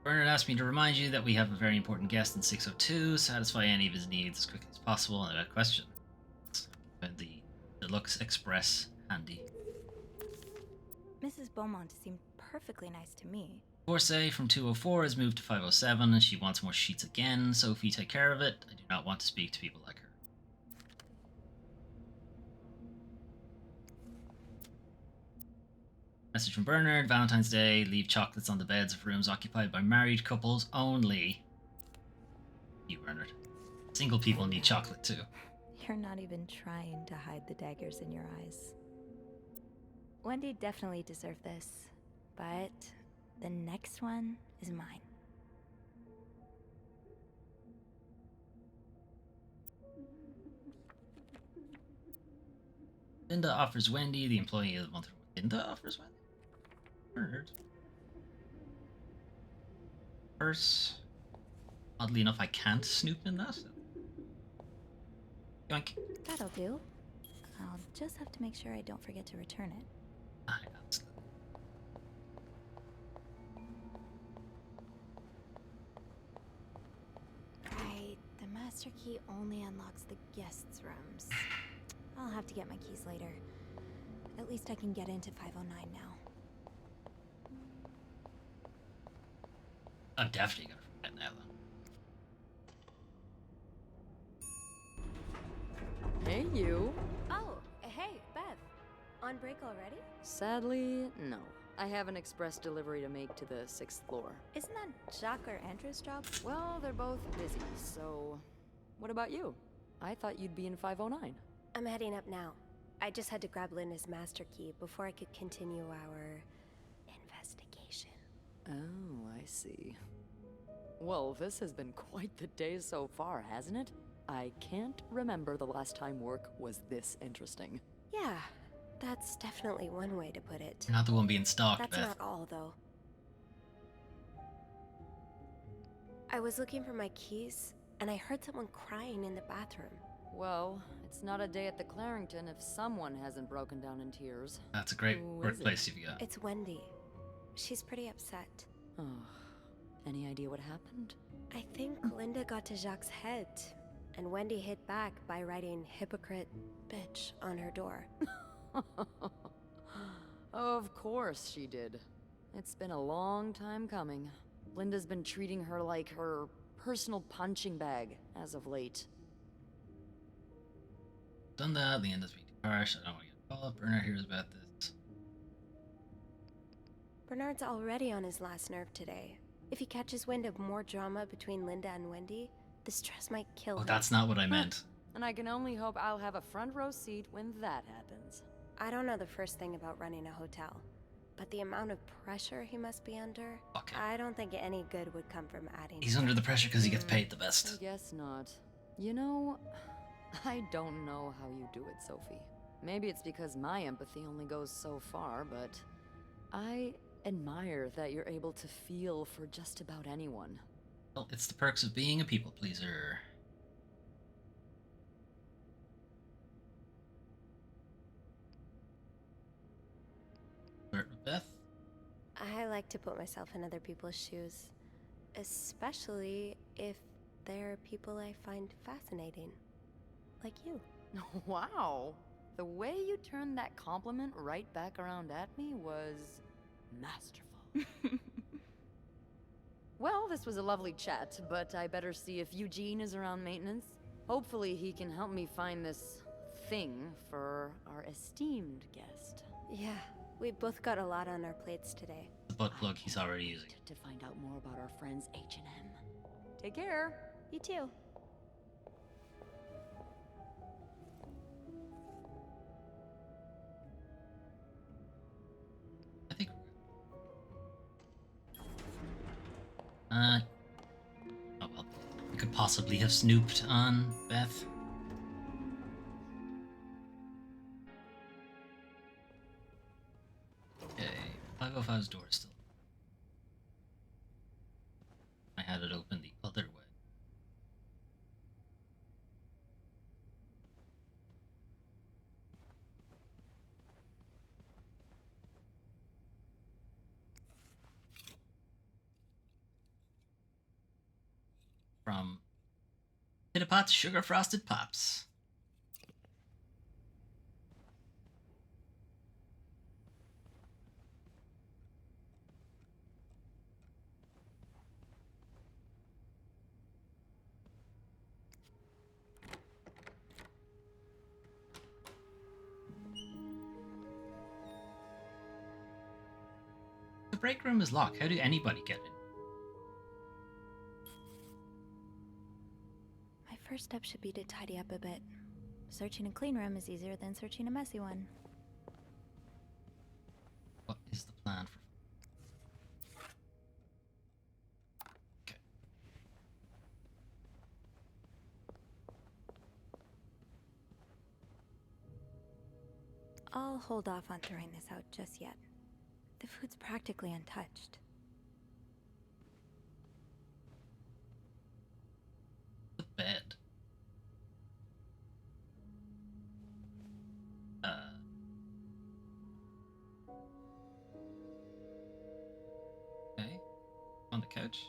Bernard asked me to remind you that we have a very important guest in 602. Satisfy any of his needs as quickly as possible. And a question. The Deluxe Express handy. Mrs. Beaumont seemed perfectly nice to me. Forsay from 204 has moved to 507 and she wants more sheets again. Sophie, take care of it. I do not want to speak to people like her. Message from Bernard. Valentine's Day. Leave chocolates on the beds of rooms occupied by married couples only. You, Bernard. Single people need chocolate too. You're not even trying to hide the daggers in your eyes. Wendy definitely deserved this, but the next one is mine. Linda offers Wendy the employee of the month. Linda offers Wendy? Heard. Purse. Oddly enough, I can't snoop in that. Yoink. That'll do. I'll just have to make sure I don't forget to return it. Absolutely. Right, the master key only unlocks the guests' rooms. I'll have to get my keys later. At least I can get into 509 now. I'm definitely gonna forget now, though. Hey, you. Oh, hey, Beth. On break already? Sadly, no. I have an express delivery to make to the 6th floor. Isn't that Jacques or Andrew's job? Well, they're both busy, so... What about you? I thought you'd be in 509. I'm heading up now. I just had to grab Linda's master key before I could continue our investigation. Oh, I see. Well, this has been quite the day so far, hasn't it? I can't remember the last time work was this interesting. Yeah, that's definitely one way to put it. You're not the one being stalked, That's Beth. not all, though. I was looking for my keys, and I heard someone crying in the bathroom. Well, it's not a day at the Clarington if someone hasn't broken down in tears. That's a great Who is workplace it? you've got. It's Wendy. She's pretty upset. Oh, any idea what happened? I think Linda got to Jacques' head, and Wendy hit back by writing hypocrite bitch on her door. Of course she did. It's been a long time coming. Linda's been treating her like her personal punching bag as of late. Done that, the end is being too harsh. I don't want to get involved. Bernard hears about this. Bernard's already on his last nerve today. If he catches wind of more drama between Linda and Wendy, the stress might kill Oh, him. that's not what I meant. And I can only hope I'll have a front row seat when that happens. I don't know the first thing about running a hotel, but the amount of pressure he must be under, Okay. I don't think any good would come from adding. He's under the pressure because he gets paid the best. I guess not. You know, I don't know how you do it, Sophie. Maybe it's because my empathy only goes so far, but I admire that you're able to feel for just about anyone. Well, it's the perks of being a people pleaser. Flirt with Beth? I like to put myself in other people's shoes, especially if they're people I find fascinating, like you. Wow. The way you turned that compliment right back around at me was masterful. Well, this was a lovely chat, but I better see if Eugene is around maintenance. Hopefully he can help me find this thing for our esteemed guest. Yeah, we both got a lot on our plates today. The butt plug he's already using. To find out more about our friends H&M. Take care. You too. I think. Oh well. We could possibly have snooped on Beth. Okay, 505's door is still. I had it open the other way. From Pittipot's Sugar Frosted Pops. The break room is locked. How do anybody get in? My first step should be to tidy up a bit. Searching a clean room is easier than searching a messy one. Plan for. Okay. I'll hold off on throwing this out just yet. The food's practically untouched. The bed. Okay. On the couch.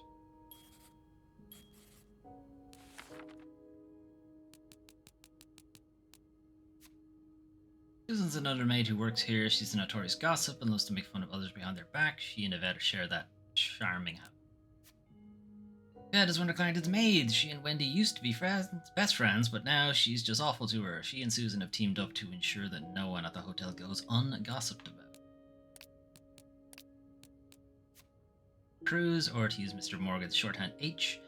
Susan's another maid who works here. She's a notorious gossip and loves to make fun of others behind their back. She and Yvette share that charming habit. Yvette is one of Clarendon's maids. She and Wendy used to be best friends, but now she's just awful to her. She and Susan have teamed up to ensure that no one at the hotel goes ungossiped about. Cruz, or to use Mr. Morgan's shorthand H.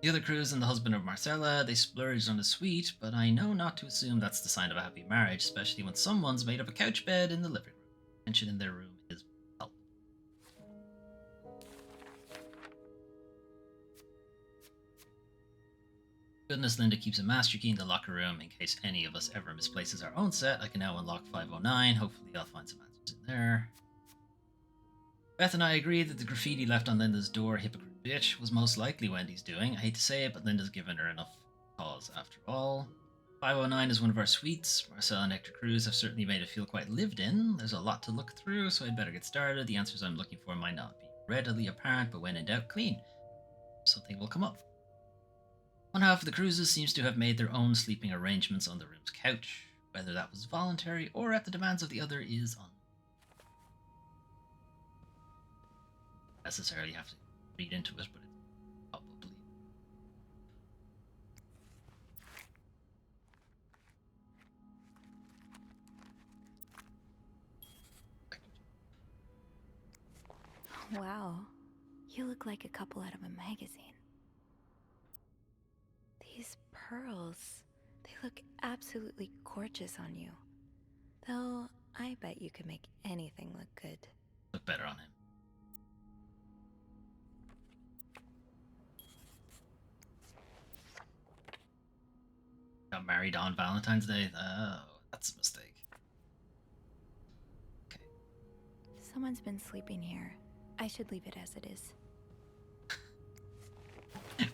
The other Cruz and the husband of Marcella, they splurged on a suite, but I know not to assume that's the sign of a happy marriage, especially when someone's made up a couch bed in the living room. Tension in their room is well. Goodness, Linda keeps a master key in the locker room in case any of us ever misplaces our own set. I can now unlock 509. Hopefully I'll find some answers in there. Beth and I agree that the graffiti left on Linda's door, hypocrite bitch, was most likely Wendy's doing. I hate to say it, but Linda's given her enough cause after all. 509 is one of our suites. Marcel and Hector Cruz have certainly made it feel quite lived in. There's a lot to look through, so I'd better get started. The answers I'm looking for might not be readily apparent, but when in doubt, clean. Something will come up. One half of the Cruzes seems to have made their own sleeping arrangements on the room's couch. Whether that was voluntary or at the demands of the other is unknown. Necessarily have to read into it, but it's probably. Wow, you look like a couple out of a magazine. These pearls, they look absolutely gorgeous on you. Though, I bet you could make anything look good. Look better on him. Got married on Valentine's Day? Oh, that's a mistake. Okay. Someone's been sleeping here. I should leave it as it is.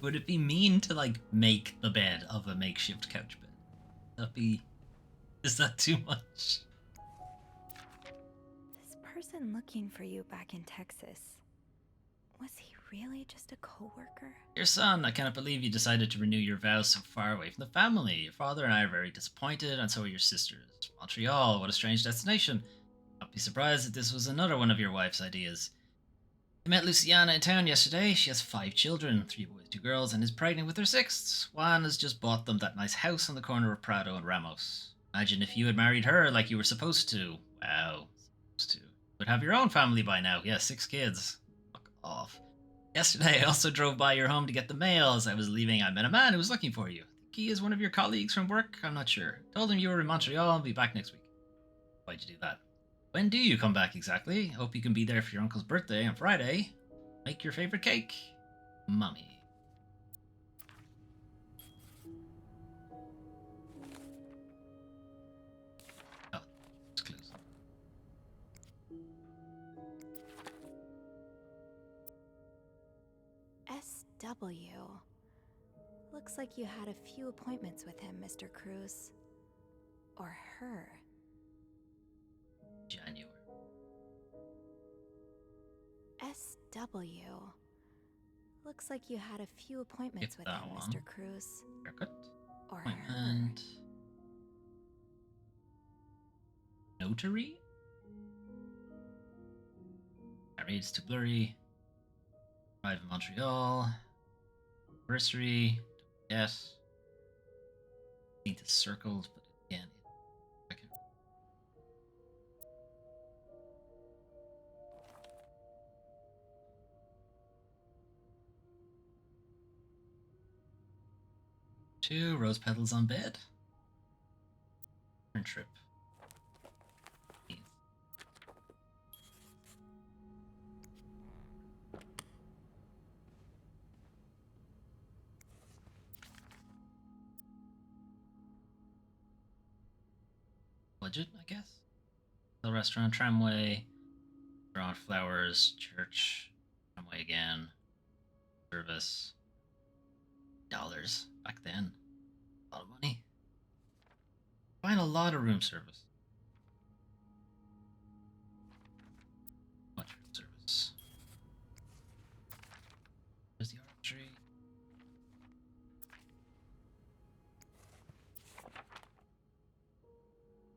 Would it be mean to, like, make the bed of a makeshift couch bed? Is that too much? This person looking for you back in Texas, was he really just a co-worker? Your son, I cannot believe you decided to renew your vows so far away from the family. Your father and I are very disappointed, and so are your sisters. Montreal, what a strange destination. Not be surprised if this was another one of your wife's ideas. I met Luciana in town yesterday. She has 5 children, 3 boys, 2 girls, and is pregnant with her 6th. Juan has just bought them that nice house on the corner of Prado and Ramos. Imagine if you had married her like you were supposed to. Wow, supposed to. Would have your own family by now. Yeah, 6 kids. Fuck off. Yesterday, I also drove by your home to get the mail. As I was leaving, I met a man who was looking for you. I think he is one of your colleagues from work. I'm not sure. Told him you were in Montreal and be back next week. Why'd you do that? When do you come back exactly? Hope you can be there for your uncle's birthday on Friday. Make your favorite cake. Mummy. Oh, it's clues. SW. Looks like you had a few appointments with him, Mr. Cruz. Or her. January. SW. Looks like you had a few appointments with him, Mr. Cruz. Haircut. Or Appointment. Notary? Married, it's too blurry. Arrive in Montreal. Anniversary. Yes. I think it's circled, but again. Okay. Two rose petals on bed. Return trip. budget, I guess. The restaurant, tramway, restaurant, flowers, church, tramway again, service. Dollars back then. A lot of money. Find a lot of room service. Much room service. There's the archery.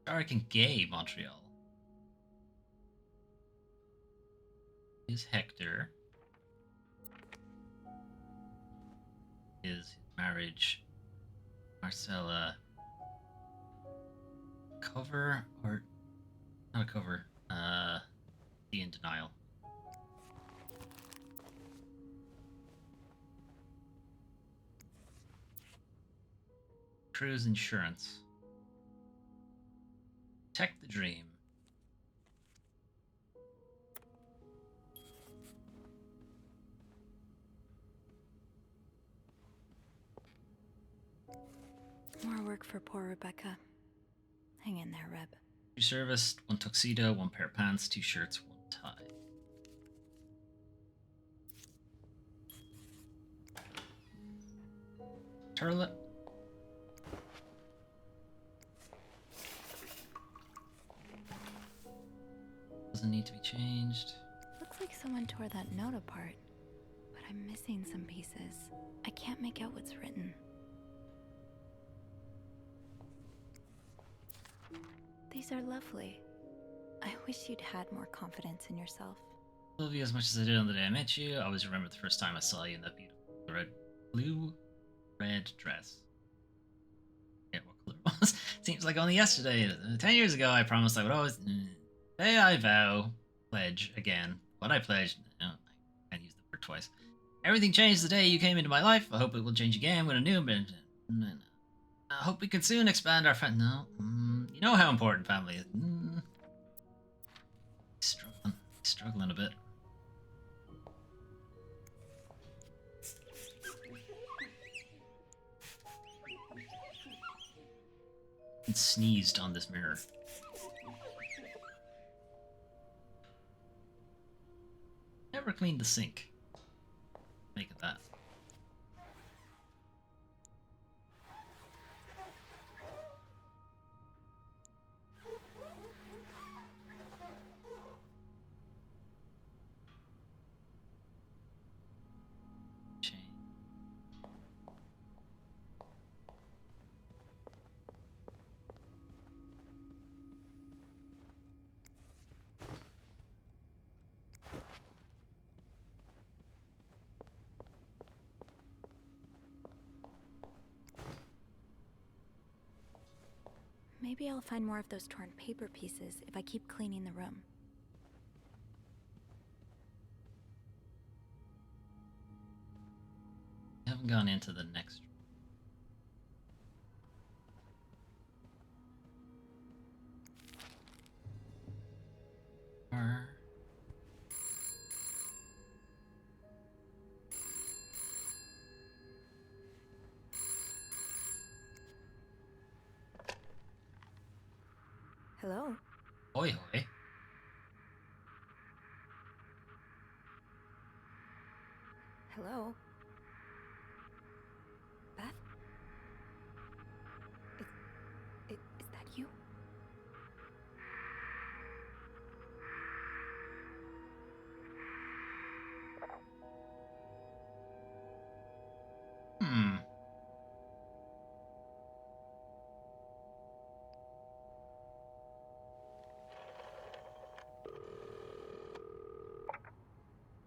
Dark and gay Montreal. Is Hector. His marriage. Marcella. Cover or not a cover? Be in denial. Cruise insurance. Protect the dream. More work for poor Rebecca. Hang in there, Reb. You serviced, 1 tuxedo, 1 pair of pants, 2 shirts, 1 tie. Turlet. Doesn't need to be changed. Looks like someone tore that note apart, but I'm missing some pieces. I can't make out what's written. These are lovely. I wish you'd had more confidence in yourself. Love you as much as I did on the day I met you. I always remember the first time I saw you in that beautiful blue-red dress. Yeah, what color it was. Seems like only yesterday. 10 years ago, I promised I would always... Today I vow, pledge again. What I pledged... No, I can't use the word twice. Everything changed the day you came into my life. I hope it will change again when a new... I hope we can soon expand our friend. No, you know how important family is. Struggling a bit. And sneezed on this mirror. Never cleaned the sink. Make it that. Maybe I'll find more of those torn paper pieces if I keep cleaning the room. I haven't gone into the next room. Hello? Hoi hoi. Hello? Beth? Is that you?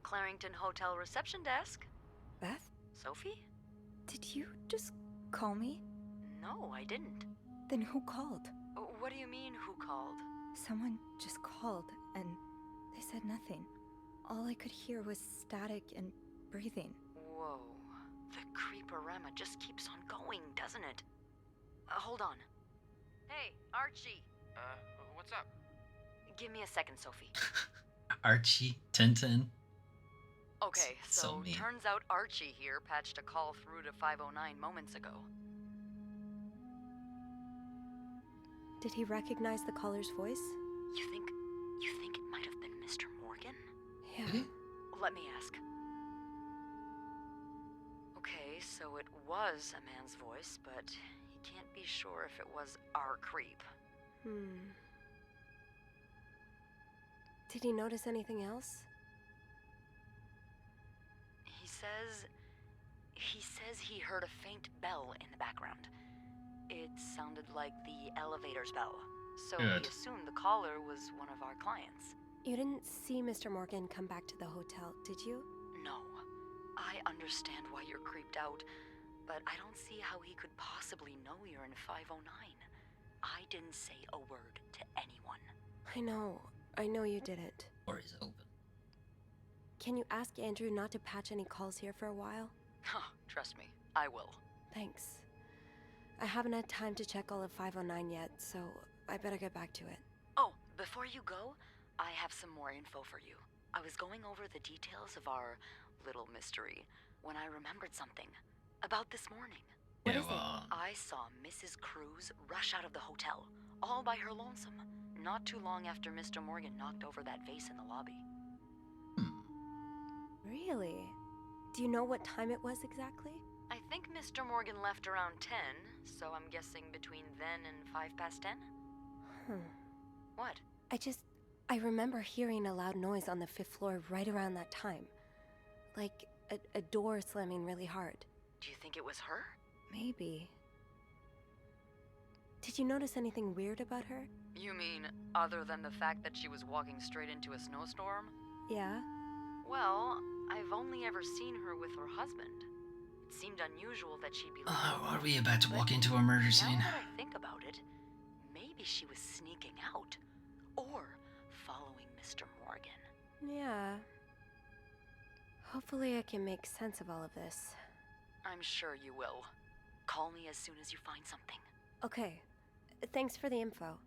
Clarington Hotel reception desk. Beth? Sophie? Did you just call me? No, I didn't. Then who called? What do you mean, who called? Someone just called, and they said nothing. All I could hear was static and breathing. Whoa. The creeporama just keeps on going, doesn't it? Hold on. Hey, Archie. What's up? Give me a second, Sophie. Archie, Tintin. Okay, so mean. turns out Archie here patched a call through to 509 moments ago. Did he recognize the caller's voice? You think it might have been Mr. Morgan? Yeah. Let me ask. Okay, so it was a man's voice, but he can't be sure if it was our creep. Did he notice anything else? He says he heard a faint bell in the background. It sounded like the elevator's bell. So Good. he assumed the caller was one of our clients. You didn't see Mr. Morgan come back to the hotel, did you? No. I understand why you're creeped out, but I don't see how he could possibly know you're in 509. I didn't say a word to anyone. I know you didn't. Or is open. Can you ask Andrew not to patch any calls here for a while? Trust me, I will. Thanks. I haven't had time to check all of 509 yet, so I better get back to it. Oh, before you go, I have some more info for you. I was going over the details of our little mystery when I remembered something. About this morning. What is it? I saw Mrs. Cruz rush out of the hotel, all by her lonesome, not too long after Mr. Morgan knocked over that vase in the lobby. Really? Do you know what time it was exactly? I think Mr. Morgan left around 10, so I'm guessing between then and 10:05. What? I remember hearing a loud noise on the 5th floor right around that time. Like a door slamming really hard. Do you think it was her? Maybe. Did you notice anything weird about her? You mean, other than the fact that she was walking straight into a snowstorm? Yeah? Well, I've only ever seen her with her husband. It seemed unusual that she'd be Are we about to walk into a murder scene? Now that I think about it, maybe she was sneaking out. Or following Mr. Morgan. Yeah. Hopefully I can make sense of all of this. I'm sure you will. Call me as soon as you find something. Okay. Thanks for the info.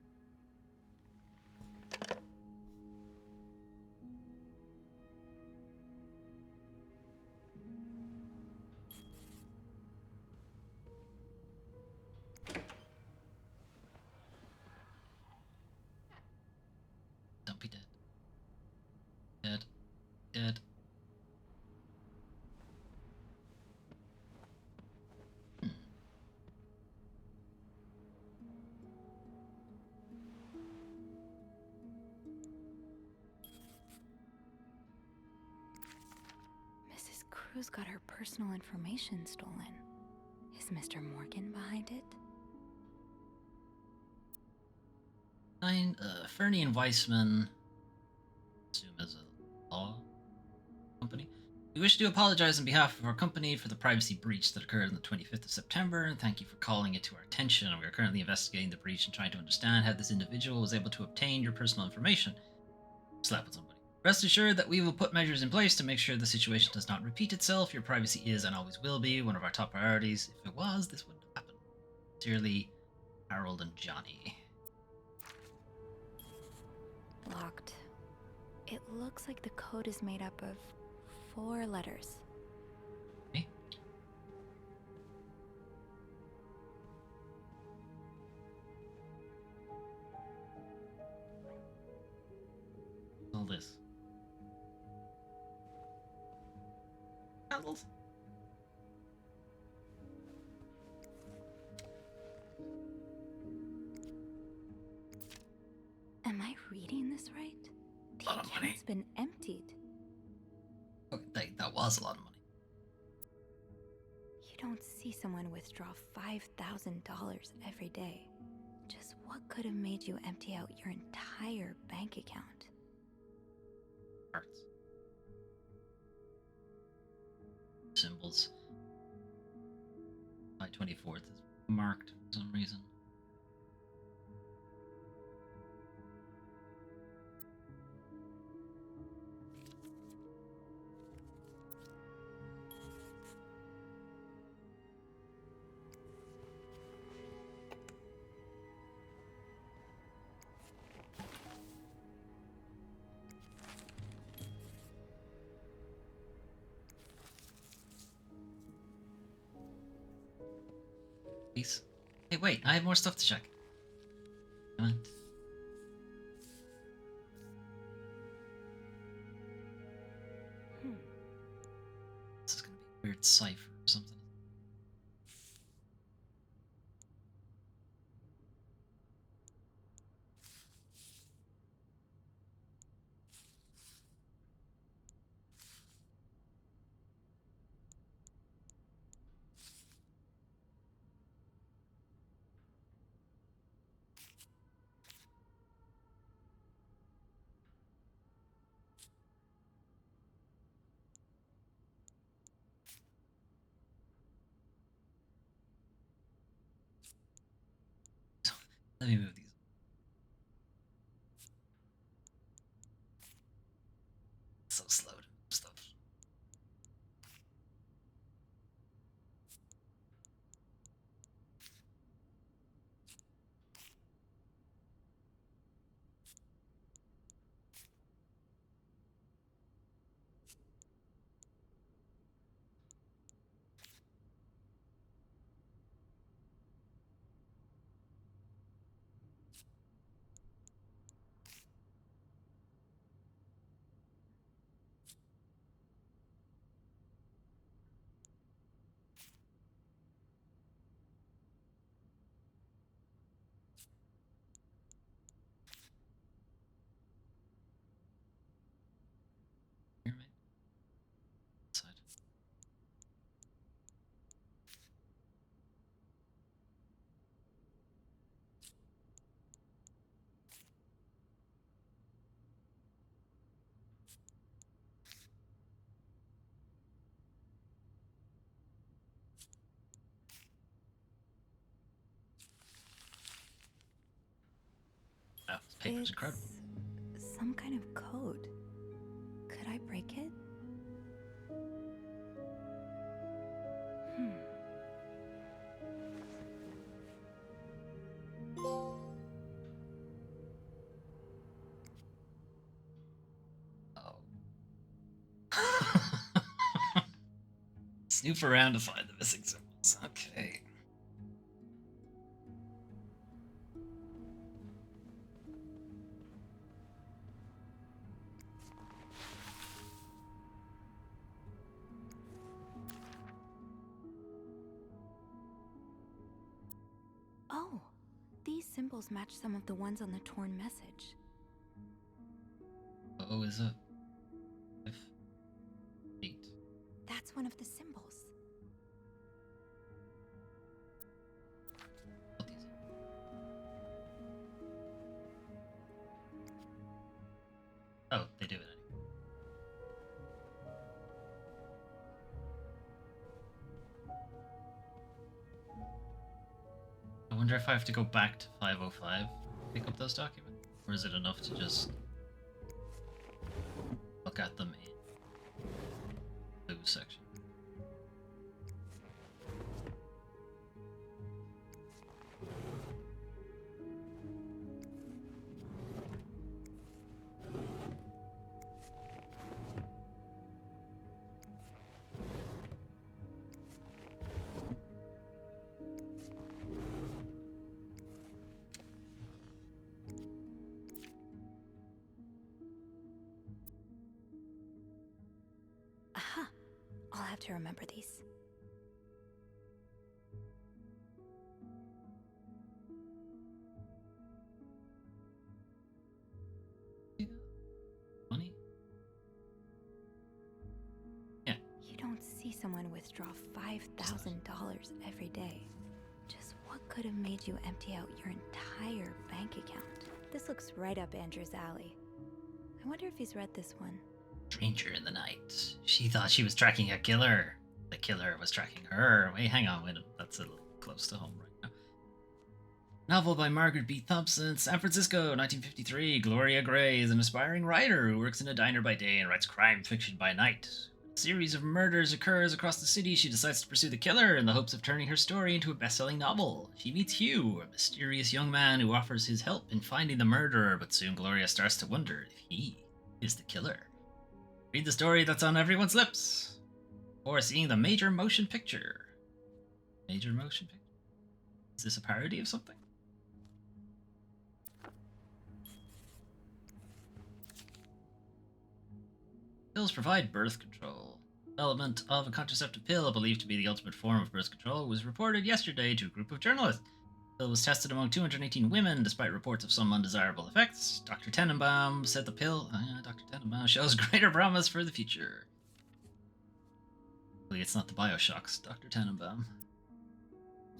Don't be dead. Dead. Dead. Mrs. Cruz got her personal information stolen. Is Mr. Morgan behind it? Fernie and Weissman, assume as a law company. We wish to apologize on behalf of our company for the privacy breach that occurred on the 25th of September, and thank you for calling it to our attention. We are currently investigating the breach and trying to understand how this individual was able to obtain your personal information. Slap with somebody. Rest assured that we will put measures in place to make sure the situation does not repeat itself. Your privacy is and always will be one of our top priorities. If it was, this wouldn't happen. Sincerely, Harold and Johnny. Locked. It looks like the code is made up of 4 letters. Okay. All this. Candles. Am I reading this right? The Lot of money. account's been emptied. Okay, that was a lot of money. You don't see someone withdraw $5,000 every day. Just what could have made you empty out your entire bank account? Parts. Symbols. July 24th is marked for some reason. Please. Hey, wait, I have more stuff to check. Right. This is gonna be a weird cipher or something. Let me move these. It's so slow to move stuff. Here, mate. Side. Wow, this paper's It's incredible. some kind of code. Could I break it? Snoop around to find the missing symbols. Okay. Oh, these symbols match some of the ones on the torn message. Oh, is it? 8. That's one of the symbols. What these? Oh, they do it anyway. I wonder if I have to go back to 505 to pick up those documents, or is it enough to just look at them in the section? Aha! I'll have to remember these. Money? Yeah. You don't see someone withdraw $5,000 every day. Just what could have made you empty out your entire bank account? This looks right up Andrew's alley. I wonder if he's read this one. Stranger in the night. She thought she was tracking a killer. The killer was tracking her. Wait, hang on, wait, that's a little close to home right now. Novel by Margaret B. Thompson, San Francisco, 1953. Gloria Gray is an aspiring writer who works in a diner by day and writes crime fiction by night. A series of murders occurs across the city. She decides to pursue the killer in the hopes of turning her story into a best-selling novel. She meets Hugh, a mysterious young man who offers his help in finding the murderer, but soon Gloria starts to wonder if he is the killer. Read the story that's on everyone's lips. Or seeing the major motion picture. Major motion picture? Is this a parody of something? Pills provide birth control. Development of a contraceptive pill believed to be the ultimate form of birth control was reported yesterday to a group of journalists. The pill was tested among 218 women, despite reports of some undesirable effects. Dr. Tenenbaum said the pill, Dr. Tenenbaum, shows greater promise for the future. Hopefully it's not the Bioshocks, Dr. Tenenbaum.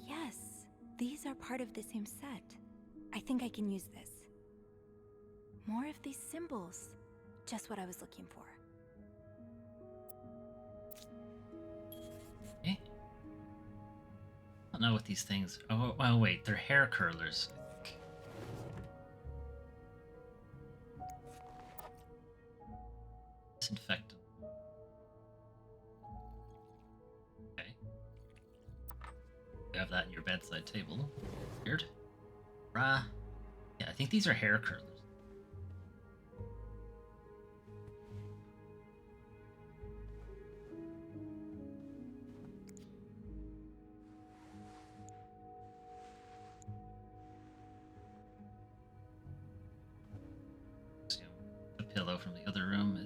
Yes, these are part of the same set. I think I can use this. More of these symbols. Just what I was looking for. Okay. I don't know what these things. Oh, well, wait, they're hair curlers, I think. Disinfectant. Okay. You have that in your bedside table. Weird. Yeah, I think these are hair curlers. The pillow from the other room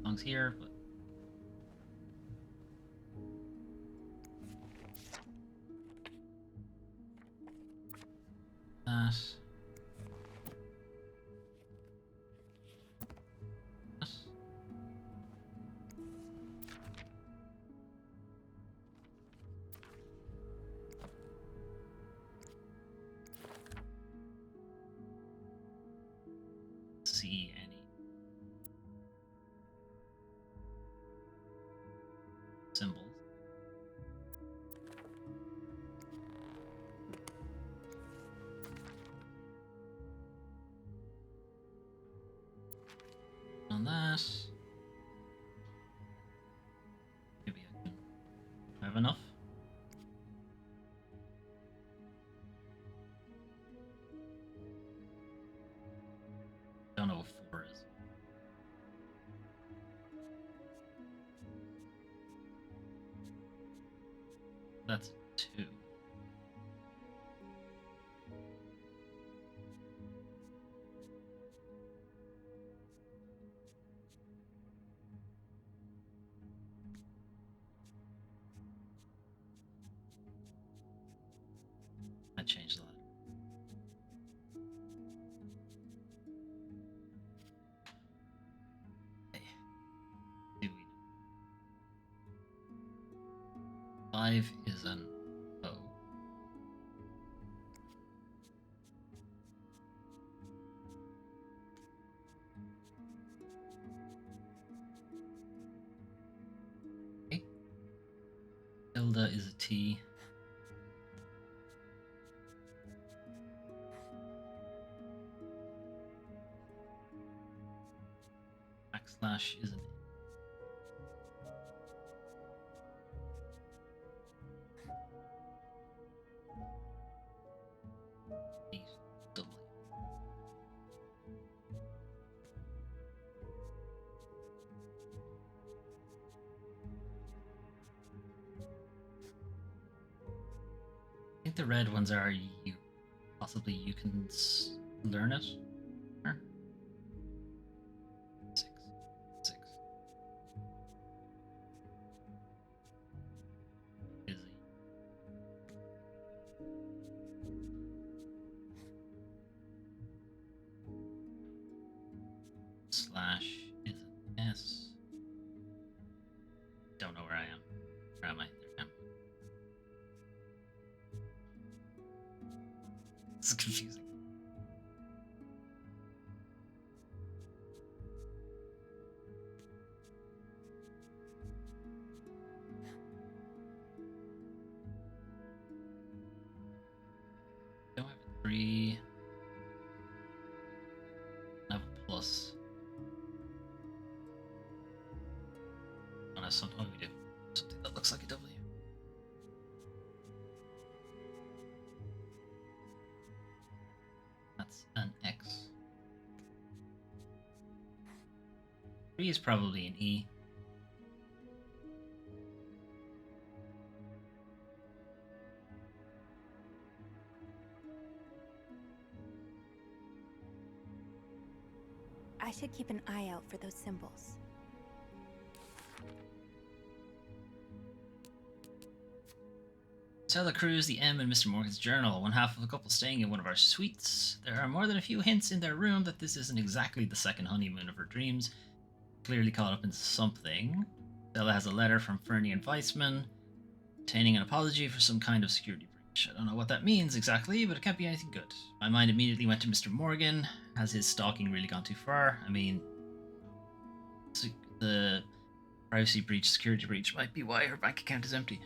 belongs here, but that. See any symbols. On that. Maybe I can have enough. Don't know what 4 is. That's 2. I changed that. Okay. Do we know? 5 is an O. Okay. Tilde is a T. Backslash is an A. W. I think the red ones are you. Possibly you can learn it. Or 6. 6. Busy. Slash is an S. Don't know where I am. Where am I? There I am. This is confusing. Don't have a 3. I have a plus. Unless something we do. Something that looks like a W. That's an X. 3 is probably an E. I should keep an eye out for those symbols. Marcella Cruz, the M in Mr. Morgan's journal, one half of a couple staying in one of our suites. There are more than a few hints in their room that this isn't exactly the second honeymoon of her dreams. Clearly caught up in something. Stella has a letter from Fernie and Weissman containing an apology for some kind of security breach. I don't know what that means exactly, but it can't be anything good. My mind immediately went to Mr. Morgan. Has his stalking really gone too far? I mean, the privacy breach, security breach might be why her bank account is empty.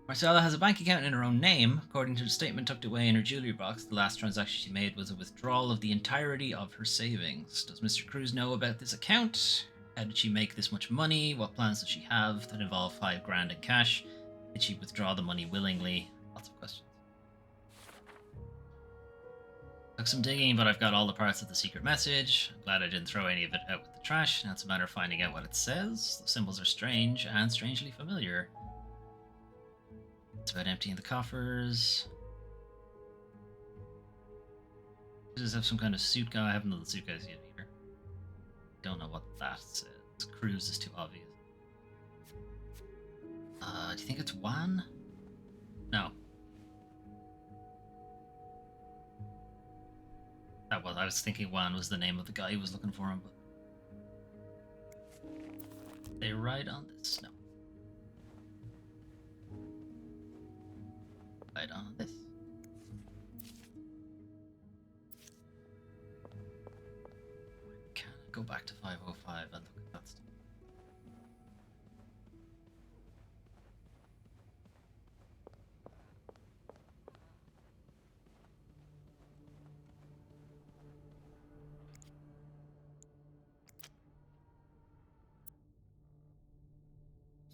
Marcella has a bank account in her own name. According to the statement tucked away in her jewelry box, the last transaction she made was a withdrawal of the entirety of her savings. Does Mr. Cruz know about this account? How did she make this much money? What plans does she have that involve $5,000 in cash? Did she withdraw the money willingly? Lots of questions. Took some digging, but I've got all the parts of the secret message. I'm glad I didn't throw any of it out with the trash. Now it's a matter of finding out what it says. The symbols are strange and strangely familiar. It's about emptying the coffers. Does have some kind of suit guy? I haven't done the suit guys yet either. Don't know what that says. Cruz is too obvious. Do you think it's Juan? No. I was thinking Juan was the name of the guy who was looking for him, but they write on this. No. Right on this. Can I go back to 505 and look at that stuff?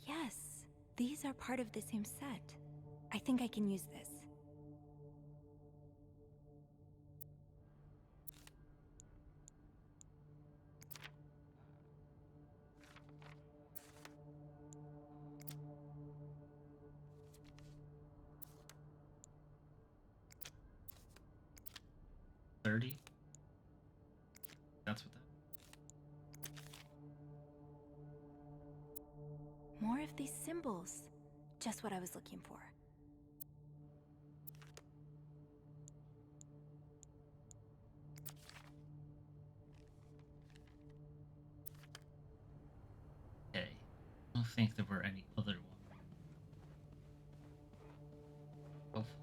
Yes, these are part of the same set. I think I can use this. That's what that. More of these symbols. Just what I was looking for. Okay. I don't think there were any other ones. Hopefully.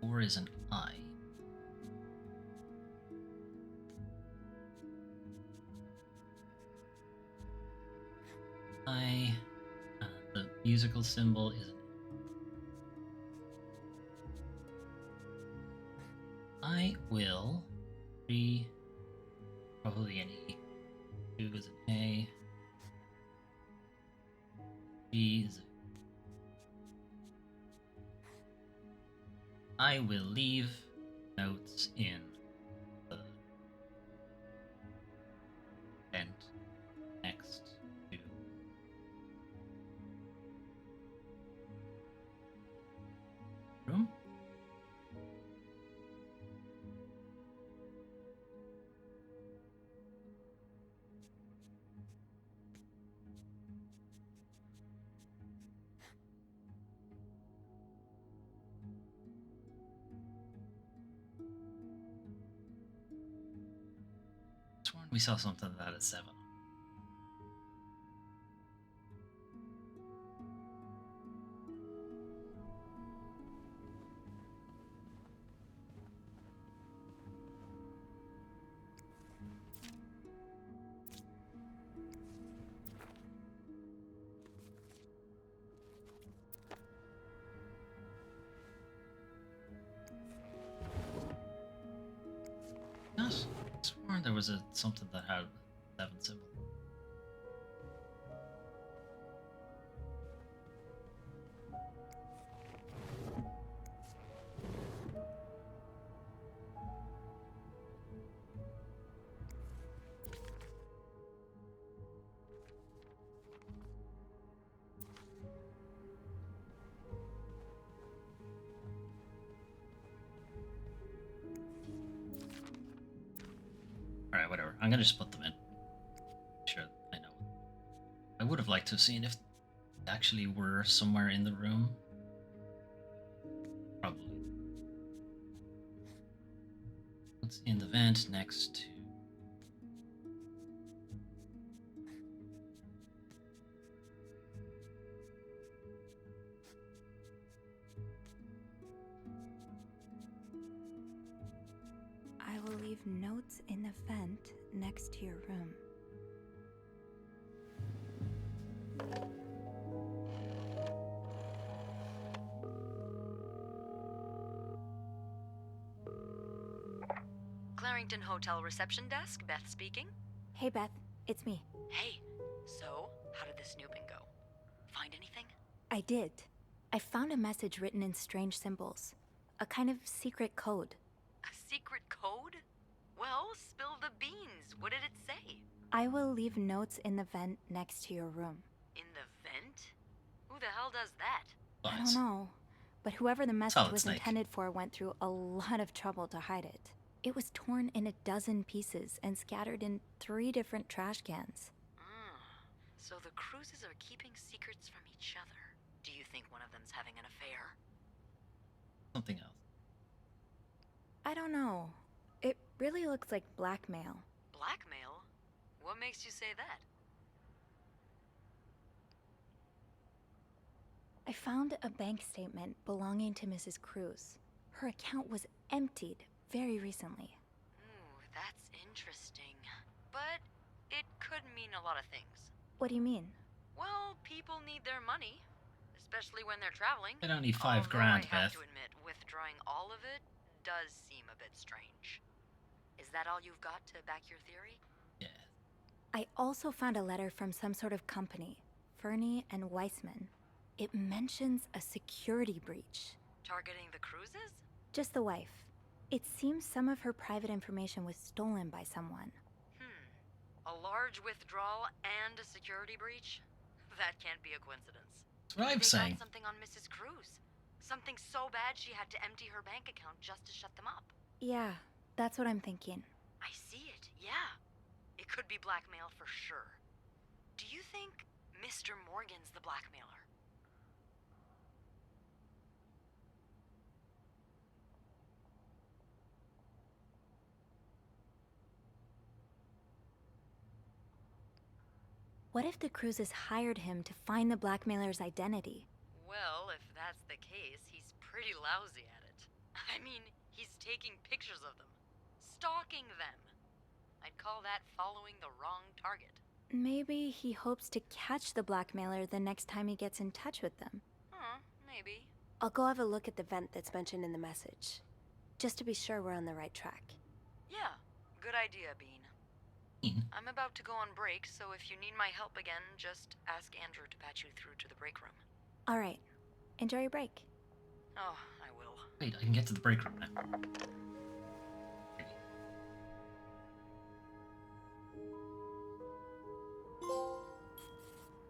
Or is an I. I. The musical symbol is an I will be probably an E. 2 is an A. G is a I will leave notes in the vent next to room. Sworn we saw something that had a 7. Yes, I sworn there was something that had a 7 symbol. I'm gonna just put them in. Sure, I know. I would have liked to have seen if they actually were somewhere in the room. Probably. What's in the vent next to? I will leave notes in the vent next to your room. Clarington Hotel reception desk, Beth speaking. Hey Beth, it's me. Hey, so how did the snooping go? Find anything? I did. I found a message written in strange symbols. A kind of secret code. A secret code? Well, spill the beans. What did it say? I will leave notes in the vent next to your room. In the vent? Who the hell does that? I don't know, but whoever the message Solid was Snake. intended for went through a lot of trouble to hide it. It was torn in a dozen pieces and scattered in 3 different trash cans. So the Cruises are keeping secrets from each other. Do you think one of them's having an affair? Something else. I don't know. It really looks like blackmail. Blackmail? What makes you say that? I found a bank statement belonging to Mrs. Cruz. Her account was emptied very recently. Ooh, that's interesting. But it could mean a lot of things. What do you mean? Well, people need their money, especially when they're traveling. I don't need 5 Although grand, I have Beth. to admit, withdrawing all of it does seem a bit strange. Is that all you've got to back your theory? Yeah. I also found a letter from some sort of company, Fernie and Weissman. It mentions a security breach. Targeting the Cruises? Just the wife. It seems some of her private information was stolen by someone. A large withdrawal and a security breach? That can't be a coincidence. That's what I'm Maybe they saying. got something on Mrs. Cruz. Something so bad she had to empty her bank account just to shut them up. Yeah, that's what I'm thinking. I see it, yeah. It could be blackmail for sure. Do you think Mr. Morgan's the blackmailer? What if the Cruzes hired him to find the blackmailer's identity? Well, if that's the case, he's pretty lousy at it. I mean, he's taking pictures of them. Stalking them. I'd call that following the wrong target. Maybe he hopes to catch the blackmailer the next time he gets in touch with them. Maybe. I'll go have a look at the vent that's mentioned in the message, just to be sure we're on the right track. Yeah, good idea, Bean. I'm about to go on break, so if you need my help again, just ask Andrew to patch you through to the break room. All right. Enjoy your break. Oh, I will. Wait, I can get to the break room now.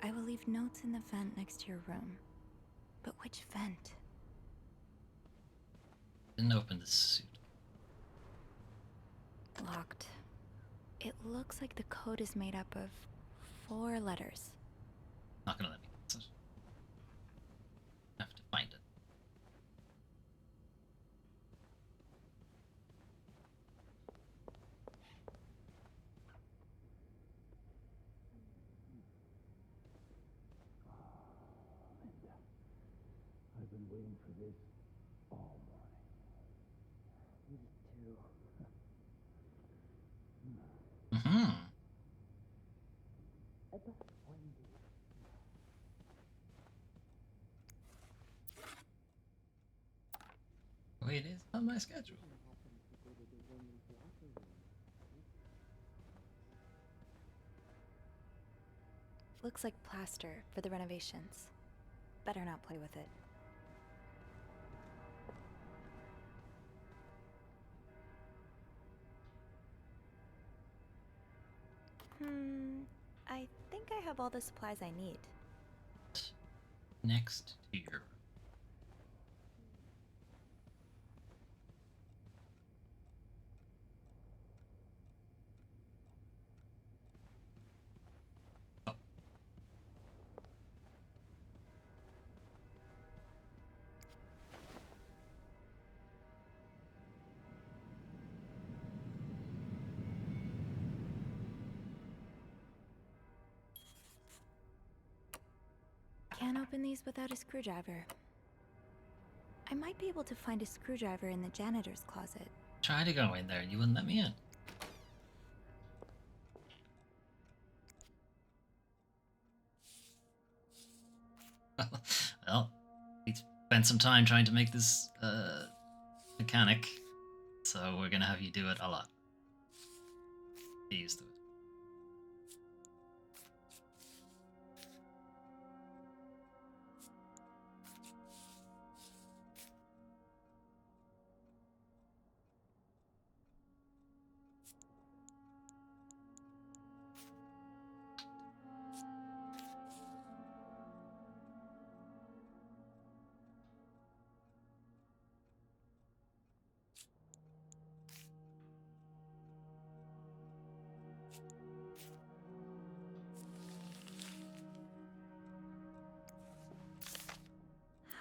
I will leave notes in the vent next to your room. But which vent? Didn't open the suit. Locked. It looks like the code is made up of 4 letters. Not gonna let me guess it. I have to find it. Linda, I've been waiting for this all morning. Me too. Mm-hmm. But Wendy, Wait, it is on my schedule. happened to go to the women's locker room? Looks like plaster for the renovations. Better not play with it. I think I have all the supplies I need. Next to your. open these without a screwdriver. I might be able to find a screwdriver in the janitor's closet. Try to go in there. You wouldn't let me in. Well, we spent some time trying to make this mechanic, so we're gonna have you do it a lot. Get used to it.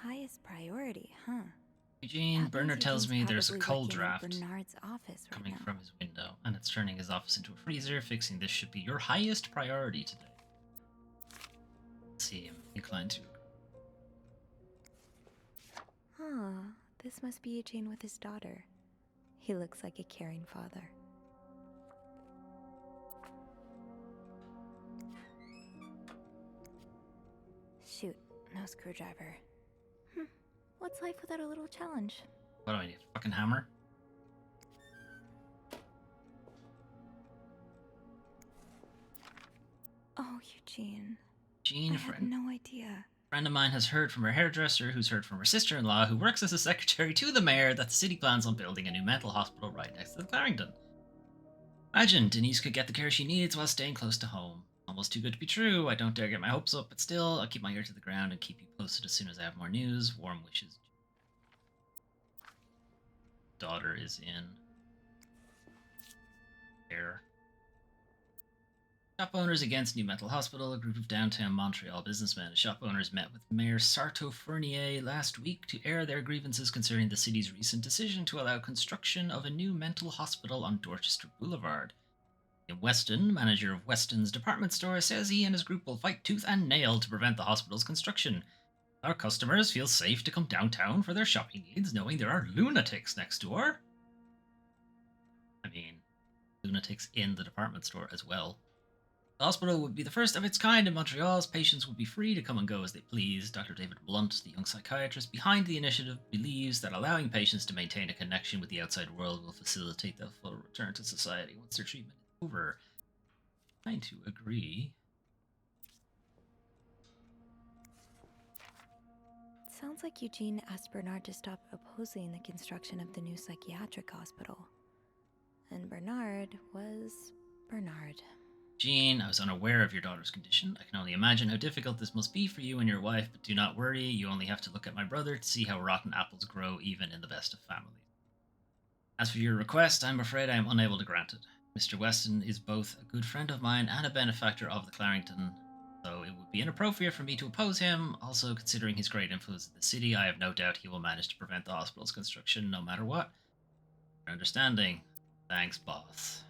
Highest priority, huh? Eugene, That Bernard means tells Eugene's me there's a probably cold working in draft Bernard's office right coming now. from his window, and it's turning his office into a freezer. Fixing this should be your highest priority today. See him inclined to. Huh, this must be Eugene with his daughter. He looks like a caring father. Shoot, no screwdriver. What's life without a little challenge? What do I need? A fucking hammer? Oh, Eugene. Eugene, I had no idea. friend of mine has heard from her hairdresser, who's heard from her sister-in-law, who works as a secretary to the mayor, that the city plans on building a new mental hospital right next to the Clarendon. Imagine Denise could get the care she needs while staying close to home. Almost too good to be true. I don't dare get my hopes up, but still, I'll keep my ear to the ground and keep you posted as soon as I have more news. Warm wishes. Daughter is in care. Shop owners against new mental hospital. A group of downtown Montreal businessmen and shop owners met with Mayor Sarto Fournier last week to air their grievances concerning the city's recent decision to allow construction of a new mental hospital on Dorchester Boulevard. Tim Weston, manager of Weston's department store, says he and his group will fight tooth and nail to prevent the hospital's construction. Our customers feel safe to come downtown for their shopping needs, knowing there are lunatics next door. I mean, lunatics in the department store as well. The hospital would be the first of its kind in Montreal. Patients would be free to come and go as they please. Dr. David Blunt, the young psychiatrist behind the initiative, believes that allowing patients to maintain a connection with the outside world will facilitate their full return to society once their treatment is over. I'm trying to agree. Sounds like Eugene asked Bernard to stop opposing the construction of the new psychiatric hospital. And Bernard was Bernard. Jean, I was unaware of your daughter's condition. I can only imagine how difficult this must be for you and your wife, but do not worry. You only have to look at my brother to see how rotten apples grow even in the best of families. As for your request, I'm afraid I am unable to grant it. Mr. Weston is both a good friend of mine and a benefactor of the Clarendon, so it would be inappropriate for me to oppose him. Also, considering his great influence in the city, I have no doubt he will manage to prevent the hospital's construction no matter what. For understanding. Thanks, boss.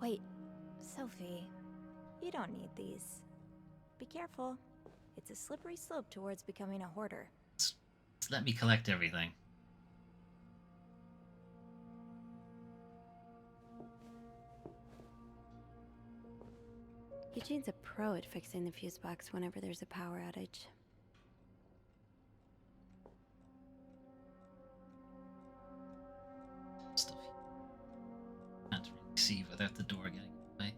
Wait, Sophie, you don't need these. Be careful. It's a slippery slope towards becoming a hoarder. Just let me collect everything. Eugene's a pro at fixing the fuse box whenever there's a power outage. Stuff. Can't really see without the door getting away.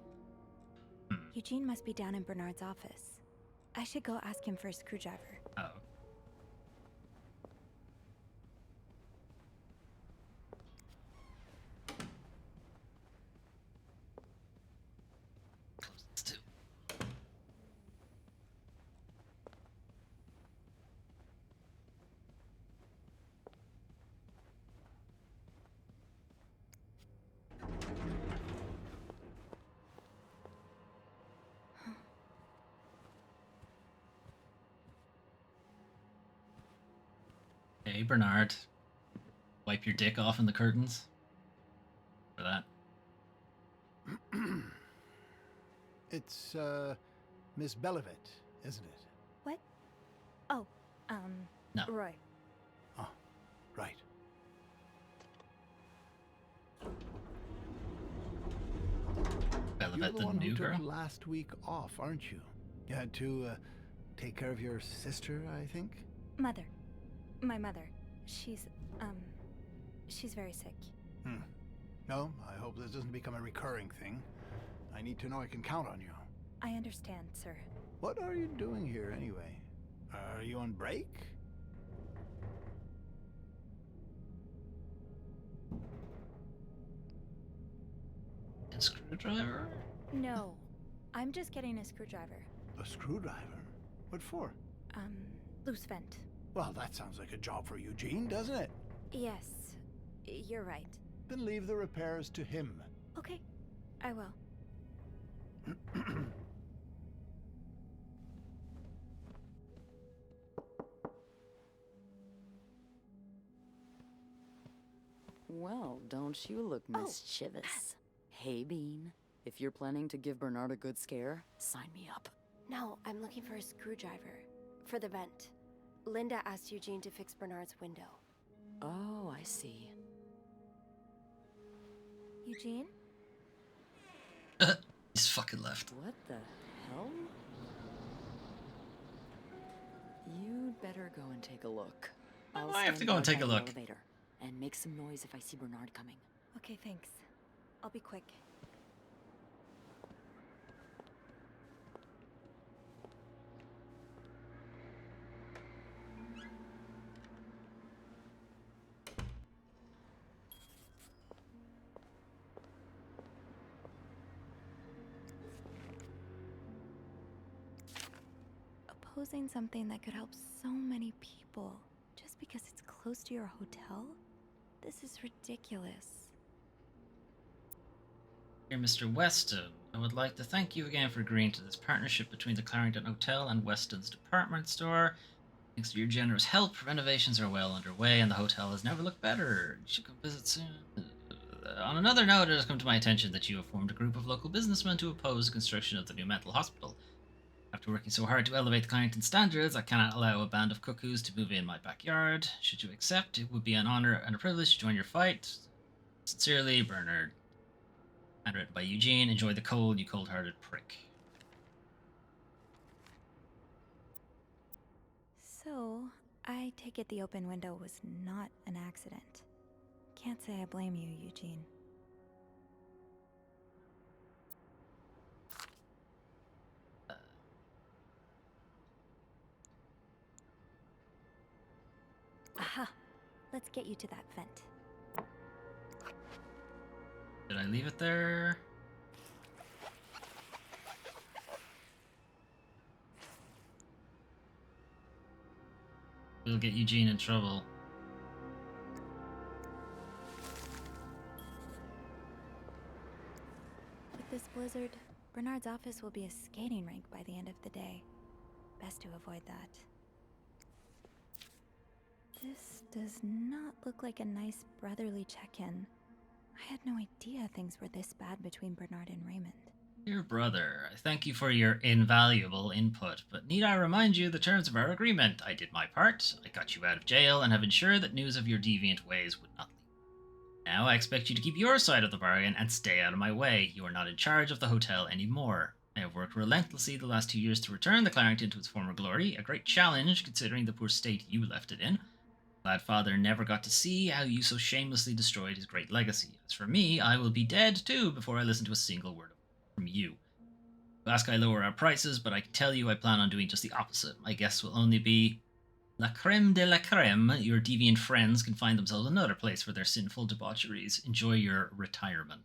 Eugene must be down in Bernard's office. I should go ask him for a screwdriver. Oh. Close this too. Hey, Bernard. Wipe your dick off in the curtains. For that. It's, Miss Belivet, isn't it? What? Oh, No. Roy. Oh, right. You're Belivet, the the one who new took girl. last week off, aren't you? You had to take care of your sister, I think? Mother. My mother. She's very sick. No, I hope this doesn't become a recurring thing. I need to know I can count on you. I understand, sir. What are you doing here, anyway? Are you on break? A screwdriver? No. I'm just getting a screwdriver. A screwdriver? What for? Loose vent. Well, that sounds like a job for Eugene, doesn't it? Yes. You're right. Then leave the repairs to him. Okay. I will. Well, don't you look mischievous. Hey, Bean. If you're planning to give Bernard a good scare, sign me up. No, I'm looking for a screwdriver. For the vent. Linda asked Eugene to fix Bernard's window. Oh, I see. Eugene? He's fucking left. What the hell? You'd better go and take a look. I'll I have to stand go and guard take a by the look. elevator, and make some noise if I see Bernard coming. Okay, thanks. I'll be quick. Opposing something that could help so many people just because it's close to your hotel? This is ridiculous. Dear Mr. Weston, I would like to thank you again for agreeing to this partnership between the Clarendon Hotel and Weston's department store. Thanks to your generous help, renovations are well underway and the hotel has never looked better. You should come visit soon. On another note, it has come to my attention that you have formed a group of local businessmen to oppose the construction of the new mental hospital. After working so hard to elevate the Clarendon standards, I cannot allow a band of cuckoos to move in my backyard. Should you accept, it would be an honor and a privilege to join your fight. Sincerely, Bernard. Handwritten by Eugene. Enjoy the cold, you cold-hearted prick. So, I take it the open window was not an accident. Can't say I blame you, Eugene. Aha! Let's get you to that vent. Did I leave it there? We'll get Eugene in trouble. With this blizzard, Bernard's office will be a skating rink by the end of the day. Best to avoid that. This does not look like a nice brotherly check-in. I had no idea things were this bad between Bernard and Raymond. Dear brother, I thank you for your invaluable input, but need I remind you the terms of our agreement? I did my part, I got you out of jail, and have ensured that news of your deviant ways would not leak. Now I expect you to keep your side of the bargain and stay out of my way. You are not in charge of the hotel anymore. I have worked relentlessly the last 2 years to return the Clarendon to its former glory, a great challenge considering the poor state you left it in. Glad father never got to see how you so shamelessly destroyed his great legacy. As for me, I will be dead too before I listen to a single word from you. You ask I lower our prices, but I can tell you I plan on doing just the opposite. My guests will only be la creme de la creme. Your deviant friends can find themselves another place for their sinful debaucheries. Enjoy your retirement.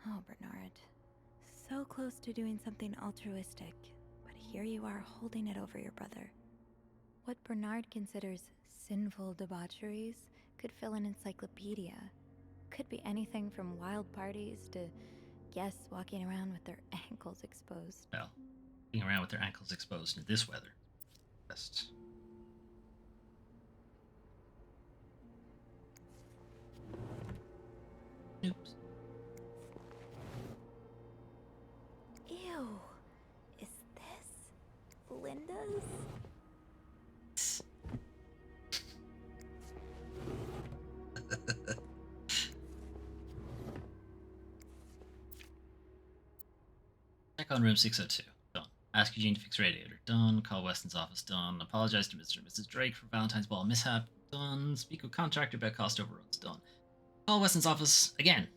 Oh, Bernard. So close to doing something altruistic, but here you are holding it over your brother. What Bernard considers sinful debaucheries could fill an encyclopedia. Could be anything from wild parties to guests walking around with their ankles exposed. Well, being around with their ankles exposed in this weather. Best. Oops. Check on room 602. Done. Ask Eugene to fix radiator. Done. Call Weston's office. Done. Apologize to Mr. and Mrs. Drake for Valentine's Ball mishap. Done. Speak with contractor about cost overruns. Done. Call Weston's office again.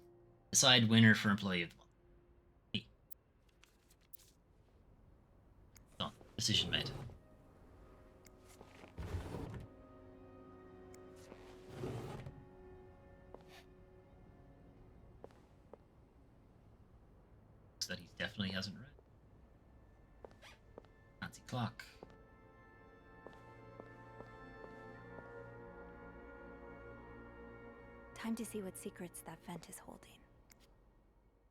Decide winner for employee of the month. Me. Done. Decision made. That he definitely hasn't read. Fancy clock. Time to see what secrets that vent is holding.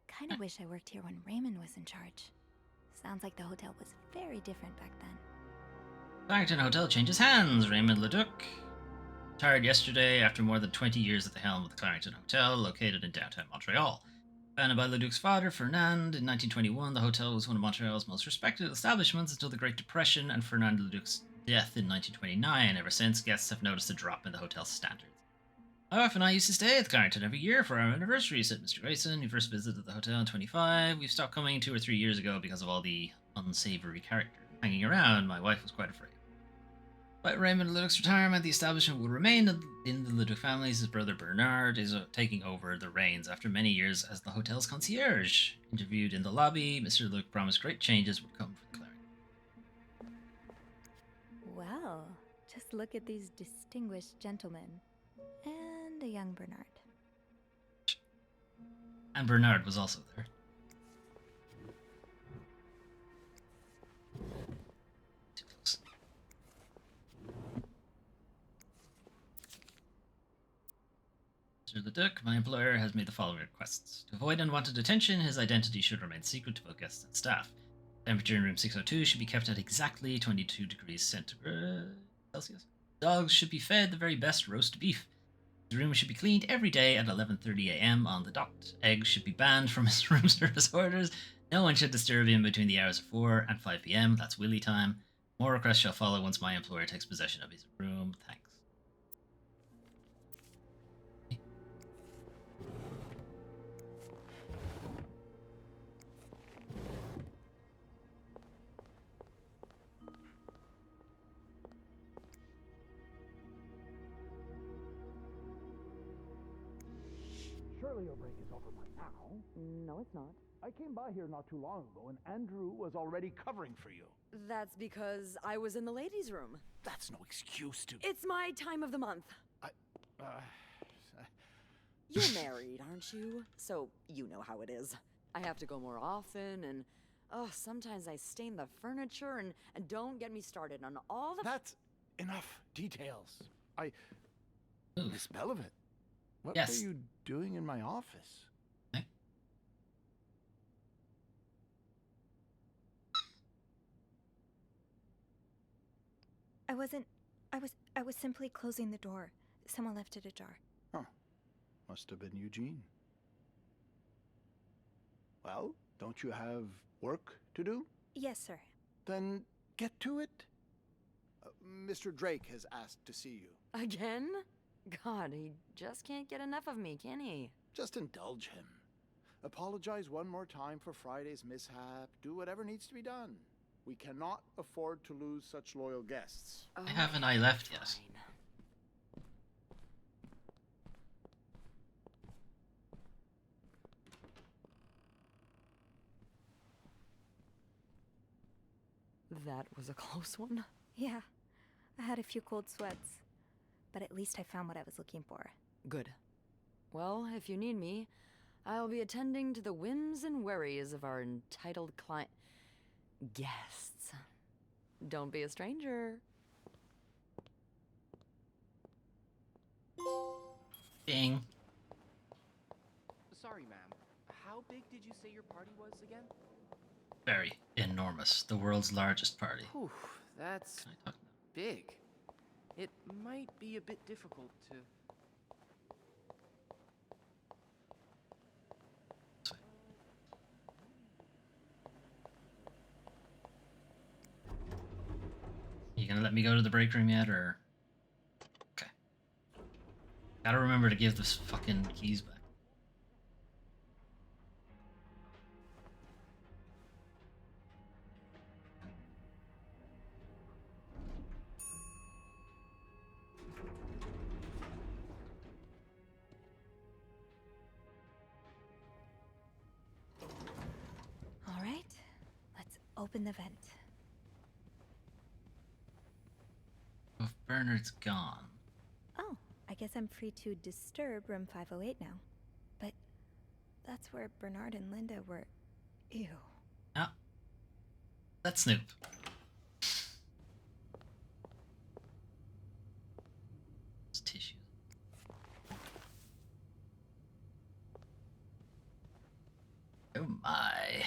Kinda wish I worked here when Raymond was in charge. Sounds like the hotel was very different back then. Clarington Hotel changes hands. Raymond Leduc retired yesterday after more than 20 years at the helm of the Clarington Hotel, located in downtown Montreal. Founded by Leduc's father, Fernand, in 1921, the hotel was one of Montreal's most respected establishments until the Great Depression and Fernand Leduc's death in 1929. Ever since, guests have noticed a drop in the hotel's standards. My wife and I used to stay at Clarington every year for our anniversary, said Mr. Grayson, who first visited the hotel in 25. We've stopped coming 2 or 3 years ago because of all the unsavory characters hanging around. My wife was quite afraid. By Raymond Leduc's retirement, the establishment will remain in the Leduc family. His brother Bernard is taking over the reins after many years as the hotel's concierge. Interviewed in the lobby, Mr. Leduc promised great changes would come for Clarington. Well, just look at these distinguished gentlemen. And a young Bernard. And Bernard was also there. Too close. Mr. Leduc, my employer, has made the following requests. To avoid unwanted attention, his identity should remain secret to both guests and staff. Temperature in room 602 should be kept at exactly 22 degrees centigrade Celsius. Dogs should be fed the very best roast beef. His room should be cleaned every day at 11:30 a.m. on the dot. Eggs should be banned from his room service orders. No one should disturb him between the hours of 4 and 5 p.m. That's Willy time. More requests shall follow once my employer takes possession of his room. Thanks. Surely your break is over by now. No, it's not. I came by here not too long ago, and Andrew was already covering for you. That's because I was in the ladies' room. That's no excuse to... It's my time of the month. You're married, aren't you? So you know how it is. I have to go more often, and sometimes I stain the furniture, and don't get me started on all the... That's enough details. Miss Bellevit, what Yes. were you doing in my office? I was simply closing the door. Someone left it ajar. Huh. Must have been Eugene. Well, don't you have work to do? Yes, sir. Then get to it. Mr. Drake has asked to see you. Again? God, he just can't get enough of me, can he? Just indulge him. Apologize one more time for Friday's mishap. Do whatever needs to be done. We cannot afford to lose such loyal guests. Why haven't I left yet? Fine. That was a close one. Yeah, I had a few cold sweats. But at least I found what I was looking for. Good. Well, if you need me, I'll be attending to the whims and worries of our entitled client... guests. Don't be a stranger. Ding. Sorry, ma'am. How big did you say your party was again? Very enormous. The world's largest party. Whew, that's Can I talk now? big. It might be a bit difficult to... gonna let me go to the break room yet, or? Okay. Gotta remember to give this fucking keys back. All right, let's open the vent. If Bernard's gone. Oh, I guess I'm free to disturb room 508 now. But that's where Bernard and Linda were. Ew. Ah. That's Snoop. It's tissues. Oh my.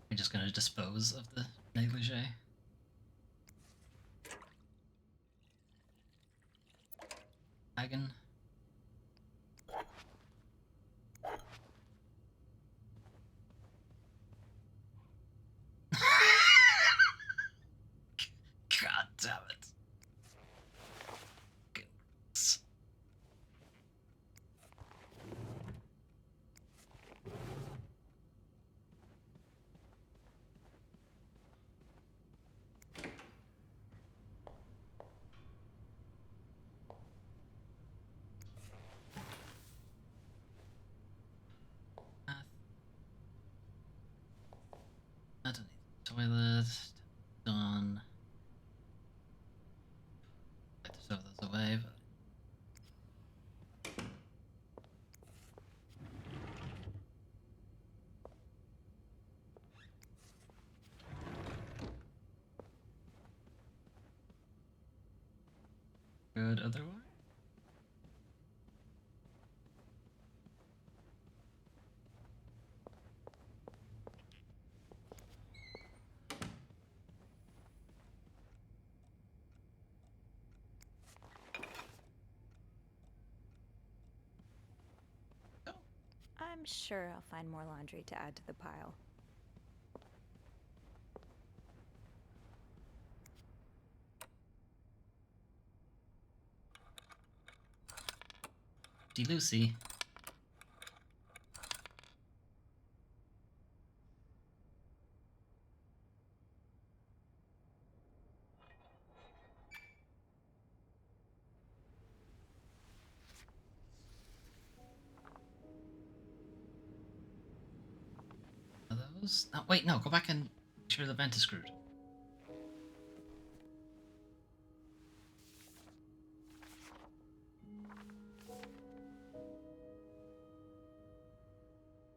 I'm just gonna dispose of the negligee. Wagon. God damn it. Goodness. I don't need the toilet. Done. I'd like to throw those away, but. Good otherwise. I'm sure I'll find more laundry to add to the pile. See Lucy. Are those? Oh, wait, no, go back and make sure the vent is screwed.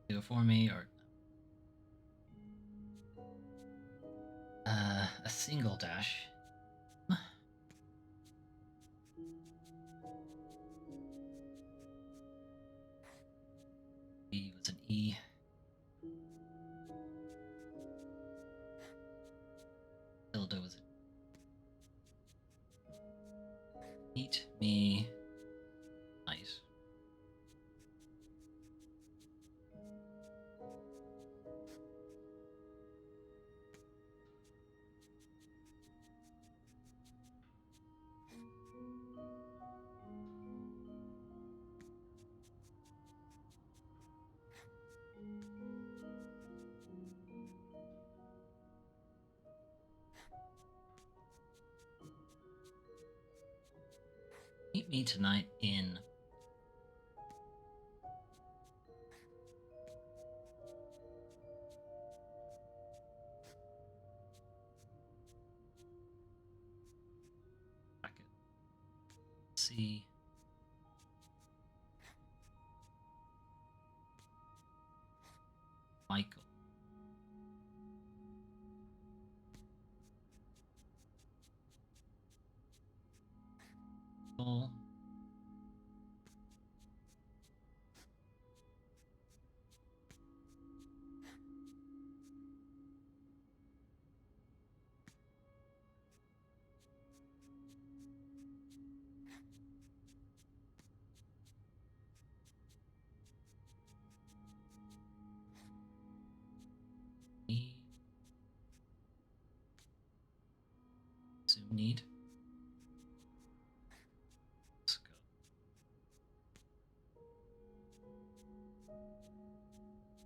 Do it for me, or a single dash. E was an E. Dildo was an eat me. Nice. Meet me tonight in. Bracket. C. Michael. Paul.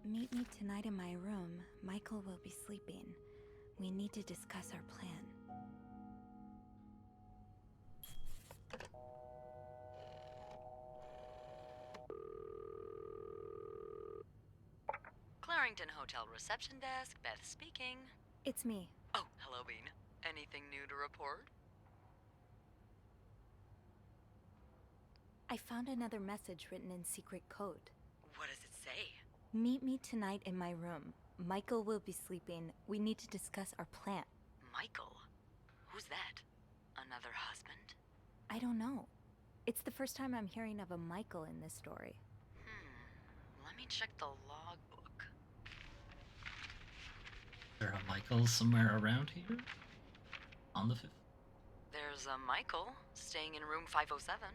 Meet me tonight in my room. Michael will be sleeping. We need to discuss our plan. Clarrington Hotel reception desk, Beth speaking. It's me. Oh, hello, Bean. Anything new to report? I found another message written in secret code. What does it say? Meet me tonight in my room. Michael will be sleeping. We need to discuss our plan. Michael? Who's that? Another husband? I don't know. It's the first time I'm hearing of a Michael in this story. Let me check the logbook. Is there a Michael somewhere around here? On the 5th? There's a Michael staying in room 507.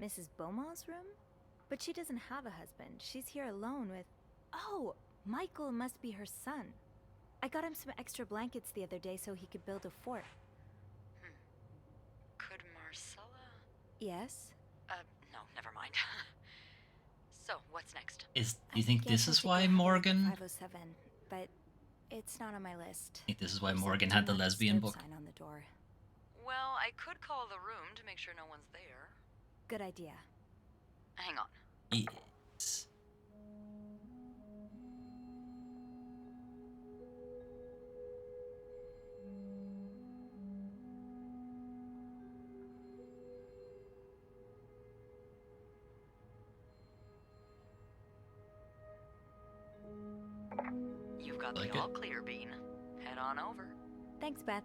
Mrs. Beaumont's room? But she doesn't have a husband. She's here alone with... Oh! Michael must be her son. I got him some extra blankets the other day so he could build a fort. Could Marcella? Yes? No, never mind. So, what's next? Do you think this is why Morgan... 507, but it's not on my list. I think this is why Morgan had the lesbian book. Sign on the door. Well, I could call the room to make sure no one's there. Good idea. Hang on. Yes. You've got Like the it. all clear, Bean. Head on over. Thanks, Beth.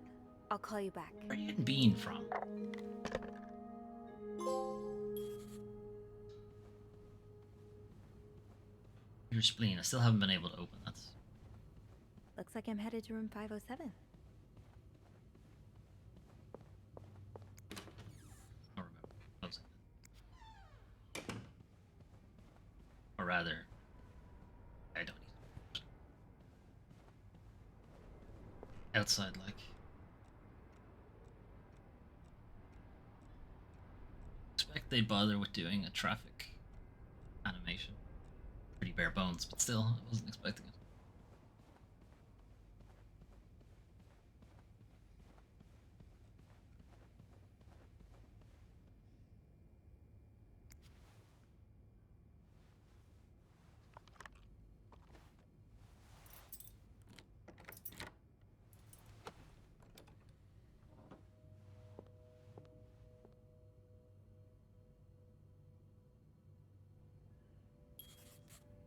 I'll call you back. Where are you getting Bean from? Your spleen. I still haven't been able to open that. Looks like I'm headed to room 507. I don't remember closing it. Or rather, I don't need it. Outside, like. Expect they'd bother with doing a traffic animation. Pretty bare bones, but still, I wasn't expecting it.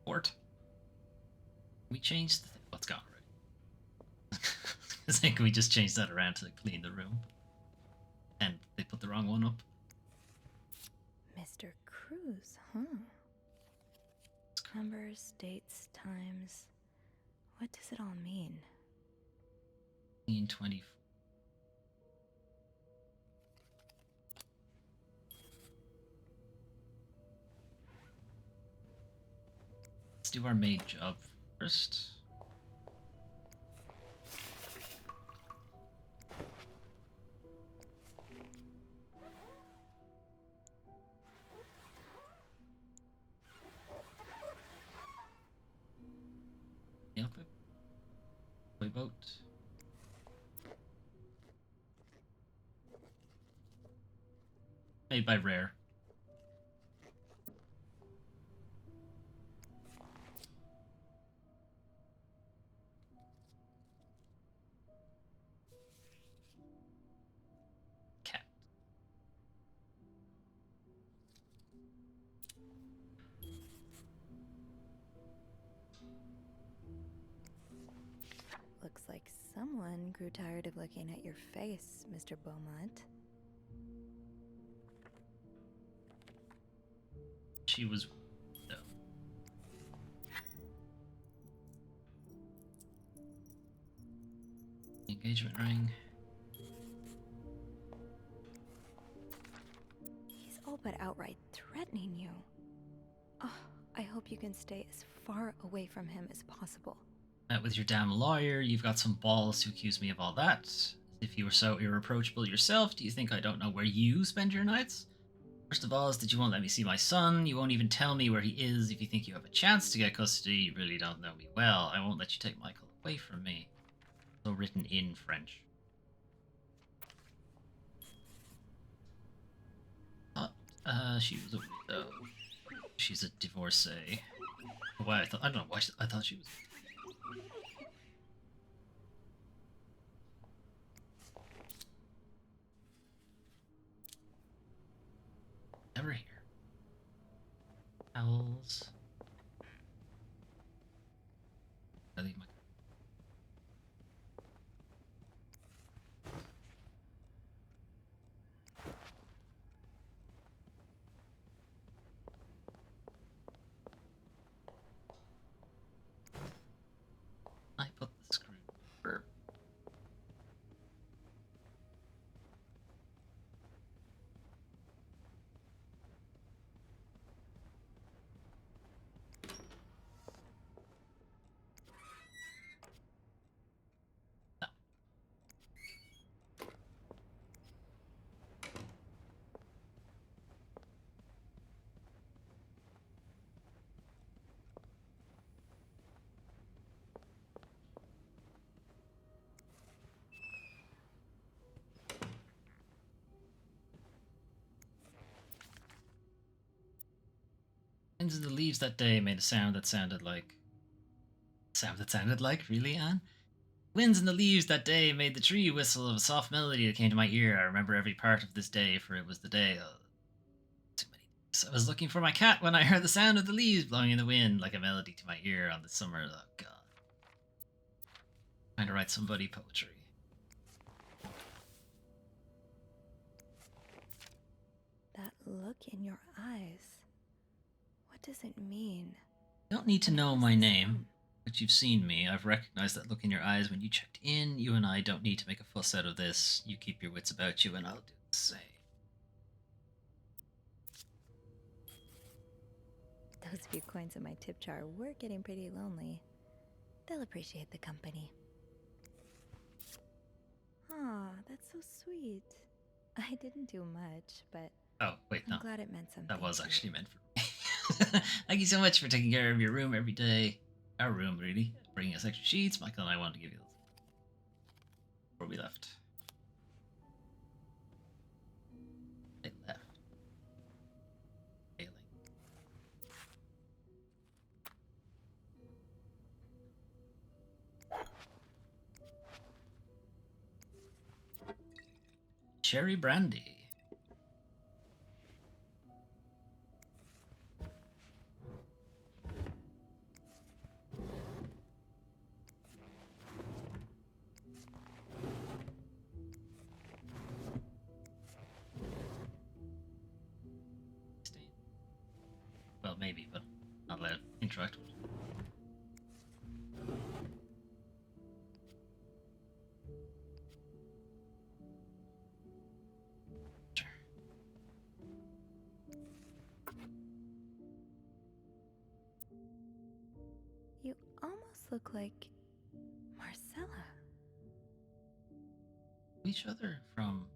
Port. We changed the thing. Oh, it's gone already. I think we just changed that around to clean the room. And they put the wrong one up. Mr. Cruz, huh? Numbers, dates, times. What does it all mean? 1924. Let's do our main job first. Yep. Toy boat. Made by Rare. Cat. Looks like someone grew tired of looking at your face, Mr. Beaumont. She was. No. Engagement ring. He's all but outright threatening you. Oh, I hope you can stay as far away from him as possible. Met with your damn lawyer. You've got some balls to accuse me of all that. If you were so irreproachable yourself, do you think I don't know where you spend your nights? Worst of all is that you won't let me see my son. You won't even tell me where he is. If you think you have a chance to get custody, you really don't know me well. I won't let you take Michael away from me. So written in French. She was a widow. She's a divorcee. Why I don't know why I thought she was. Never here. Owls. I leave my. I put the screw. No. Winds in the leaves that day made a sound that sounded like. Really, Anne? Winds in the leaves that day made the tree whistle of a soft melody that came to my ear. I remember every part of this day, for it was the day. Too many days. I was looking for my cat when I heard the sound of the leaves blowing in the wind like a melody to my ear on the summer. Oh, God. Trying to write somebody poetry. That look in your eyes. What does it mean? You don't need to know my name, but you've seen me. I've recognized that look in your eyes when you checked in. You and I don't need to make a fuss out of this. You keep your wits about you, and I'll do the same. Those few coins in my tip jar were getting pretty lonely. They'll appreciate the company. Aw, that's so sweet. I didn't do much, but Oh, wait, I'm no. glad it meant something. That was to you. actually meant for me. Thank you so much for taking care of your room every day. Our room, really. Bringing us extra sheets. Michael and I wanted to give you those before we left. They left. Failing. Cherry brandy. Well, maybe, but not let it interact with it. Sure. You almost look like Marcella. Each other from.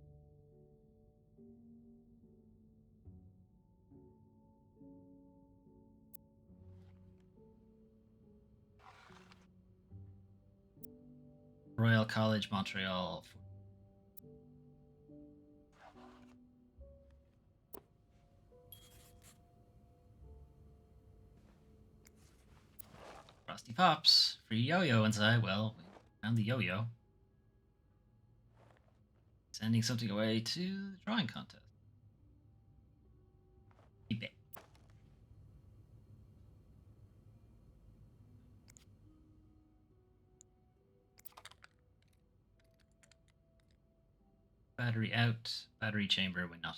Royal College, Montreal. Frosty Pops. Free yo-yo inside. Well, we found the yo-yo. Sending something away to the drawing contest. Keep it. Battery out. Battery chamber when not.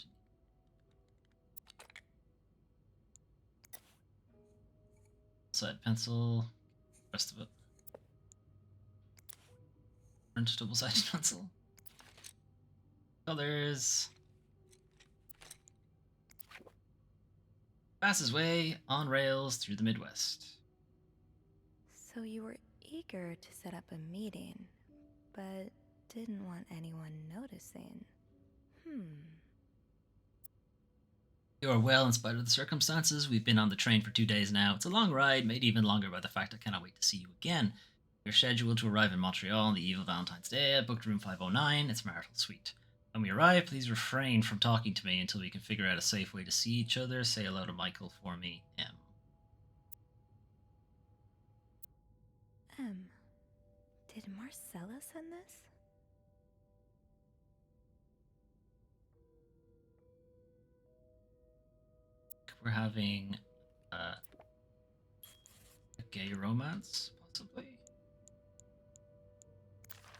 Side pencil. Rest of it. Orange double-sided pencil. Colors. Passes way on rails through the Midwest. So you were eager to set up a meeting, but didn't want anyone noticing. You are well in spite of the circumstances. We've been on the train for 2 days now. It's a long ride, made even longer by the fact I cannot wait to see you again. We're scheduled to arrive in Montreal on the eve of Valentine's Day. I booked room 509. It's marital suite. When we arrive, please refrain from talking to me until we can figure out a safe way to see each other. Say hello to Michael for me, M. Did Marcella send this? We're having a gay romance, possibly.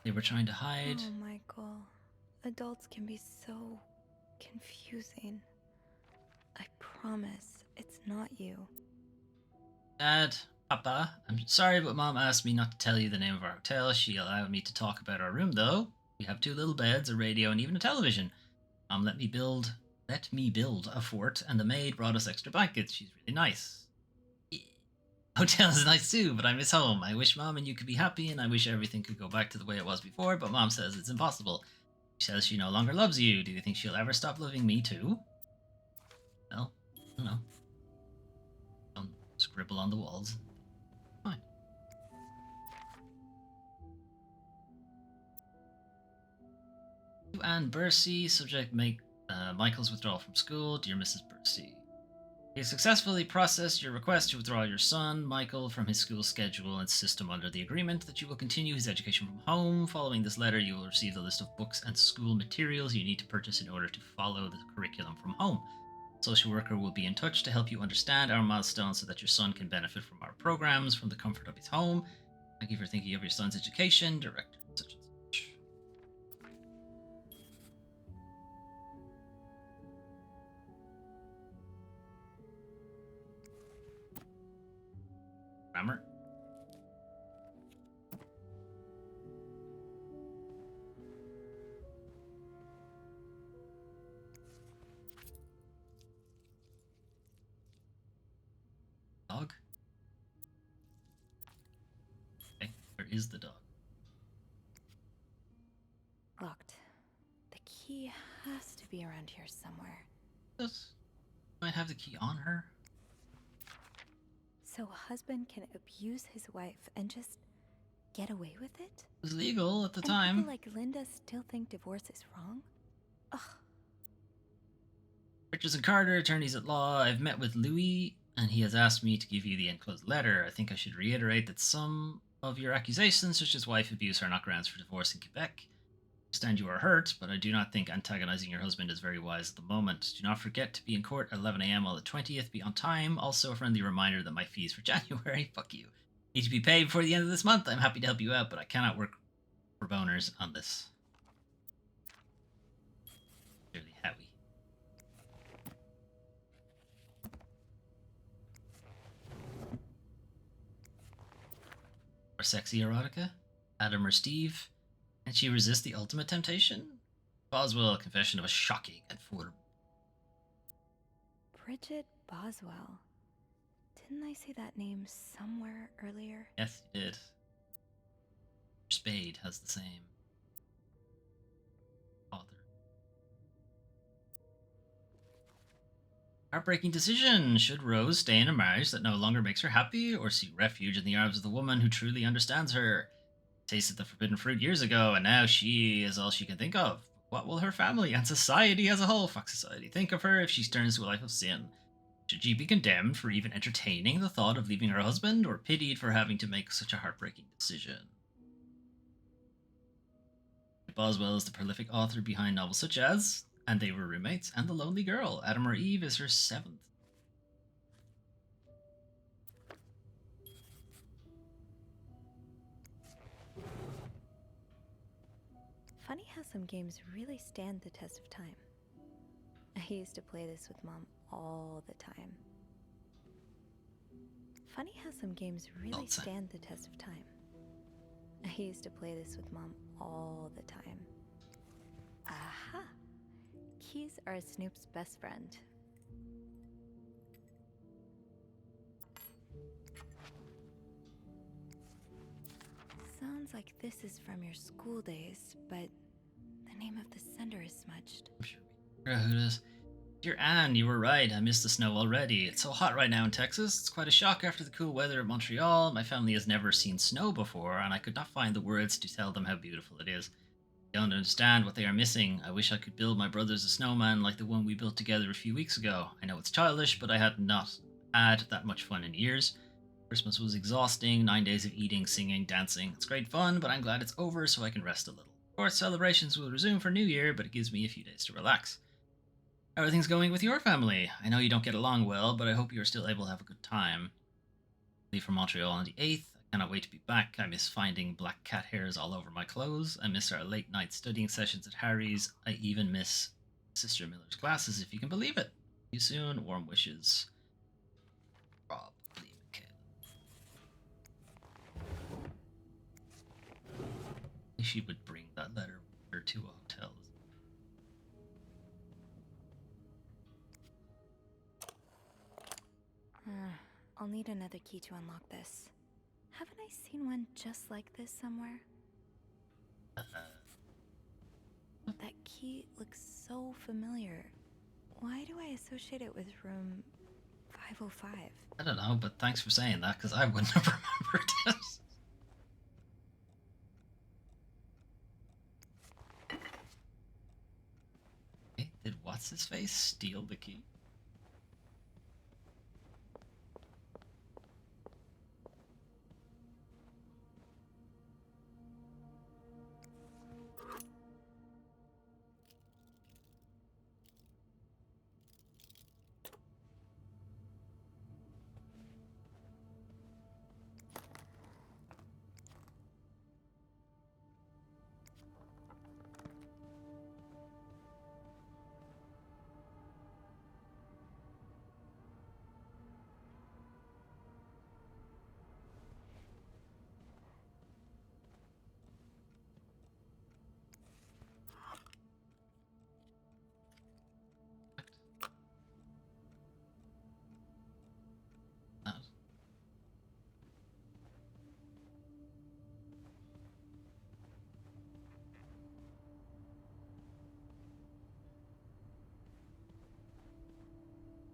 They were trying to hide. Oh, Michael. Adults can be so confusing. I promise it's not you. Dad, Papa, I'm sorry, but Mom asked me not to tell you the name of our hotel. She allowed me to talk about our room, though. We have 2 little beds, a radio, and even a television. Mom let me build a fort, and the maid brought us extra blankets. She's really nice. Hotel is nice too, but I miss home. I wish Mom and you could be happy, and I wish everything could go back to the way it was before, but Mom says it's impossible. She says she no longer loves you. Do you think she'll ever stop loving me too? Well, I don't know. Don't scribble on the walls. Fine. To Anne Bursey, subject Michael's withdrawal from school. Dear Mrs. Bursey, we have successfully processed your request to withdraw your son, Michael, from his school schedule and system under the agreement that you will continue his education from home. Following this letter, you will receive the list of books and school materials you need to purchase in order to follow the curriculum from home. Social worker will be in touch to help you understand our milestones so that your son can benefit from our programs from the comfort of his home. Thank you for thinking of your son's education, Director such and such. Grammar. Dog. Okay, where is the dog? Locked. The key has to be around here somewhere. Yes. Might have the key on her. So a husband can abuse his wife and just get away with it? It was legal at the And time. people like Linda still think divorce is wrong? Ugh. Richards and Carter, attorneys at law. I've met with Louis, and he has asked me to give you the enclosed letter. I think I should reiterate that some of your accusations, such as wife abuse, are not grounds for divorce in Quebec. I understand you are hurt, but I do not think antagonizing your husband is very wise at the moment. Do not forget to be in court at 11 a.m. on the 20th. Be on time. Also, a friendly reminder that my fees for January, fuck you, need to be paid before the end of this month. I'm happy to help you out, but I cannot work for boners on this. Clearly, Howie. Or sexy erotica? Adam or Steve? And she resists the ultimate temptation? Boswell, confession of a shocking and fool. Bridget Boswell. Didn't I see that name somewhere earlier? Yes, you did. Spade has the same author. Heartbreaking decision. Should Rose stay in a marriage that no longer makes her happy, or seek refuge in the arms of the woman who truly understands her? Tasted the forbidden fruit years ago, and now she is all she can think of. What will her family and society as a whole, fuck society, think of her if she turns to a life of sin? Should she be condemned for even entertaining the thought of leaving her husband, or pitied for having to make such a heartbreaking decision? Boswell is the prolific author behind novels such as And They Were Roommates and The Lonely Girl. Adam or Eve is her 7th. Funny how some games really stand the test of time. I used to play this with Mom all the time. Funny how some games really stand the test of time. I used to play this with Mom all the time. Aha! Keys are Snoop's best friend. Sounds like this is from your school days, but the name of the sender is smudged. Who it is? Dear Anne, you were right. I miss the snow already. It's so hot right now in Texas. It's quite a shock after the cool weather at Montreal. My family has never seen snow before, and I could not find the words to tell them how beautiful it is. I don't understand what they are missing. I wish I could build my brothers a snowman like the one we built together a few weeks ago. I know it's childish, but I had not had that much fun in years. Christmas was exhausting, 9 days of eating, singing, dancing. It's great fun, but I'm glad it's over so I can rest a little. Of course, celebrations will resume for New Year, but it gives me a few days to relax. How are things going with your family? I know you don't get along well, but I hope you are still able to have a good time. Leave for Montreal on the 8th. I cannot wait to be back. I miss finding black cat hairs all over my clothes. I miss our late night studying sessions at Harry's. I even miss Sister Miller's classes, if you can believe it. See you soon. Warm wishes. Rob, Lee, Michaela. She would bring that letter with her to a hotel. I'll need another key to unlock this. Haven't I seen one just like this somewhere? That key looks so familiar. Why do I associate it with room 505? I don't know, but thanks for saying that, because I wouldn't have remembered it. Okay, did what's-his-face steal the key?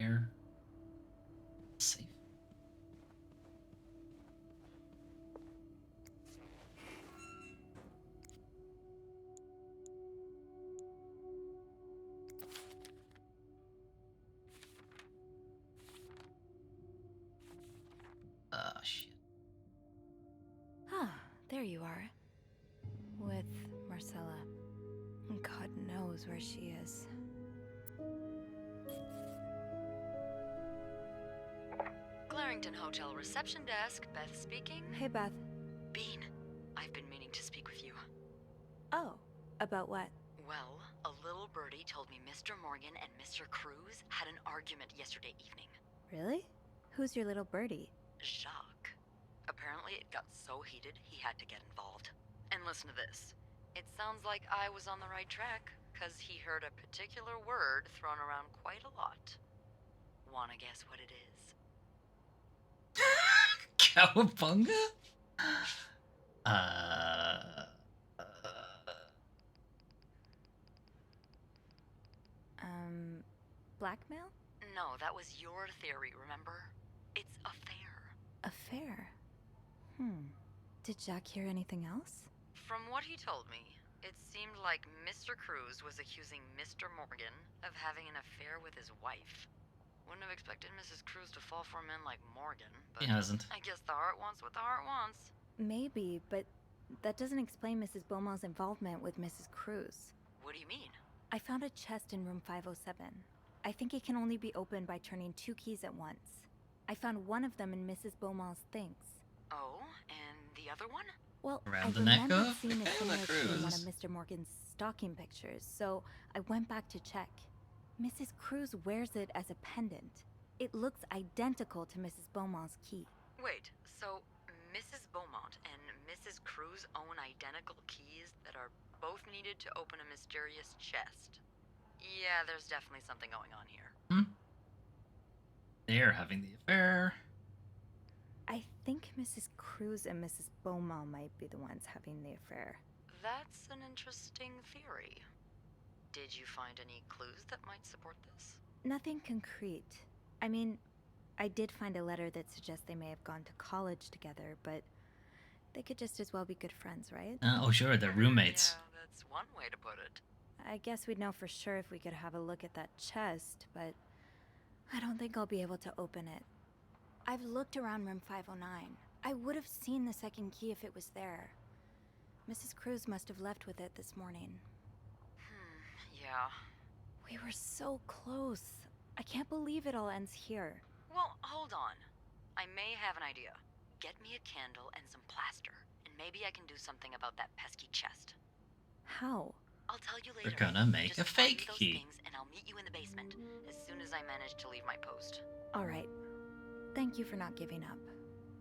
Air. Safe. Shit. Ah, there you are. With Marcella. God knows where she is. Clarington Hotel reception desk, Beth speaking. Hey, Beth. Bean, I've been meaning to speak with you. Oh, about what? Well, a little birdie told me Mr. Morgan and Mr. Cruz had an argument yesterday evening. Really? Who's your little birdie? Jacques. Apparently it got so heated he had to get involved. And listen to this. It sounds like I was on the right track, because he heard a particular word thrown around quite a lot. Wanna guess what it is? Cowabunga? Blackmail? No, that was your theory, remember? It's a fair. Affair? Did Jack hear anything else? From what he told me, it seemed like Mr. Cruz was accusing Mr. Morgan of having an affair with his wife. Wouldn't have expected Mrs. Cruz to fall for a man like Morgan, but He hasn't. I guess the heart wants what the heart wants. Maybe, but that doesn't explain Mrs. Beaumont's involvement with Mrs. Cruz. What do you mean? I found a chest in room 507. I think it can only be opened by turning 2 keys at once. I found one of them in Mrs. Beaumont's things. Oh, and the other one? Well, Around I the neck remembered of seeing a Michaela similar key in one Cruz. of Mr. Morgan's stocking pictures, so I went back to check. Mrs. Cruz wears it as a pendant. It looks identical to Mrs. Beaumont's key. Wait, so Mrs. Beaumont and Mrs. Cruz own identical keys that are both needed to open a mysterious chest? Yeah, there's definitely something going on here. They're having the affair. I think Mrs. Cruz and Mrs. Beaumont might be the ones having the affair. That's an interesting theory. Did you find any clues that might support this? Nothing concrete. I mean, I did find a letter that suggests they may have gone to college together, but they could just as well be good friends, right? Oh, sure, they're roommates. Yeah, that's one way to put it. I guess we'd know for sure if we could have a look at that chest, but I don't think I'll be able to open it. I've looked around room 509. I would have seen the second key if it was there. Mrs. Cruz must have left with it this morning. Yeah. We were so close. I can't believe it all ends here. Well, hold on. I may have an idea. Get me a candle and some plaster, and maybe I can do something about that pesky chest. How? I'll tell you later. We're gonna make Just a find me fake those key. things, and I'll meet you in the basement as soon as I manage to leave my post. All right. Thank you for not giving up.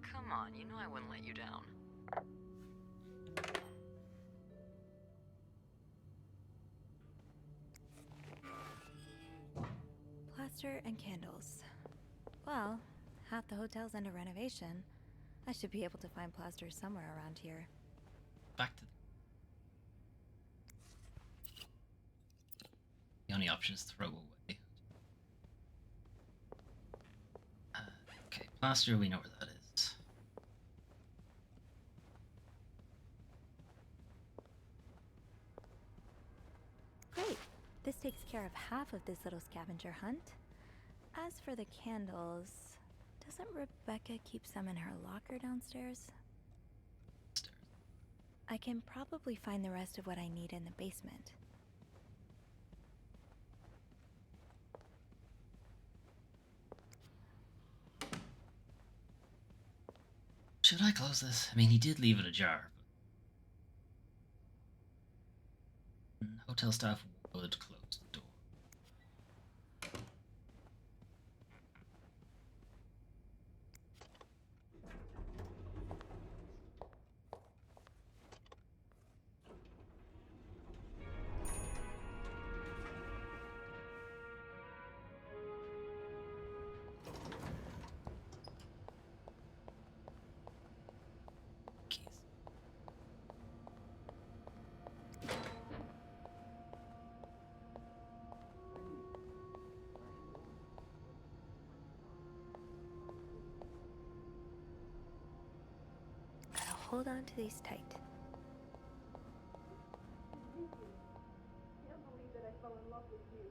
Come on, you know I wouldn't let you down. Plaster and candles. Well, half the hotel's under renovation. I should be able to find plaster somewhere around here. Back to the only option is throw away. Okay, plaster, we know where that is. Great. This takes care of half of this little scavenger hunt. As for the candles, doesn't Rebecca keep some in her locker downstairs? I can probably find the rest of what I need in the basement. Should I close this? I mean, he did leave it ajar. But hotel staff would close the door. Gotta hold on to these tight. Can't believe that I fell in love with you.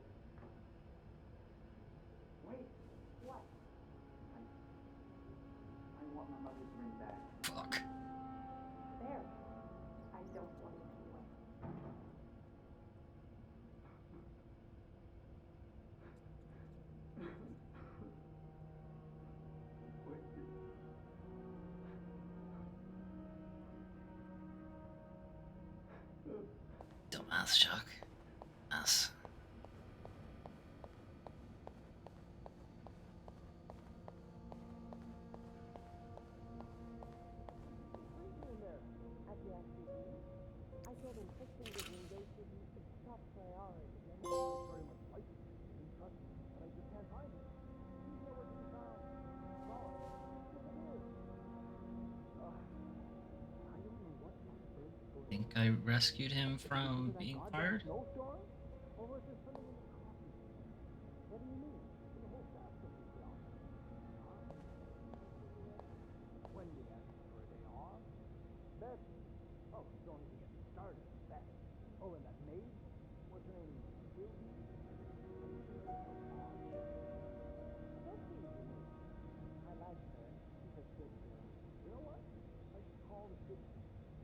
Wait, what? I want my mother's ring back. Fuck. There. I don't want it anyway. Dumbass, Chuck. Ass. At the activity, I told him fixing the window should be a top priority. And I very much like it and trust me, but I just can't find it. He's nowhere to be found. Gone. Disappeared. I don't know what on earth is going on. Think I rescued him from being fired? Snowstorm? Or was there something in the coffee? What do you mean? The whole staff completely off. When we asked for a day off? Beth. Oh, it's only to get started. Beth. Oh, and that maid? What's her name? Sylvie? Don't be rude. I like her. She's a good girl. You know what? I should call the city.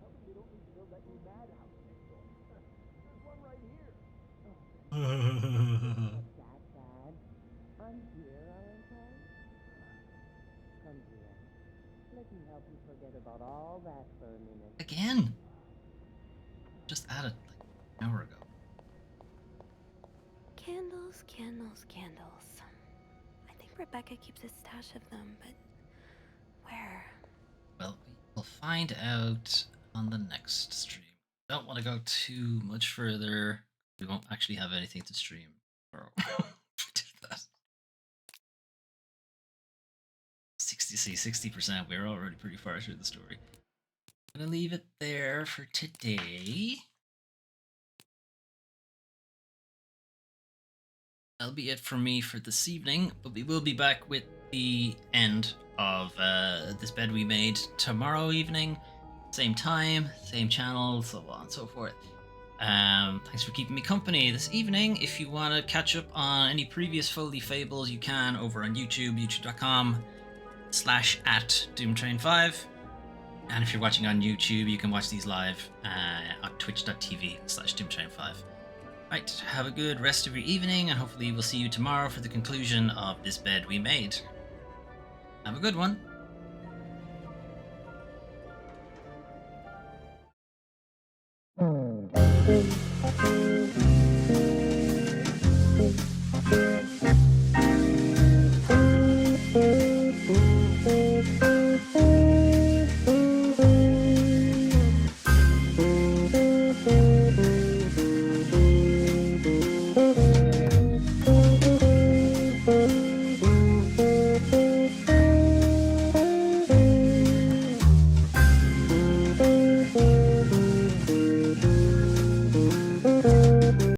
Tell them they don't need to build that new madhouse next door. There's one right here. Not that bad. I'm here, aren't I? Come here. Let me help you forget about all that for a minute. Again? Just added like an hour ago. Candles, candles, candles. I think Rebecca keeps a stash of them, but where? Well, we'll find out on the next stream. Don't want to go too much further. We won't actually have anything to stream. Or do that. 60%. We're already pretty far through the story. I'm gonna leave it there for today. that'll be it from me for this evening, but we will be back with the end of This Bed We Made tomorrow evening. Same time, same channel, so on and so forth. Thanks for keeping me company this evening. If you want to catch up on any previous Foley Fables, you can over on YouTube, youtube.com/@DoomTrain5. And if you're watching on YouTube, you can watch these live on twitch.tv/DoomTrain5. Right, have a good rest of your evening, and hopefully we'll see you tomorrow for the conclusion of This Bed We Made. Have a good one. Thank you.